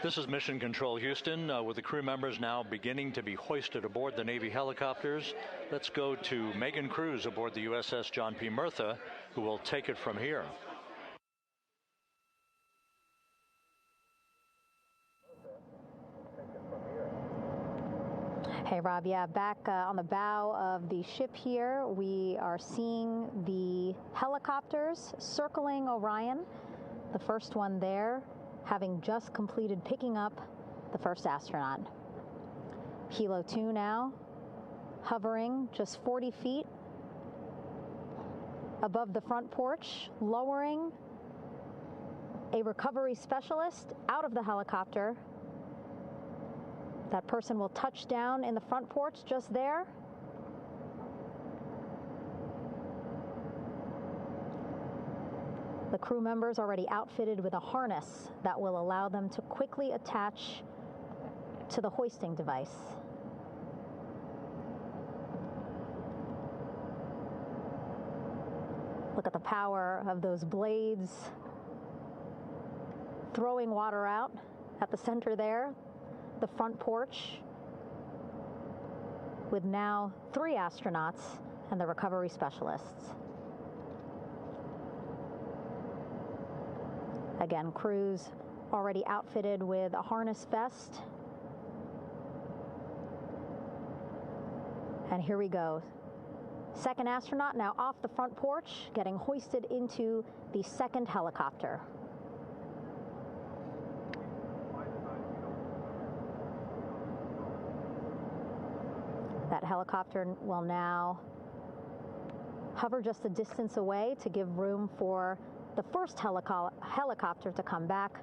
This is Mission Control Houston, with the crew members now beginning to be hoisted aboard the Navy helicopters. Let's go to Megan Cruz aboard the USS John P. Murtha, who will take it from here. Hey, Rob, yeah, back on the bow of the ship here, we are seeing the helicopters circling Orion, the first one there having just completed picking up the first astronaut. Helo 2 now, hovering just 40 feet above the front porch, lowering a recovery specialist out of the helicopter. That person will touch down in the front porch just there. The crew members already outfitted with a harness that will allow them to quickly attach to the hoisting device. Look at the power of those blades throwing water out at the center there, the front porch, with now 3 astronauts and the recovery specialists. Again, crews already outfitted with a harness vest. And here we go. Second astronaut now off the front porch, getting hoisted into the second helicopter. That helicopter will now hover just a distance away to give room for the first helicopter to come back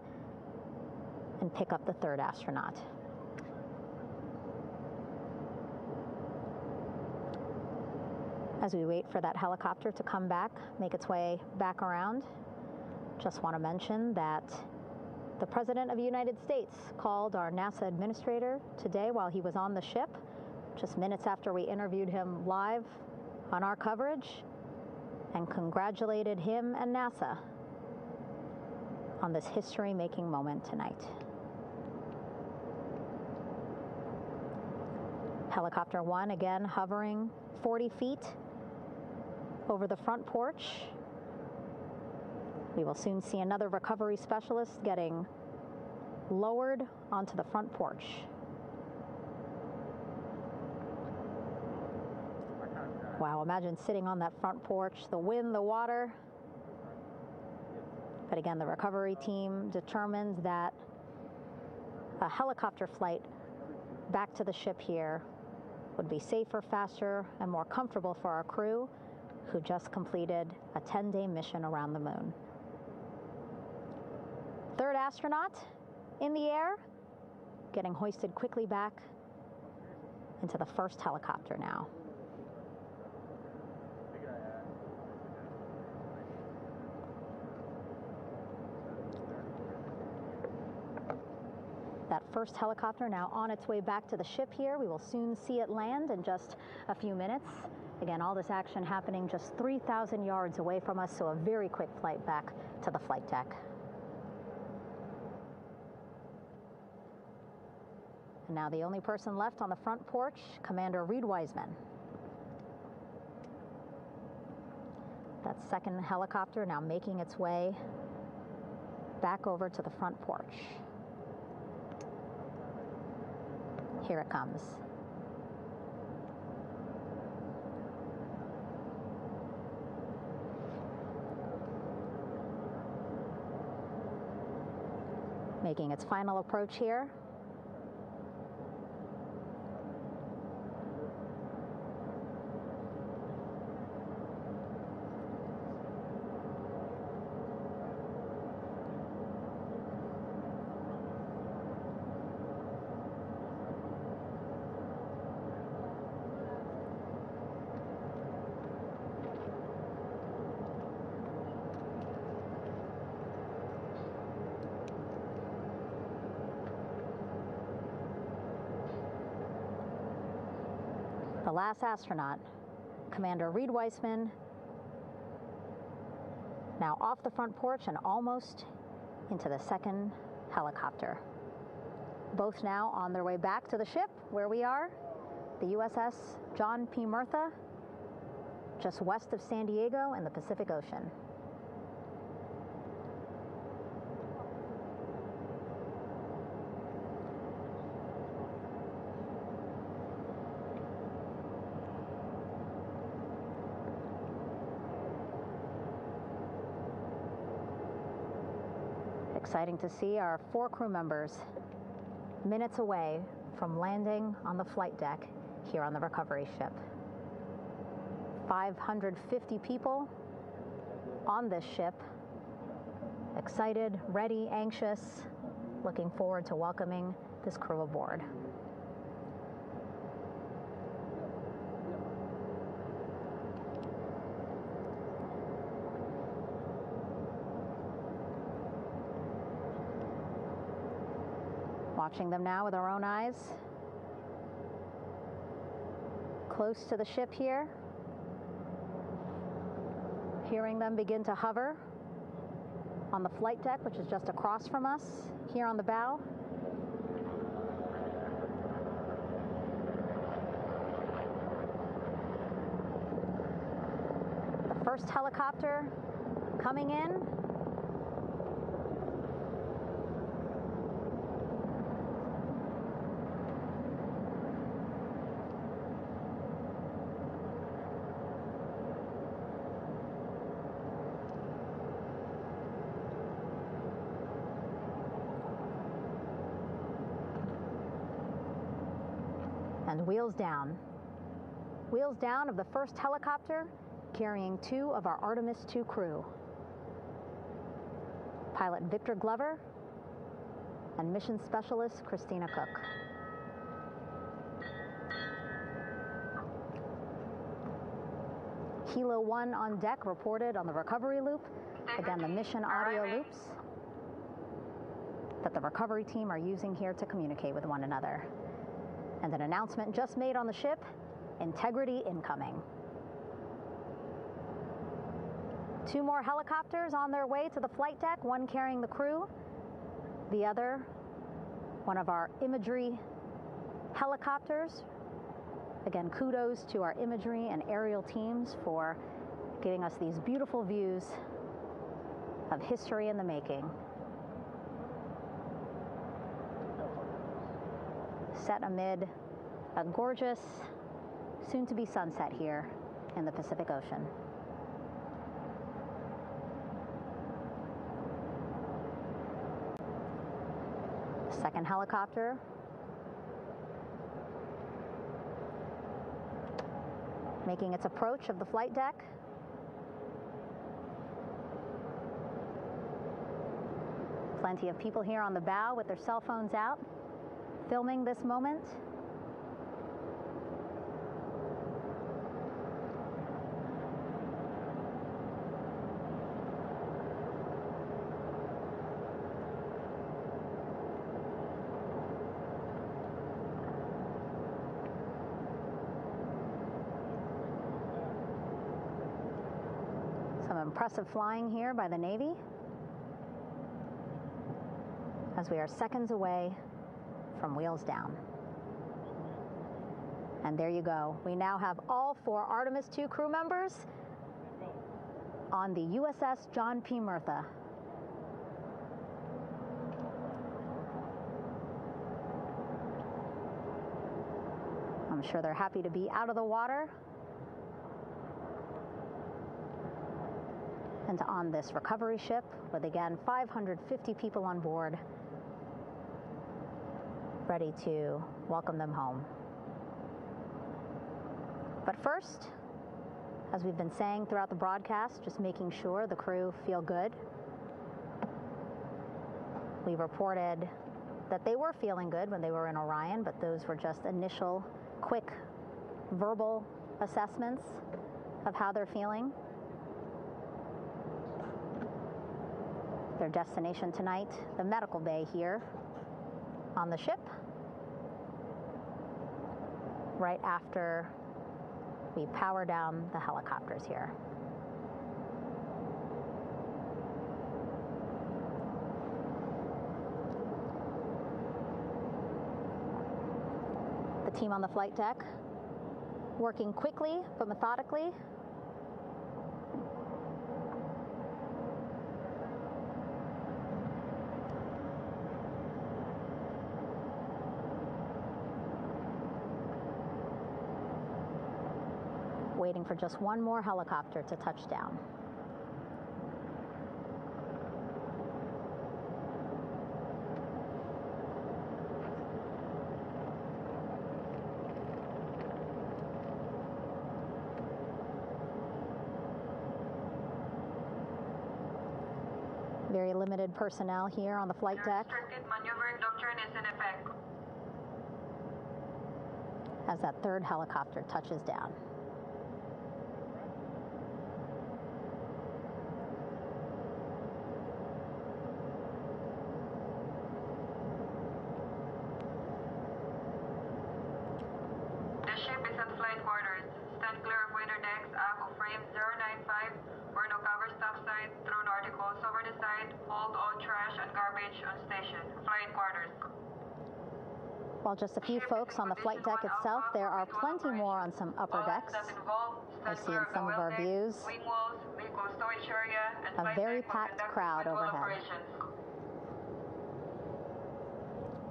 and pick up the third astronaut. As we wait for that helicopter to come back, make its way back around, just want to mention that the President of the United States called our NASA administrator today while he was on the ship, just minutes after we interviewed him live on our coverage, and congratulated him and NASA on this history-making moment tonight. Helicopter 1 again hovering 40 feet over the front porch. We will soon see another recovery specialist getting lowered onto the front porch. Wow, imagine sitting on that front porch, the wind, the water. But again, the recovery team determined that a helicopter flight back to the ship here would be safer, faster, and more comfortable for our crew who just completed a 10-day mission around the moon. Third astronaut in the air, getting hoisted quickly back into the first helicopter now. That first helicopter now on its way back to the ship here. We will soon see it land in just a few minutes. Again, all this action happening just 3,000 yards away from us, so a very quick flight back to the flight deck. And now the only person left on the front porch, Commander Reed Wiseman. That second helicopter now making its way back over to the front porch. Here it comes. Making its final approach here. The last astronaut, Commander Reed Wiseman, now off the front porch and almost into the second helicopter. Both now on their way back to the ship where we are, the USS John P. Murtha, just west of San Diego in the Pacific Ocean. Exciting to see our 4 crew members minutes away from landing on the flight deck here on the recovery ship. 550 people on this ship, excited, ready, anxious, looking forward to welcoming this crew aboard. Watching them now with our own eyes. Close to the ship here. Hearing them begin to hover on the flight deck, which is just across from us, here on the bow. The first helicopter coming in. And wheels down. Wheels down of the first helicopter carrying 2 of our Artemis II crew. Pilot Victor Glover and mission specialist Christina Cook. Hilo 1 on deck reported on the recovery loop. Again, the mission audio loops that the recovery team are using here to communicate with one another. And an announcement just made on the ship, integrity incoming. 2 more helicopters on their way to the flight deck, one carrying the crew, the other, one of our imagery helicopters. Again, kudos to our imagery and aerial teams for giving us these beautiful views of history in the making. Set amid a gorgeous, soon-to-be sunset here in the Pacific Ocean. Second helicopter making its approach of the flight deck. Plenty of people here on the bow with their cell phones out, filming this moment. Some impressive flying here by the Navy, as we are seconds away from wheels down. And there you go. We now have all 4 Artemis II crew members on the USS John P. Murtha. I'm sure they're happy to be out of the water and on this recovery ship with, again, 550 people on board, ready to welcome them home. But first, as we've been saying throughout the broadcast, just making sure the crew feel good. We reported that they were feeling good when they were in Orion, but those were just initial, quick, verbal assessments of how they're feeling. Their destination tonight, the medical bay here on the ship, right after we power down the helicopters here. The team on the flight deck working quickly but methodically. Waiting for just one more helicopter to touch down. Very limited personnel here on the flight deck. Restricted maneuvering doctrine is in effect. As that third helicopter touches down. The ship is at flight quarters. Stand clear of waiter decks, aft of frame 095. Wear no cover stop side. Throw no articles over the side. Hold all trash and garbage on station. Flight quarters. While just a few folks on the flight deck itself, there are plenty more on some upper decks. I see in some of our views a very packed crowd overhead.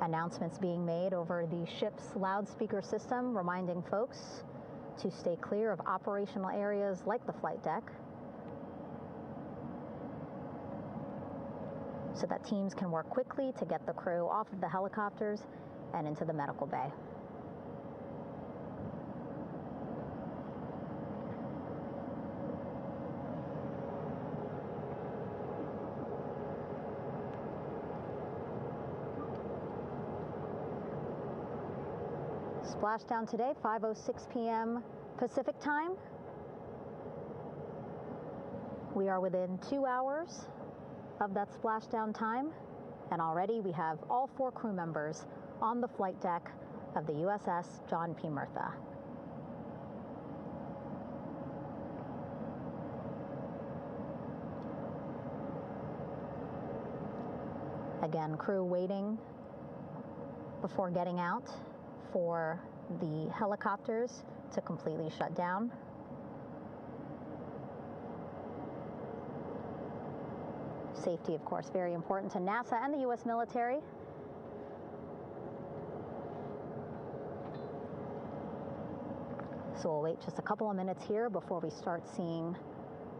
Announcements being made over the ship's loudspeaker system, reminding folks to stay clear of operational areas like the flight deck, so that teams can work quickly to get the crew off of the helicopters and into the medical bay. Splashdown today, 5:06 p.m. Pacific time. We are within 2 hours of that splashdown time, and already we have all 4 crew members on the flight deck of the USS John P. Murtha. Again, crew waiting before getting out for the helicopters to completely shut down. Safety, of course, very important to NASA and the U.S. military. So we'll wait just a couple of minutes here before we start seeing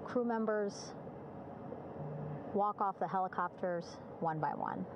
crew members walk off the helicopters one by one.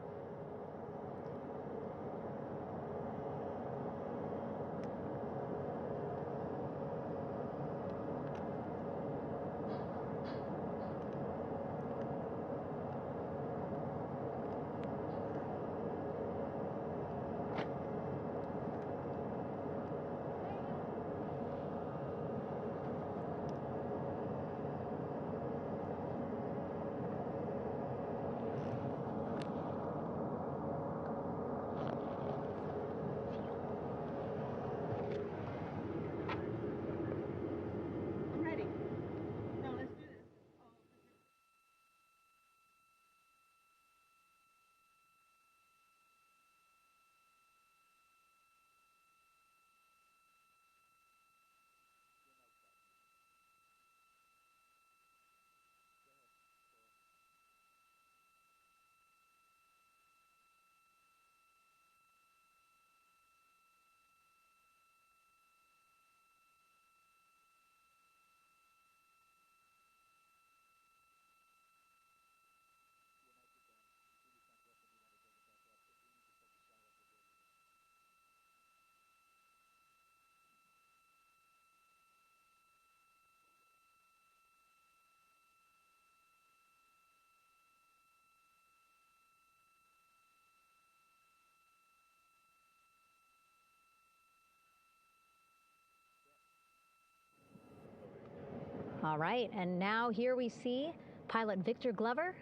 All right, and now here we see pilot Victor Glover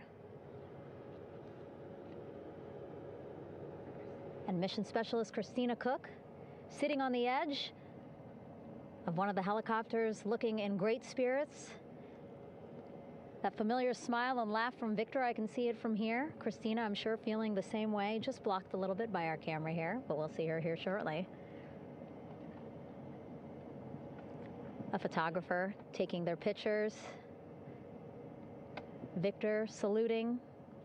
and mission specialist Christina Cook sitting on the edge of one of the helicopters, looking in great spirits. That familiar smile and laugh from Victor, I can see it from here. Christina, I'm sure, feeling the same way, just blocked a little bit by our camera here, but we'll see her here shortly. A photographer taking their pictures. Victor saluting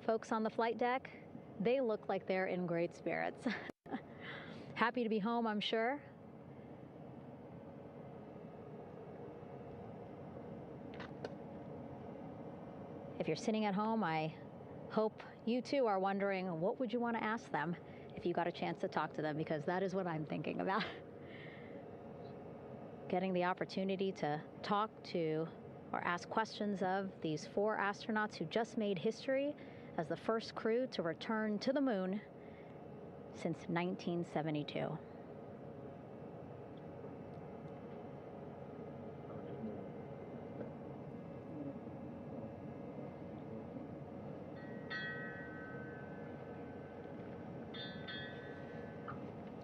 folks on the flight deck. They look like they're in great spirits. Happy to be home, I'm sure. If you're sitting at home, I hope you too are wondering, what would you want to ask them if you got a chance to talk to them? Because that is what I'm thinking about. Getting the opportunity to talk to or ask questions of these 4 astronauts who just made history as the first crew to return to the moon since 1972.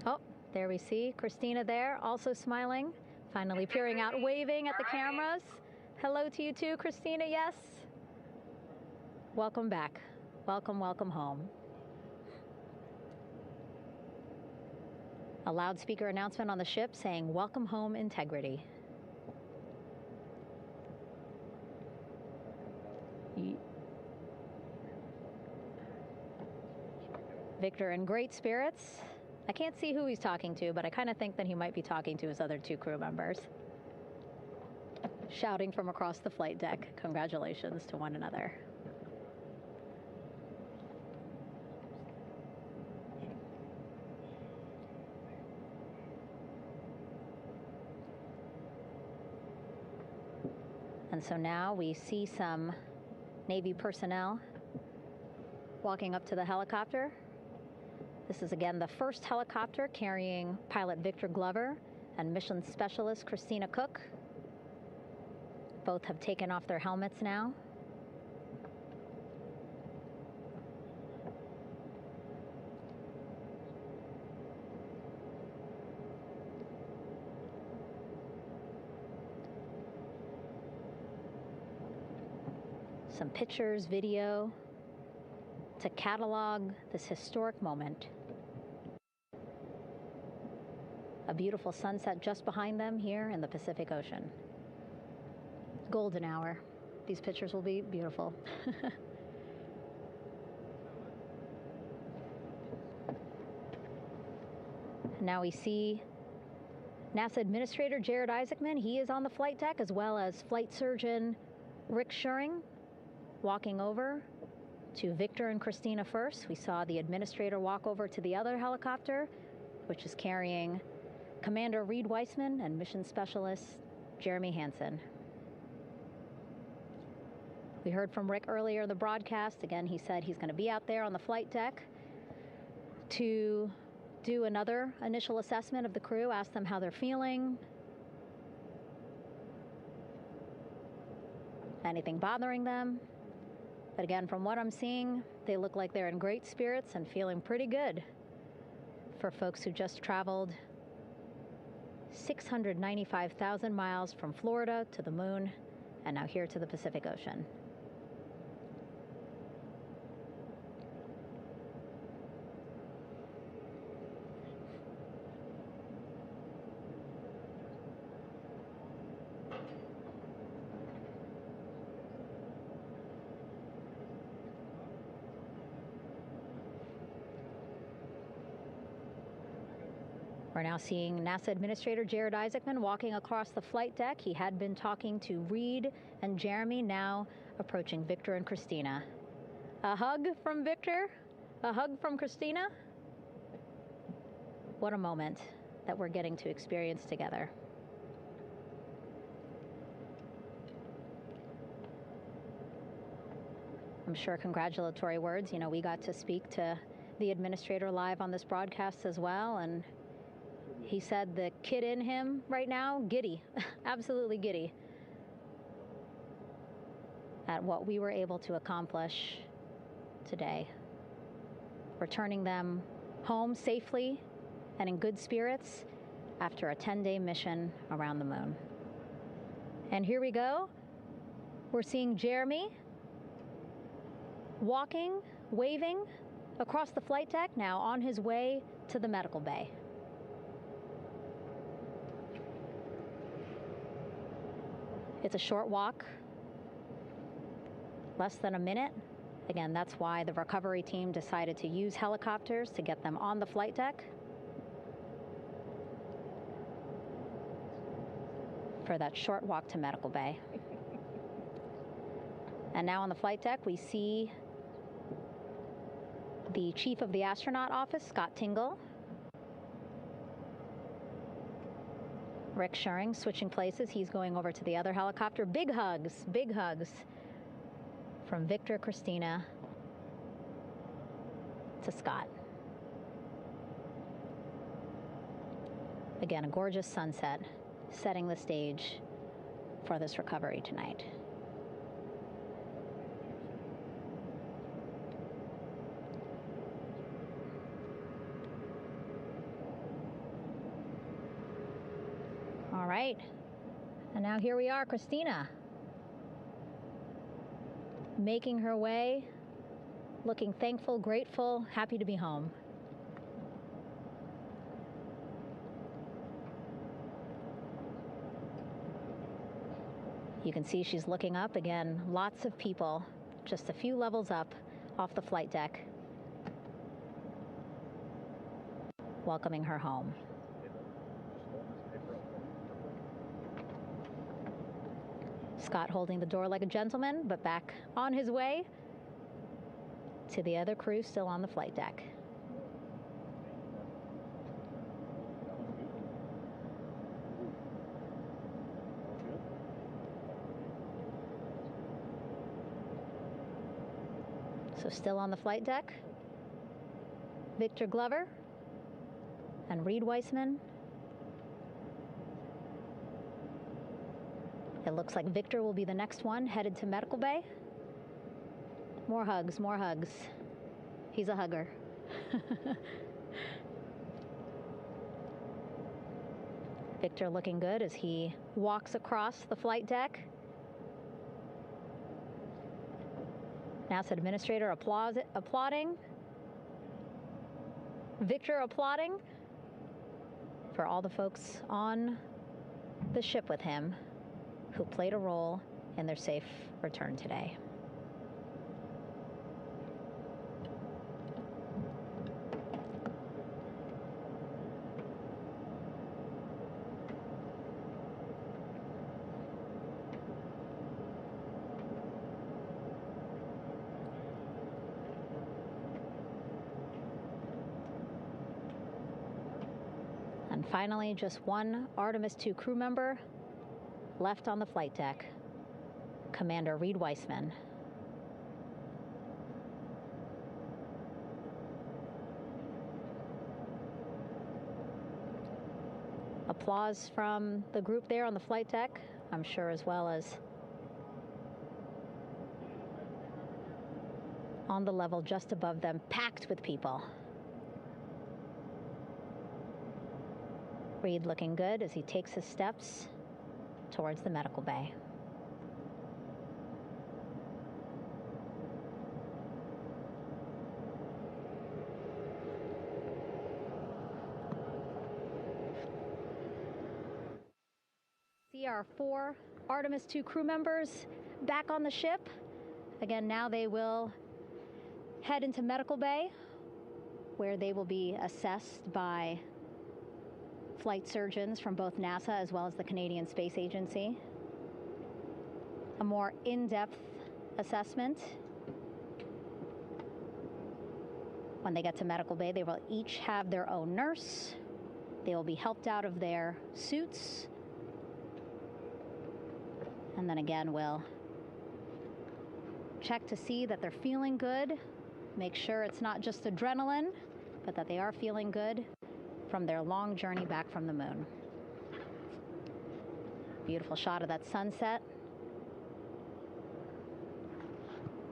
Oh, there we see Christina there, also smiling. Finally peering out, waving at the cameras. Hello to you too, Christina, yes. Welcome back. Welcome, welcome home. A loudspeaker announcement on the ship saying, "Welcome home, Integrity." Victor in great spirits. I can't see who he's talking to, but I kind of think that he might be talking to his other 2 crew members. Shouting from across the flight deck, congratulations to one another. And so now we see some Navy personnel walking up to the helicopter. This is again the first helicopter carrying pilot Victor Glover and mission specialist Christina Cook. Both have taken off their helmets now. Some pictures, video to catalog this historic moment. A beautiful sunset just behind them here in the Pacific Ocean. Golden hour. These pictures will be beautiful. Now we see NASA Administrator Jared Isaacman. He is on the flight deck, as well as Flight Surgeon Rick Schuring walking over to Victor and Christina first. We saw the administrator walk over to the other helicopter, which is carrying Commander Reed Weissman and Mission Specialist Jeremy Hansen. We heard from Rick earlier in the broadcast. Again, he said he's going to be out there on the flight deck to do another initial assessment of the crew, ask them how they're feeling, anything bothering them. But again, from what I'm seeing, they look like they're in great spirits and feeling pretty good for folks who just traveled 695,000 miles from Florida to the moon and now here to the Pacific Ocean. We're now seeing NASA Administrator Jared Isaacman walking across the flight deck. He had been talking to Reed and Jeremy, now approaching Victor and Christina. A hug from Victor, a hug from Christina. What a moment that we're getting to experience together. I'm sure congratulatory words. You know, we got to speak to the administrator live on this broadcast as well, and he said the kid in him right now, giddy, absolutely giddy at what we were able to accomplish today. Returning them home safely and in good spirits after a 10-day mission around the moon. And here we go. We're seeing Jeremy walking, waving across the flight deck, now on his way to the medical bay. It's a short walk, less than a minute. Again, that's why the recovery team decided to use helicopters to get them on the flight deck for that short walk to medical bay. And now on the flight deck, we see the chief of the astronaut office, Scott Tingle. Rick Schuring switching places. He's going over to the other helicopter. Big hugs from Victor, Christina to Scott. Again, a gorgeous sunset setting the stage for this recovery tonight. All right, and now here we are, Christina, making her way, looking thankful, grateful, happy to be home. You can see she's looking up. Again, lots of people, just a few levels up off the flight deck, welcoming her home. Scott holding the door like a gentleman, but back on his way to the other crew still on the flight deck. So still on the flight deck, Victor Glover and Reed Weissman. It looks like Victor will be the next one headed to medical bay. More hugs, more hugs. He's a hugger. Victor looking good as he walks across the flight deck. NASA Administrator applauding. Victor applauding for all the folks on the ship with him who played a role in their safe return today. And finally, just one Artemis 2 crew member left on the flight deck, Commander Reed Weissman. Applause from the group there on the flight deck, I'm sure, as well as on the level just above them, packed with people. Reed looking good as he takes his steps towards the medical bay. See our 4 Artemis 2 crew members back on the ship. Again, now they will head into medical bay, where they will be assessed by flight surgeons from both NASA as well as the Canadian Space Agency. A more in-depth assessment. When they get to medical bay, they will each have their own nurse. They will be helped out of their suits. And then again, we'll check to see that they're feeling good. Make sure it's not just adrenaline, but that they are feeling good from their long journey back from the moon. Beautiful shot of that sunset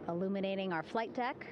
illuminating our flight deck.